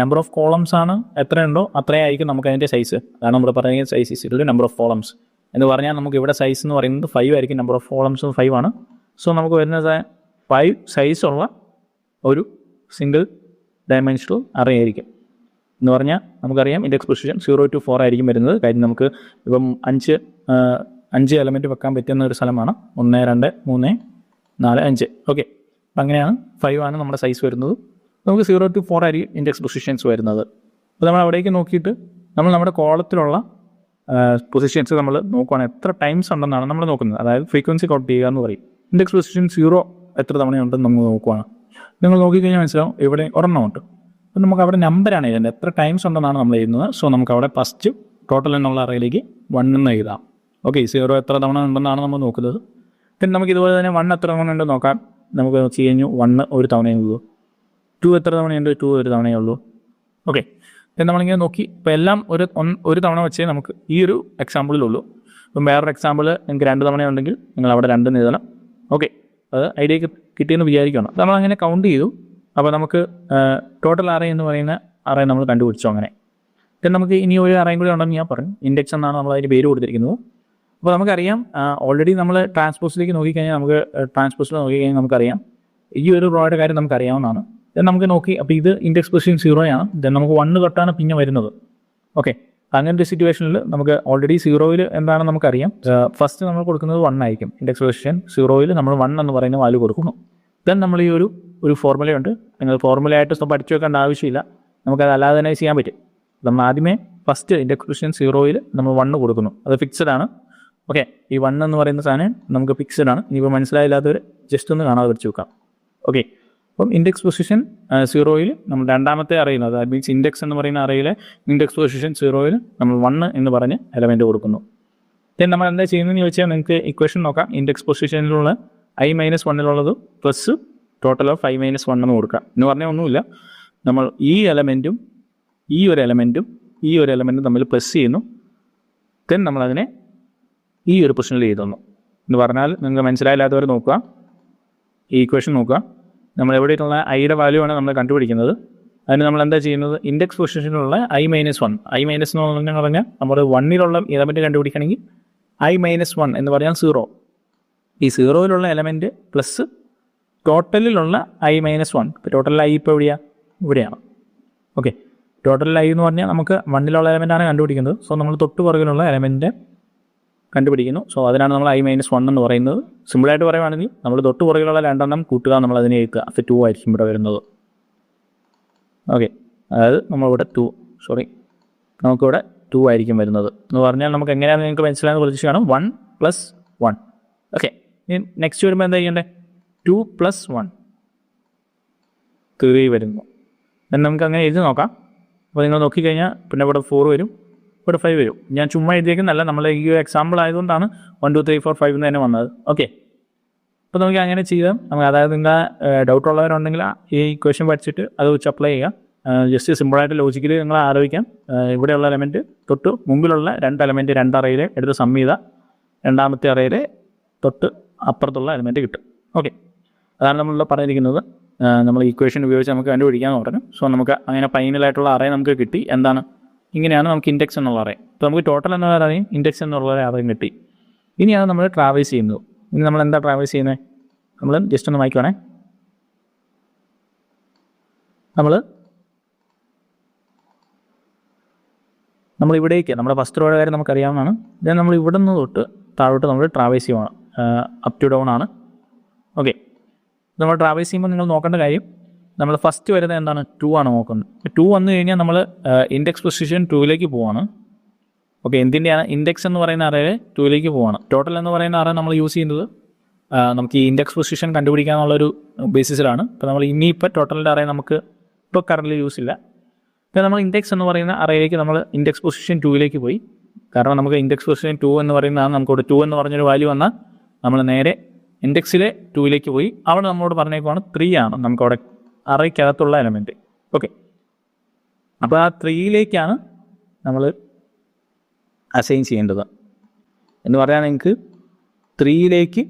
നമ്പർ ഓഫ് കോളംസ് ആണ് എത്രയുണ്ടോ അത്രയായിരിക്കും നമുക്ക് അതിൻ്റെ സൈസ്. അതാണ് നമ്മൾ പറയുന്നത് size is equal to number of columns എന്ന് പറഞ്ഞാൽ നമുക്ക് ഇവിടെ സൈസ് എന്ന് പറയുന്നത് 5 ആയിരിക്കും. നമ്പർ ഓഫ് കോളംസ് 5 ആണ്. സോ നമുക്ക് വരുന്നത് 5 സൈസുള്ള ഒരു സിംഗിൾ ഡയമെൻഷണൽ അറേ ആയിരിക്കും. എന്ന് പറഞ്ഞാൽ നമുക്കറിയാം ഇൻഡെക്സ് പൊസിഷൻ 0 to 4 ആയിരിക്കും വരുന്നത്. കാര്യം നമുക്ക് ഇപ്പം 5 എലമെൻറ്റ് വെക്കാൻ പറ്റുന്ന ഒരു സ്ഥലമാണ്. 1 2 3 4 5. ഓക്കെ, അപ്പം അങ്ങനെയാണ് 5 ആണ് നമ്മുടെ സൈസ് വരുന്നത്. നമുക്ക് 0 to 4 ആയിരിക്കും ഇൻഡെക്സ് പൊസിഷൻസ് വരുന്നത്. അപ്പോൾ നമ്മൾ അവിടേക്ക് നോക്കിയിട്ട് നമ്മൾ നമ്മുടെ കോളത്തിലുള്ള പൊസിഷൻസ് നമ്മൾ നോക്കുകയാണ്, എത്ര ടൈംസ് ഉണ്ടെന്നാണ് നമ്മൾ നോക്കുന്നത്. അതായത് ഫ്രീക്വൻസി കൗണ്ട് ചെയ്യുക എന്ന് പറയും. ഇൻഡെക്സ് പൊസിഷൻ 0 എത്ര തവണയുണ്ടെന്ന് നമ്മൾ നോക്കുകയാണ്. നിങ്ങൾ നോക്കിക്കഴിഞ്ഞാൽ മനസ്സിലാവും ഇവിടെ ഒരെണ്ണമുണ്ട്. അപ്പോൾ നമുക്ക് അവിടെ നമ്പറാണ് എഴുതേണ്ടത്, എത്ര ടൈംസ് ഉണ്ടെന്നാണ് നമ്മൾ എഴുതുന്നത്. സോ നമുക്ക് അവിടെ ഫസ്റ്റ് ടോട്ടൽ എന്നുള്ള അറയിലേക്ക് 1 എന്ന് എഴുതാം. ഓക്കെ, 0 എത്ര തവണ ഉണ്ടെന്നാണ് നമ്മൾ നോക്കുന്നത്. പിന്നെ നമുക്ക് ഇതുപോലെ തന്നെ 1 എത്ര തവണ ഉണ്ടെന്ന് നോക്കാം. നമുക്ക് ചെയ്യുന്നു 1 ഒരു തവണയേ ഉള്ളൂ. 2 എത്ര തവണയുണ്ട്, 2 ഒരു തവണയേ ഉള്ളൂ. ഓക്കെ, പിന്നെ നമ്മളിങ്ങനെ നോക്കി ഇപ്പോൾ എല്ലാം ഒരു തവണ വെച്ചേ നമുക്ക് ഈ ഒരു എക്സാമ്പിളിലുള്ളൂ. ഇപ്പം വേറൊരു എക്സാമ്പിൾ നിങ്ങൾക്ക് 2 തവണ ഉണ്ടെങ്കിൽ നിങ്ങൾ അവിടെ 2 എഴുതണം. ഓക്കെ, അത് ഐഡിയക്ക് കിട്ടിയെന്ന് വിചാരിക്കണം. നമ്മളങ്ങനെ കൗണ്ട് ചെയ്തു. അപ്പോൾ നമുക്ക് ടോട്ടൽ അറേ എന്ന് പറയുന്ന അറേ നമ്മൾ കണ്ടുപിടിച്ചു. അങ്ങനെ പിന്നെ നമുക്ക് ഇനി ഒരു അറേയും കൂടി ഉണ്ടെന്ന് ഞാൻ പറഞ്ഞു. ഇൻഡെക്സ് എന്നാണ് നമ്മൾ അതിന് പേര് കൊടുത്തിരിക്കുന്നത്. അപ്പോൾ നമുക്കറിയാം ഓൾറെഡി നമ്മൾ ട്രാൻസ്പോസിലേക്ക് നോക്കിക്കഴിഞ്ഞാൽ ട്രാൻസ്പോസിൽ നോക്കിക്കഴിഞ്ഞാൽ നമുക്കറിയാം ഈ ഒരു റോയുടെ കാര്യം നമുക്കറിയാവുന്നതാണ്. ദെൻ നമുക്ക് നോക്കി, അപ്പോൾ ഇത് ഇൻഡെക്സ് പൊസിഷൻ 0 ആണ്. ദെൻ നമുക്ക് 1 തൊട്ടാണ് പിന്നെ വരുന്നത്. ഓക്കെ, അങ്ങനത്തെ സിറ്റുവേഷനിൽ നമുക്ക് ഓൾറെഡി 0-ൽ എന്താണെന്ന് നമുക്കറിയാം. ഫസ്റ്റ് നമ്മൾ കൊടുക്കുന്നത് 1 ആയിരിക്കും. ഇൻഡെക്സ് പൊസിഷൻ 0-ൽ നമ്മൾ 1 എന്ന് പറയുന്ന വാല്യൂ കൊടുക്കുന്നു. ദെൻ നമ്മൾ ഈ ഒരു ഫോർമുലയുണ്ട്. നിങ്ങൾ ഫോർമുലയായിട്ട് പഠിച്ചു വെക്കേണ്ട ആവശ്യമില്ല, നമുക്കത് അല്ലാതെ തന്നെ ചെയ്യാൻ പറ്റും. നമ്മൾ ആദ്യമേ ഫസ്റ്റ് ഇൻഡെക്സ് പൊസിഷൻ 0-ൽ നമ്മൾ 1 കൊടുക്കുന്നു. അത് ഫിക്സഡ് ആണ്. ഓക്കെ, ഈ 1 എന്ന് പറയുന്ന സാധനം നമുക്ക് ഫിക്സഡ് ആണ്. ഇനിയിപ്പോൾ മനസ്സിലായില്ലാത്തവർ ജസ്റ്റ് ഒന്ന് കാണാതെ പഠിച്ചു വെക്കാം. ഓക്കെ, അപ്പം ഇൻഡെക്സ് പൊസിഷൻ 0-ൽ നമ്മൾ രണ്ടാമത്തെ അറയിൽ, അതായത് മീൻസ് ഇൻഡെക്സ് എന്ന് പറയുന്ന അറയിലെ ഇൻഡെക്സ് പൊസിഷൻ 0-ൽ നമ്മൾ 1 എന്ന് പറഞ്ഞ് എലമെൻറ്റ് കൊടുക്കുന്നു. ദെൻ നമ്മൾ എന്താ ചെയ്യുന്നതെന്ന് ചോദിച്ചാൽ നിങ്ങൾക്ക് ഇക്വേഷൻ നോക്കാം. ഇൻഡെക്സ് പൊസിഷനിലുള്ള i-1 plus total of i-1 എന്ന് കൊടുക്കാം. എന്ന് പറഞ്ഞാൽ ഒന്നുമില്ല, നമ്മൾ ഈ എലമെൻറ്റും ഈ ഒരു എലമെൻറ്റും തമ്മിൽ പ്ലസ് ചെയ്യുന്നു. ദെൻ നമ്മളതിനെ ഈ ഒരു പൊസിഷനിൽ എഴുതുന്നു എന്ന് പറഞ്ഞാൽ നിങ്ങൾക്ക് മനസ്സിലായില്ലാത്തവർ നോക്കുക, ഈ ഇക്വേഷൻ നോക്കുക. നമ്മൾ എവിടെയുള്ള ഐയുടെ വാല്യൂ ആണ് നമ്മൾ കണ്ടുപിടിക്കുന്നത്. അതിന് നമ്മൾ എന്താ ചെയ്യുന്നത്, ഇൻഡെക്സ് പൊസിഷനിലുള്ള i-1 എന്ന് പറഞ്ഞാൽ നമ്മൾ 1 എലമെൻറ്റ് കണ്ടുപിടിക്കണമെങ്കിൽ i-1 എന്ന് പറഞ്ഞാൽ 0. ഈ 0 എലമെൻറ്റ് പ്ലസ് ടോട്ടലിലുള്ള i-1. ടോട്ടൽ i ഇപ്പോൾ ഇവിടെയാണ്. ഓക്കെ, ടോട്ടൽ i എന്ന് പറഞ്ഞാൽ നമുക്ക് 1 എലമെൻറ്റാണ് കണ്ടുപിടിക്കുന്നത്. സോ നമ്മൾ തൊട്ട് പുറകിലുള്ള എലമെൻറ്റ് കണ്ടുപിടിക്കുന്നു. സോ അതിനാണ് നമ്മൾ i-1 എന്ന് പറയുന്നത്. സിമ്പിളായിട്ട് പറയുവാണെങ്കിൽ നമ്മൾ തൊട്ട് പുറകിലുള്ള 2 കൂട്ടുക, നമ്മൾ അതിനെ എഴുതുക. അപ്പോൾ 2 ആയിരിക്കും ഇവിടെ വരുന്നത്. ഓക്കെ, അതായത് നമ്മളിവിടെ നമുക്കിവിടെ 2 ആയിരിക്കും വരുന്നത് എന്ന് പറഞ്ഞാൽ നമുക്ക് എങ്ങനെയാണെന്ന് നിങ്ങൾക്ക് മനസ്സിലാകുന്ന പ്രതീക്ഷ കാണും. 1 + 1. ഓക്കെ, ഇനി നെക്സ്റ്റ് വരുമ്പോൾ എന്താ ചെയ്യേണ്ടത്, 2 + 1 3 വരുന്നു. then നമുക്ക് അങ്ങനെ എഴുതി നോക്കാം. അപ്പോൾ നിങ്ങൾ നോക്കിക്കഴിഞ്ഞാൽ പിന്നെ ഇവിടെ 4 വരും, ഇവിടെ 5 വരും. ഞാൻ ചുമ്മാ എഴുതിയേക്കുന്നല്ല, നമ്മൾ ഈ എക്സാമ്പിൾ ആയതുകൊണ്ടാണ് 1 2 3 4 5 എന്ന് തന്നെ വന്നത്. ഓക്കെ, അപ്പോൾ നമുക്ക് അങ്ങനെ ചെയ്യാം. നമുക്ക് അതായത് നിങ്ങൾ ഡൗട്ട് ഉള്ളവരുണ്ടെങ്കിൽ ഈ ഇക്വേഷൻ പഠിച്ചിട്ട് അത് വെച്ച് അപ്ലൈ ചെയ്യുക. ജസ്റ്റ് സിമ്പിളായിട്ട് ലോജിക്കലി നിങ്ങൾ ആലോചിക്കാം. ഇവിടെയുള്ള എലമെൻറ്റ് തൊട്ട് മുമ്പിലുള്ള 2 എലമെൻറ്റ് 2 അറയിലെ എടുത്ത് സം ചെയ്താൽ രണ്ടാമത്തെ അറയിലെ തൊട്ട് അപ്പുറത്തുള്ള എലമെൻറ്റ് കിട്ടും. ഓക്കെ, അതാണ് നമ്മളിവിടെ പറഞ്ഞിരിക്കുന്നത്. നമ്മൾ ഇക്വേഷൻ ഉപയോഗിച്ച് നമുക്ക് കണ്ടുപിടിക്കാമെന്ന് പറഞ്ഞു. സോ നമുക്ക് അങ്ങനെ ഫൈനലായിട്ടുള്ള അറേ നമുക്ക് കിട്ടി. എന്താണ്, ഇങ്ങനെയാണ് നമുക്ക് ഇൻഡെക്സ് എന്നുള്ള അറേ. അപ്പോൾ നമുക്ക് ടോട്ടൽ എന്നുള്ള അറേയും ഇൻഡെക്സ് എന്നുള്ള അറേയും കിട്ടി. ഇനിയാണ് നമ്മൾ ട്രാവേഴ്സ് ചെയ്യുന്നത്. ഇനി നമ്മൾ എന്താ ട്രാവേഴ്സ് ചെയ്യുന്നത്, നമ്മൾ ജസ്റ്റ് ഒന്ന് വായിക്കുവാണേ. നമ്മളിവിടേക്ക് നമ്മുടെ ഫസ്റ്റ് റോയുടെ കാര്യം നമുക്കറിയാവുന്നതാണ്. ദെൻ നമ്മൾ ഇവിടെ നിന്ന് തൊട്ട് താഴോട്ട് നമ്മൾ ട്രാവേഴ്സ് ചെയ്യുവാണ്, അപ് ടു ഡൗൺ ആണ്. ഓക്കെ, നമ്മൾ ട്രാവേഴ്സ് ചെയ്യുമ്പോൾ നിങ്ങൾ നോക്കേണ്ട കാര്യം, നമ്മൾ ഫസ്റ്റ് വരുന്നത് എന്താണ്, 2 ആണ് നോക്കുന്നത്. 2 വന്നു കഴിഞ്ഞാൽ നമ്മൾ ഇൻഡെക്സ് പൊസിഷൻ 2ലേക്ക് പോവാണ്. ഓക്കെ, എന്തിൻ്റെയാണ്, ഇൻഡെക്സ് എന്ന് പറയുന്ന അറേ 2ലേക്ക് പോവാണ്. ടോട്ടൽ എന്ന് പറയുന്ന അറേ നമ്മൾ യൂസ് ചെയ്യുന്നത് നമുക്ക് ഈ ഇൻഡെക്സ് പൊസിഷൻ കണ്ടുപിടിക്കാനുള്ളൊരു ബേസിസിലാണ്. ഇപ്പോൾ നമ്മൾ ഇനിയിപ്പോൾ ടോട്ടലിൻ്റെ അറേ നമുക്ക് ഇപ്പോൾ കറൻറ്റ്ലി യൂസ് ഇല്ല. ഇപ്പോൾ നമ്മൾ ഇൻഡെക്സ് എന്ന് പറയുന്ന അറേയിലേക്ക് നമ്മൾ ഇൻഡെക്സ് പൊസിഷൻ 2ലേക്ക് പോയി. കാരണം നമുക്ക് ഇൻഡെക്സ് പൊസിഷൻ 2 എന്ന് പറയുന്നതാണ്, നമുക്കിവിടെ 2 എന്ന് പറഞ്ഞൊരു വാല്യൂ വന്നാൽ നമ്മൾ നേരെ ഇൻഡെക്സിലെ 2ലേക്ക് പോയി. അവിടെ നമ്മളോട് പറഞ്ഞേക്കുവാണ് 3 ആണ് നമുക്കവിടെ അറേക്കകത്തുള്ള എലമെൻറ്റ്. ഓക്കെ, അപ്പോൾ ആ 3ലേക്കാണ് നമ്മൾ അസൈൻ ചെയ്യേണ്ടത്. എന്ന് പറഞ്ഞാൽ നിങ്ങൾക്ക് 3ലേക്ക്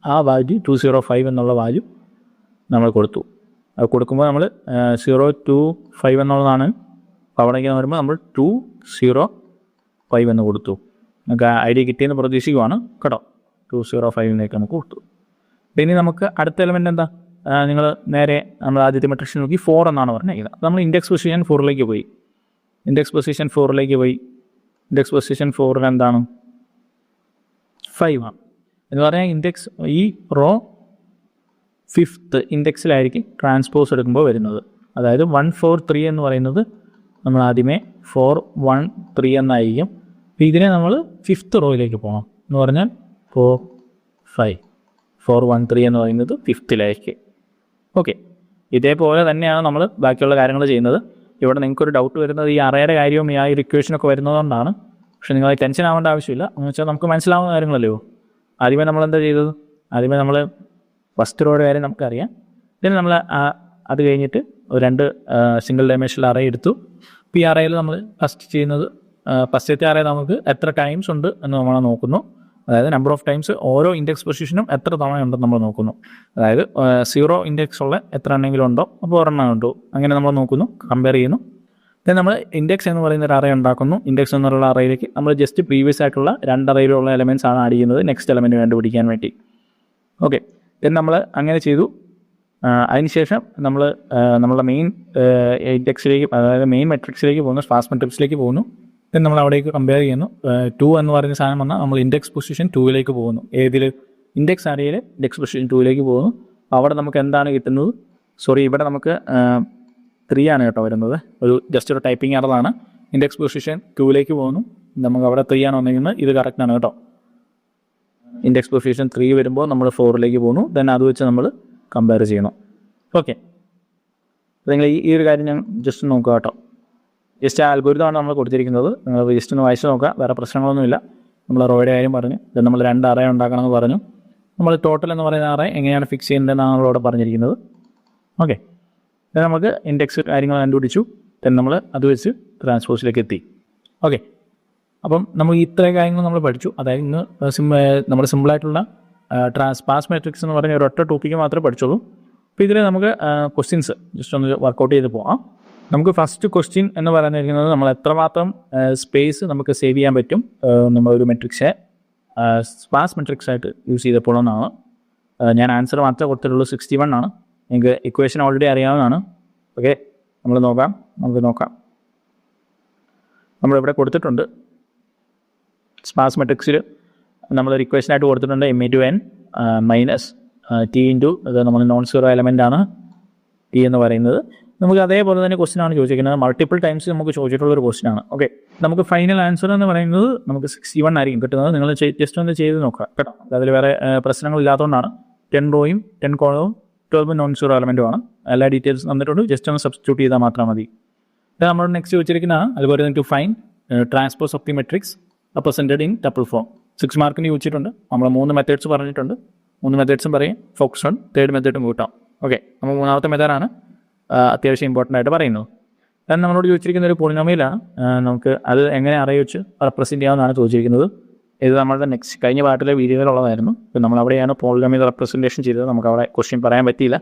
ആ വാല്യൂ 205 എന്നുള്ള വാല്യൂ നമ്മൾ കൊടുത്തു. അത് കൊടുക്കുമ്പോൾ നമ്മൾ 025 എന്നുള്ളതാണ്. അപ്പോൾ അവിടേക്ക് വരുമ്പോൾ നമ്മൾ 205 എന്ന് കൊടുത്തു. നമുക്ക് ഐഡിയ കിട്ടിയെന്ന് പ്രതീക്ഷിക്കുവാണ് കേട്ടോ. 205ലേക്ക് നമുക്ക് കൊടുത്തു. പിന്നെ നമുക്ക് അടുത്ത എലമെൻറ്റ് എന്താ, നിങ്ങൾ നേരെ നമ്മൾ ആദ്യത്തെ മെട്രിക്സ് നോക്കി 4 എന്നാണ് പറഞ്ഞത്. അപ്പോൾ നമ്മൾ ഇൻഡെക്സ് പൊസിഷൻ 4ലേക്ക് പോയി. ഇൻഡെക്സ് പൊസിഷൻ 4 എന്താണ്, 5 ആണ്. എന്ന് പറഞ്ഞാൽ ഇൻഡെക്സ് ഈ റോ 5th ഇൻഡെക്സിലായിരിക്കും ട്രാൻസ്പോസ് എടുക്കുമ്പോൾ വരുന്നത്. അതായത് 143 എന്ന് പറയുന്നത് നമ്മൾ ആദ്യമേ 413 എന്നായിരിക്കും. അപ്പോൾ ഇതിനെ നമ്മൾ 5th റോയിലേക്ക് പോകണം. എന്ന് പറഞ്ഞാൽ 413 എന്ന് പറയുന്നത് 5th ഓക്കെ, ഇതേപോലെ തന്നെയാണ് നമ്മൾ ബാക്കിയുള്ള കാര്യങ്ങൾ ചെയ്യുന്നത്. ഇവിടെ നിങ്ങൾക്കൊരു ഡൗട്ട് വരുന്നത് ഈ അറേയുടെ കാര്യവും ഈ ഇക്വേഷനൊക്കെ വരുന്നതുകൊണ്ടാണ്. പക്ഷേ നിങ്ങൾ ടെൻഷൻ ആവേണ്ട ആവശ്യമില്ല. എന്ന് വെച്ചാൽ നമുക്ക് മനസ്സിലാവുന്ന കാര്യങ്ങളല്ലോ. ആദ്യമേ നമ്മളെന്താ ചെയ്തത്, ആദ്യമേ നമ്മൾ ഫസ്റ്റ് റോയുടെ കാര്യം നമുക്കറിയാം. പിന്നെ നമ്മൾ അത് കഴിഞ്ഞിട്ട് 2 സിംഗിൾ ഡൈമെൻഷണൽ അറേ എടുത്തു. അപ്പോൾ ഈ അറേയിൽ നമ്മൾ ഫസ്റ്റ് ചെയ്യുന്നത്, ഫസ്റ്റത്തെ അറേ നമുക്ക് എത്ര ടൈംസ് ഉണ്ട് എന്ന് നമ്മൾ നോക്കുന്നു. അതായത് നമ്പർ ഓഫ് ടൈംസ് ഓരോ ഇൻഡെക്സ് പൊസിഷനും എത്ര തവണ ഉണ്ടെന്ന് നമ്മൾ നോക്കുന്നു. അതായത് 0 ഇൻഡെക്സ് ഉള്ള എത്ര എണ്ണെങ്കിലും ഉണ്ടോ, അപ്പോൾ ഒരെണ്ണം ഉണ്ടോ, അങ്ങനെ നമ്മൾ നോക്കുന്നു, കമ്പയർ ചെയ്യുന്നു. ദെൻ നമ്മൾ ഇൻഡെക്സ് എന്ന് പറയുന്ന ഒരു അറേ ഉണ്ടാക്കുന്നു. ഇൻഡെക്സ് എന്നുള്ള അറേയിലേക്ക് നമ്മൾ ജസ്റ്റ് പ്രീവിയസ് ആയിട്ടുള്ള 2 അറേയിലുള്ള എലമെൻറ്റ്സ് ആണ് ആഡ് ചെയ്യുന്നത് നെക്സ്റ്റ് എലമെൻറ്റ് കണ്ടുപിടിക്കാൻ വേണ്ടി. ഓക്കെ, ദെൻ നമ്മൾ അങ്ങനെ ചെയ്തു. അതിനുശേഷം നമ്മൾ നമ്മളുടെ മെയിൻ ഇൻഡെക്സിലേക്ക്, അതായത് മെയിൻ മെട്രിക്സിലേക്ക് പോകുന്നു, സ്പാർസ് മെട്രിക്സിലേക്ക് പോകുന്നു. ദെൻ നമ്മൾ അവിടേക്ക് കമ്പയർ ചെയ്യുന്നു. 2 എന്ന് പറയുന്ന സാധനം വന്നാൽ നമ്മൾ ഇൻഡെക്സ് പൊസിഷൻ 2ലേക്ക് പോകുന്നു. ഇൻഡെക്സ് അറേയിൽ ഇൻഡെക്സ് പൊസിഷൻ 2ലേക്ക് പോകുന്നു. അവിടെ നമുക്ക് എന്താണ് കിട്ടുന്നത്, ഇവിടെ നമുക്ക് 3 ആണ് കേട്ടോ വരുന്നത്. ജസ്റ്റ് ഒരു ടൈപ്പിംഗ് എററാണ്. ഇൻഡെക്സ് പൊസിഷൻ 2ലേക്ക് പോകുന്നു, നമുക്ക് അവിടെ 3 ആണ് വന്നിരിക്കുന്നത്. ഇത് കറക്റ്റാണ് കേട്ടോ. ഇൻഡെക്സ് പൊസിഷൻ 3 വരുമ്പോൾ നമ്മൾ 4ലേക്ക് പോകുന്നു. ദെൻ അത് വെച്ച് നമ്മൾ കമ്പയർ ചെയ്യണം. ഓക്കെ, നിങ്ങൾ ഈ ഒരു കാര്യം ഞാൻ ജസ്റ്റ് നോക്കുക കേട്ടോ. ജസ്റ്റ് അൽഗോരിതമാണ് നമ്മൾ കൊടുത്തിരിക്കുന്നത്. നിങ്ങൾ ജസ്റ്റ് ഒന്ന് വായിച്ച് നോക്കുക, വേറെ പ്രശ്നങ്ങളൊന്നുമില്ല. നമ്മൾ റോയുടെ കാര്യം പറഞ്ഞു. ഇത് നമ്മൾ 2 അറേ ഉണ്ടാക്കണമെന്ന് പറഞ്ഞു. നമ്മൾ ടോട്ടൽ എന്ന് പറയുന്ന അറേ എങ്ങനെയാണ് ഫിക്സ് ചെയ്യേണ്ടതെന്നാണ് നമ്മളോട് പറഞ്ഞിരിക്കുന്നത്. ഓക്കെ, നമുക്ക് ഇൻഡെക്സ് കാര്യങ്ങൾ കണ്ടുപിടിച്ചു. നമ്മൾ അത് വെച്ച് ട്രാൻസ്പോസിലേക്ക് എത്തി. ഓക്കെ, അപ്പം നമ്മൾ ഇത്രയും കാര്യങ്ങൾ നമ്മൾ പഠിച്ചു. അതായത് ഇന്ന് നമ്മൾ സിമ്പിളായിട്ടുള്ള സ്പാസ് മാട്രിക്സ് എന്ന് പറഞ്ഞ ഒരൊറ്റ ടോപ്പിക്ക് മാത്രമേ പഠിച്ചുള്ളൂ. അപ്പോൾ ഇതിൽ നമുക്ക് ക്വസ്റ്റ്യൻസ് ജസ്റ്റ് ഒന്ന് വർക്കൗട്ട് ചെയ്ത് പോകാം. നമുക്ക് ഫസ്റ്റ് ക്വസ്റ്റ്യൻ എന്ന് പറഞ്ഞിരിക്കുന്നത് നമ്മൾ എത്രമാത്രം സ്പേസ് നമുക്ക് സേവ് ചെയ്യാൻ പറ്റും നമ്മളൊരു മെട്രിക്സെ സ്പാസ് മെട്രിക്സ് ആയിട്ട് യൂസ് ചെയ്തപ്പോഴെന്നാണ്. ഞാൻ ആൻസർ മാത്രമേ കൊടുത്തിട്ടുള്ളൂ. 61 ആണ്. നിങ്ങൾക്ക് ഇക്വേഷൻ ഓൾറെഡി അറിയാവുന്നതാണ്. ഓക്കെ, നമുക്ക് നോക്കാം. നമ്മളിവിടെ കൊടുത്തിട്ടുണ്ട് സ്പാസ് മെട്രിക്സിൽ നമ്മളൊരു ഇക്വേഷനായിട്ട് കൊടുത്തിട്ടുണ്ട് m/n മൈനസ് t ഇൻറ്റു ഇത് നമ്മൾ നോൺ സീറോ എലമെൻ്റ് ആണ് ടി എന്ന് പറയുന്നത്. നമുക്ക് അതേപോലെ തന്നെ ക്വസ്റ്റ്യൻ ആണ് ചോദിച്ചിരിക്കുന്നത്. മൾട്ടിപ്പിൾ ടൈംസ് നമുക്ക് ചോദിച്ചിട്ടുള്ളൊരു ക്വസ്റ്റ്യൻ ആണ്. ഓക്കെ, നമുക്ക് ഫൈനൽ ആൻസർ എന്ന് പറയുന്നത് നമുക്ക് 61 ആയിരിക്കും കിട്ടുന്നത്. നിങ്ങൾ ജസ്റ്റ് ഒന്ന് ചെയ്ത് നോക്കുക കേട്ടോ. അതിൽ വേറെ പ്രശ്നങ്ങളില്ലാത്തതുകൊണ്ടാണ്. 10 റോയും 10 കോളവും 12 നോൺ സീറോ എലമെൻറ്റുമാണ്. എല്ലാ ഡീറ്റെയിൽസ് തന്നിട്ടുണ്ട്. ജസ്റ്റ് ഒന്ന് സബ്സ്റ്റിറ്റ്യൂട്ട് ചെയ്താൽ മാത്രം മതി. ഇത് നമ്മൾ നെക്സ്റ്റ് ചോദിച്ചിരിക്കുന്നതാണ് അതുപോലെ to find transpose of the matrix represented in tuple form. 6 മാർക്കിന് ചോദിച്ചിട്ടുണ്ട്. നമ്മൾ 3 മെത്തേഡ്സ് പറഞ്ഞിട്ടുണ്ട്. 3 മെത്തേഡ്സും പറയും. ഫോക്കസ് ഓൺ തേർഡ് മെത്തേഡും കൂട്ടാം. ഓക്കെ, നമ്മൾ 3ാമത്തെ മെത്തേഡാണ് അത്യാവശ്യം ഇമ്പോർട്ടൻ്റ് ആയിട്ട് പറയുന്നത്. കാരണം നമ്മളോട് ചോദിച്ചിരിക്കുന്ന ഒരു പോളിനോമിയലാണ്. നമുക്ക് അത് എങ്ങനെ അറേ വെച്ച് റെപ്രസെൻറ്റ് ചെയ്യാമെന്നാണ് ചോദിച്ചിരിക്കുന്നത്. ഇത് നമ്മളുടെ നെക്സ്റ്റ് കഴിഞ്ഞ പാട്ടിലെ വീഡിയോയിലുള്ളതായിരുന്നു. ഇപ്പം നമ്മളവിടെയാണ് പോളിനോമിയൽ റെപ്രസെൻറ്റേഷൻ ചെയ്തത്. നമുക്ക് അവിടെ ക്വസ്റ്റ്യൻ പറയാൻ പറ്റിയില്ല.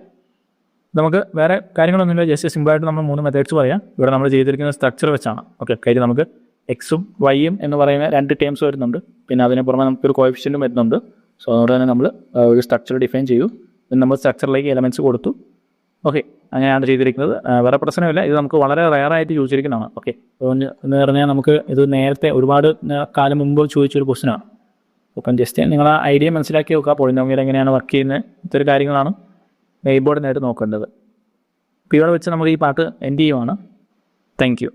നമുക്ക് വേറെ കാര്യങ്ങളൊന്നുമില്ല. ജസ്റ്റ് സിമ്പിളായിട്ട് നമ്മൾ 3 മെത്തേഡ്സ് പറയാം. ഇവിടെ നമ്മൾ ചെയ്തിരിക്കുന്ന സ്ട്രക്ചർ വെച്ചാണ്. ഓക്കെ, കാര്യം നമുക്ക് എക്സും വൈയും എന്ന് പറയുന്ന 2 ടേംസ് വരുന്നുണ്ട്. പിന്നെ അതിന് പുറമെ നമുക്കൊരു കോഎഫിഷ്യൻറ്റും വരുന്നുണ്ട്. സോ അതുകൊണ്ട് തന്നെ നമ്മൾ ഒരു സ്ട്രക്ചർ ഡിഫൈൻ ചെയ്തു. നമ്മൾ സ്ട്രക്ചറിലേക്ക് എലമെൻറ്റ്സ് കൊടുത്തു. ഓക്കെ, അങ്ങനെയാണ് ചെയ്തിരിക്കുന്നത്. വേറെ പ്രശ്നമില്ല. ഇത് നമുക്ക് വളരെ റെയറായിട്ട് ചോദിച്ചിരിക്കുന്നതാണ്. ഓക്കെ, എന്ന് പറഞ്ഞാൽ നമുക്ക് ഇത് നേരത്തെ ഒരുപാട് കാലം മുമ്പ് ചോദിച്ചൊരു ക്വസ്റ്റ്യനാണ്. അപ്പം ജസ്റ്റ് നിങ്ങൾ ആ ഐഡിയ മനസ്സിലാക്കി നോക്കുക. പോളിനോമിയൽ എങ്ങനെയാണ് വർക്ക് ചെയ്യുന്നത്, ഇത്തരം കാര്യങ്ങളാണ് മെയിൻ ബോർഡിനായിട്ട് നോക്കേണ്ടത്. അപ്പോൾ ഇവിടെ വെച്ച് നമുക്ക് ഈ പാട്ട് എൻഡ് ചെയ്യുവാണ്. Thank you.